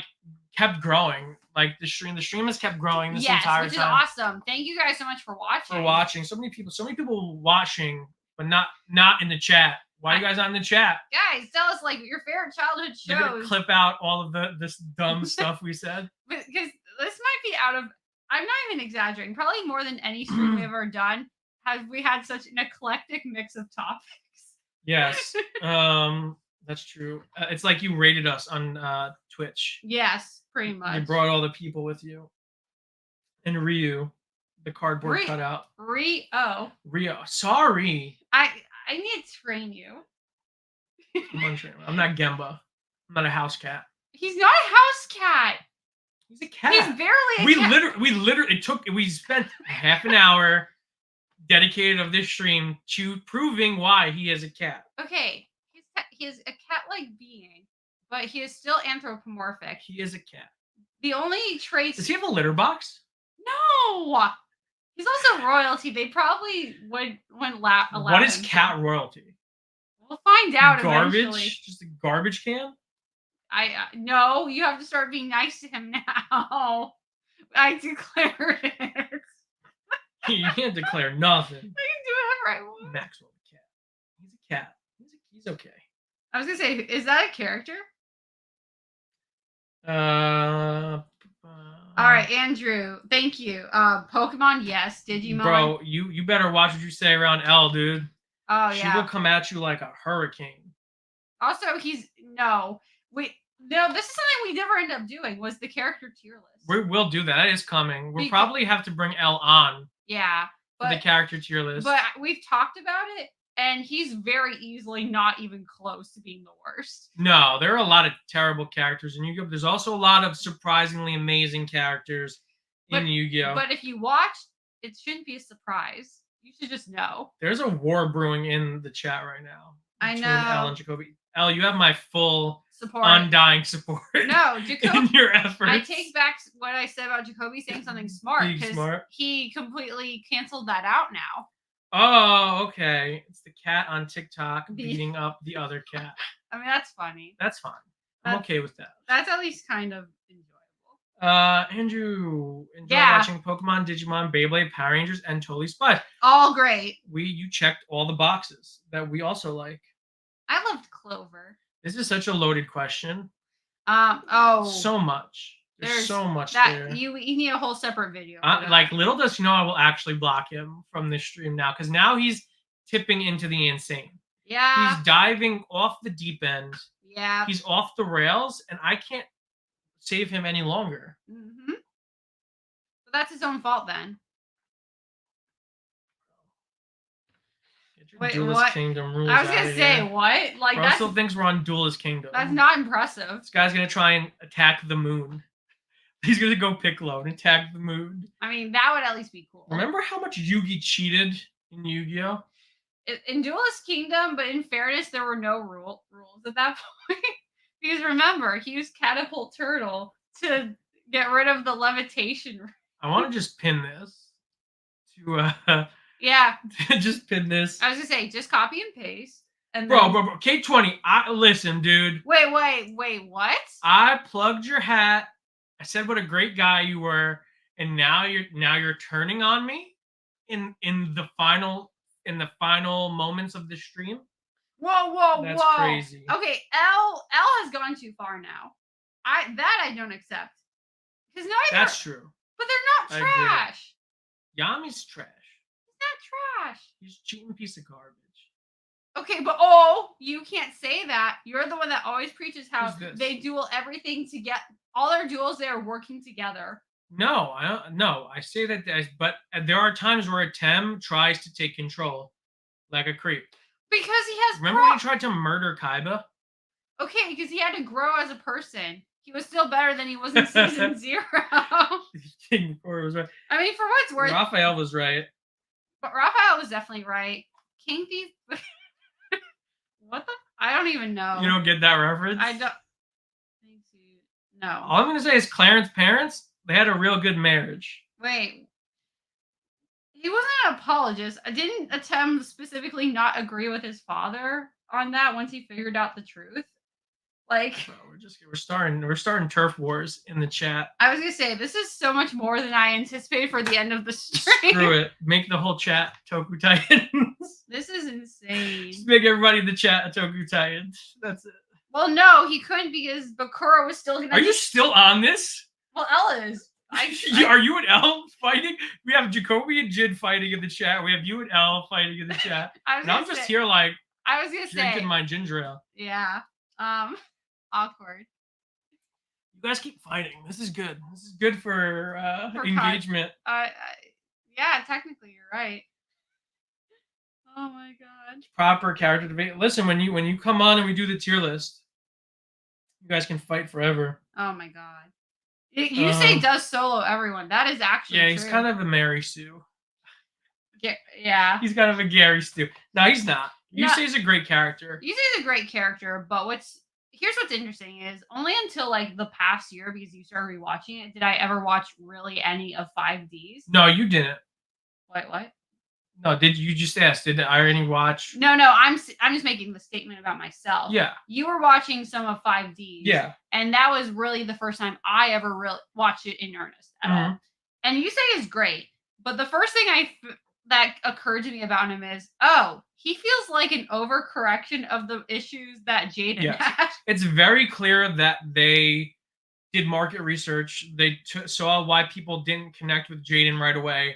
kept growing. Like the stream has kept growing this entire time.
Which is awesome. Thank you guys so much for watching.
So many people watching, but not in the chat. Why are you guys not in the chat?
Guys, tell us like your favorite childhood shows.
They're gonna clip out all of this dumb stuff we said.
Because this might be out of. I'm not even exaggerating. Probably more than any stream we've ever done. Have we had such an eclectic mix of topics?
Yes, that's true. It's like you rated us on Twitch.
Yes, pretty much.
You brought all the people with you. And Ryu, the cardboard cutout.
Rio.
Sorry.
I need to train you.
I'm not Genba. I'm not a house cat.
He's not a house cat.
He's a cat.
He's barely a cat.
We spent half an hour dedicated of this stream to proving why he is a cat.
Okay. He is a cat-like being, but he is still anthropomorphic.
He is a cat.
The only traits...
Does he have a litter box?
No! He's also royalty. They probably wouldn't allow
What is cat royalty?
We'll find out eventually.
Just a garbage can?
No, you have to start being nice to him now. I declared it.
You can't declare nothing.
I can do whatever I want.
Maxwell the cat. He's a cat. He's okay.
I was gonna say, is that a character?
All
right, Andrew. Thank you. Pokemon, yes. Digimon.
Bro, you better watch what you say around Elle, dude.
Oh yeah.
She will come at you like a hurricane.
Also, this is something we never end up doing. Was the character tier list?
We'll do that. That is coming. We'll probably have to bring Elle on.
Yeah,
for the character tier list.
But we've talked about it, and he's very easily not even close to being the worst.
No, there are a lot of terrible characters in Yu-Gi-Oh! There's also a lot of surprisingly amazing characters in Yu-Gi-Oh!
But if you watch, it shouldn't be a surprise. You should just know.
There's a war brewing in the chat right now.
I know.
Elle and Jacoby. Elle, you have my full
support.
Undying support.
No, Jacoby.
In your efforts.
I take back what I said about Jacoby saying something smart because he completely canceled that out now.
Oh, okay. It's the cat on TikTok beating up the other cat.
I mean, that's funny.
That's fine. I'm okay with that.
That's at least kind of enjoyable.
Andrew, enjoy watching Pokemon, Digimon, Beyblade, Power Rangers, and Totally Spies.
All great.
You checked all the boxes that we also like.
I loved Clover.
This is such a loaded question. So much. There's so much there.
You need a whole separate video.
Like, little does he know I will actually block him from this stream now, because now he's tipping into the insane.
Yeah.
He's diving off the deep end.
Yeah.
He's off the rails, and I can't save him any longer.
Mm-hmm. But that's his own fault then.
Wait, Duelist what? Kingdom rules.
I was gonna say what? Like
that still thinks we're on Duelist Kingdom.
That's not impressive.
This guy's gonna try and attack the moon. He's gonna go Piccolo and attack the moon.
I mean, that would at least be cool.
Remember how much Yugi cheated in Yu-Gi-Oh?
In Duelist Kingdom, but in fairness, there were no rules at that point. Because remember, he used Catapult Turtle to get rid of the levitation.
I want to just pin this to
yeah.
just pin this.
I was gonna say, just copy and paste. And
bro, K20, listen, dude.
Wait, what?
I plugged your hat. I said what a great guy you were, and now you're turning on me in the final moments of the stream.
Whoa!
That's crazy.
Okay, L has gone too far now. I don't accept. Because
that's true.
But they're not trash.
Yami's trash.
He's not trash.
He's a cheating piece of garbage.
Okay, but you can't say that. You're the one that always preaches how they duel everything to get all their duels. They are working together.
No, I say that, but there are times where a Tem tries to take control, like a creep.
Because he has.
Remember when he tried to murder Kaiba?
Okay, because he had to grow as a person. He was still better than he was in season 0.
King Thor was right.
I mean, for what it's worth,
Raphael was right.
But Raphael was definitely right. King Thief. What the? I don't even know.
You don't get that reference?
I don't. No.
All I'm gonna say is Clarence's parents, they had a real good marriage.
Wait. He wasn't an apologist. I didn't attempt specifically not agree with his father on that once he figured out the truth. Like,
bro, we're starting turf wars in the chat.
I was gonna say this is so much more than I anticipated for the end of the stream.
Screw it. Make the whole chat Toku Titans.
This is insane.
Just make everybody in the chat a Toku Titans. That's it.
Well, no, he couldn't because Bakura was still gonna.
Are you still on this?
Well, Ella is.
Are you and Elle fighting? We have Jacoby and Jin fighting in the chat. We have you and Elle fighting in the chat. And I'm just here like.
I was gonna
drinking my ginger ale.
Yeah. Awkward.
You guys keep fighting. This is good. This is good for engagement.
Yeah, technically you're right. Oh my god.
Proper character debate. Listen, when you come on and we do the tier list, you guys can fight forever.
Oh my god. You say does solo everyone. That is actually
true. He's kind of a Mary Sue.
Yeah.
He's kind of a Gary Stu. No, he's not. Yusei's a great character.
Yusei's a great character, but here's what's interesting is only until like the past year, because you started rewatching it, did I ever watch really any of 5Ds.
No, you didn't.
What?
No, did you just ask? Did I already watch?
No, I'm just making the statement about myself.
Yeah.
You were watching some of 5Ds.
Yeah.
And that was really the first time I ever really watched it in earnest at all. And Yusei is great, but the first thing that occurred to me about him is, he feels like an overcorrection of the issues that Jaden had. It's
very clear that they did market research. They saw why people didn't connect with Jaden right away,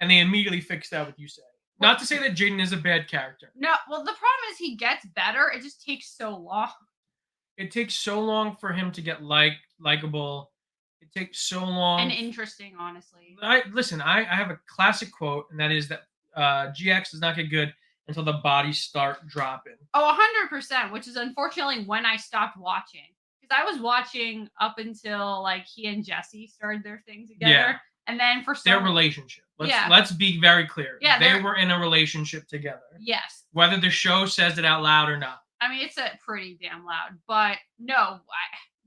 and they immediately fixed that with Yusei. Not to say that Jaden is a bad character.
No, well, the problem is he gets better. It just takes so long.
It takes so long for him to get likable. It takes so long.
And interesting, honestly.
I have a classic quote, and that is that GX does not get good until the bodies start dropping.
100%, which is unfortunately when I stopped watching. Because I was watching up until like he and Jesse started their thing together.
Yeah.
And then for
their relationship. Let's be very clear.
Yeah,
they were in a relationship together.
Yes.
Whether the show says it out loud or not.
I mean, it's pretty damn loud. But no,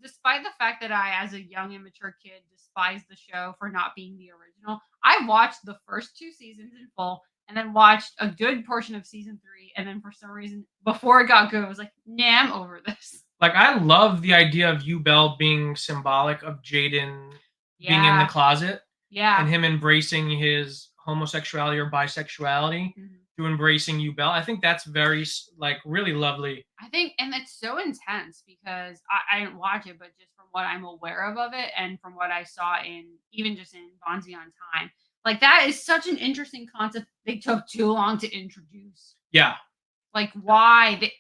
despite the fact that I, as a young, immature kid, despised the show for not being the original, I watched the first 2 seasons in full. and then watched a good portion of season 3, and then for some reason, before it got good, I was like, nah, I'm over this.
Like, I love the idea of Bell being symbolic of Jaden being in the closet.
Yeah.
And him embracing his homosexuality or bisexuality to embracing Bell. I think that's very, like, really lovely.
I think, and it's so intense because I didn't watch it, but just from what I'm aware of it and from what I saw even just in Bonzi on Time, like, that is such an interesting concept. They took too long to introduce.
Yeah.
Like, why?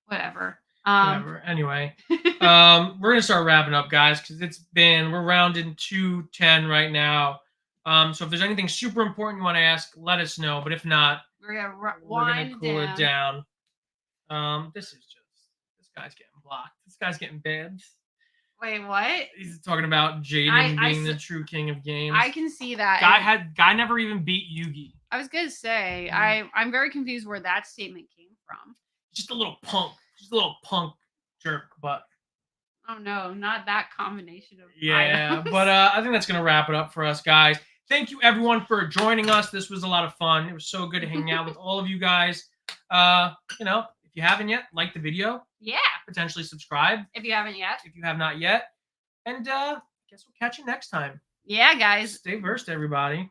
Whatever.
Whatever. Anyway, we're gonna start wrapping up, guys, because we're rounding 2:10 right now. So if there's anything super important you want to ask, let us know. But if not,
we're gonna
cool it down. This guy's getting blocked. This guy's getting banned.
Wait, what?
He's talking about Jaden being the true king of games.
I can see that.
Guy never even beat Yugi.
I was gonna say, I'm very confused where that statement came from.
Just a little punk. Just a little punk jerk, but
oh no, not that combination of
items. But I think that's gonna wrap it up for us, guys. Thank you everyone for joining us. This was a lot of fun. It was so good hanging out with all of you guys. If you haven't yet, like the video.
Yeah.
Potentially subscribe.
If you haven't yet.
If you have not yet. And I guess we'll catch you next time.
Yeah, guys.
Stay versed, everybody.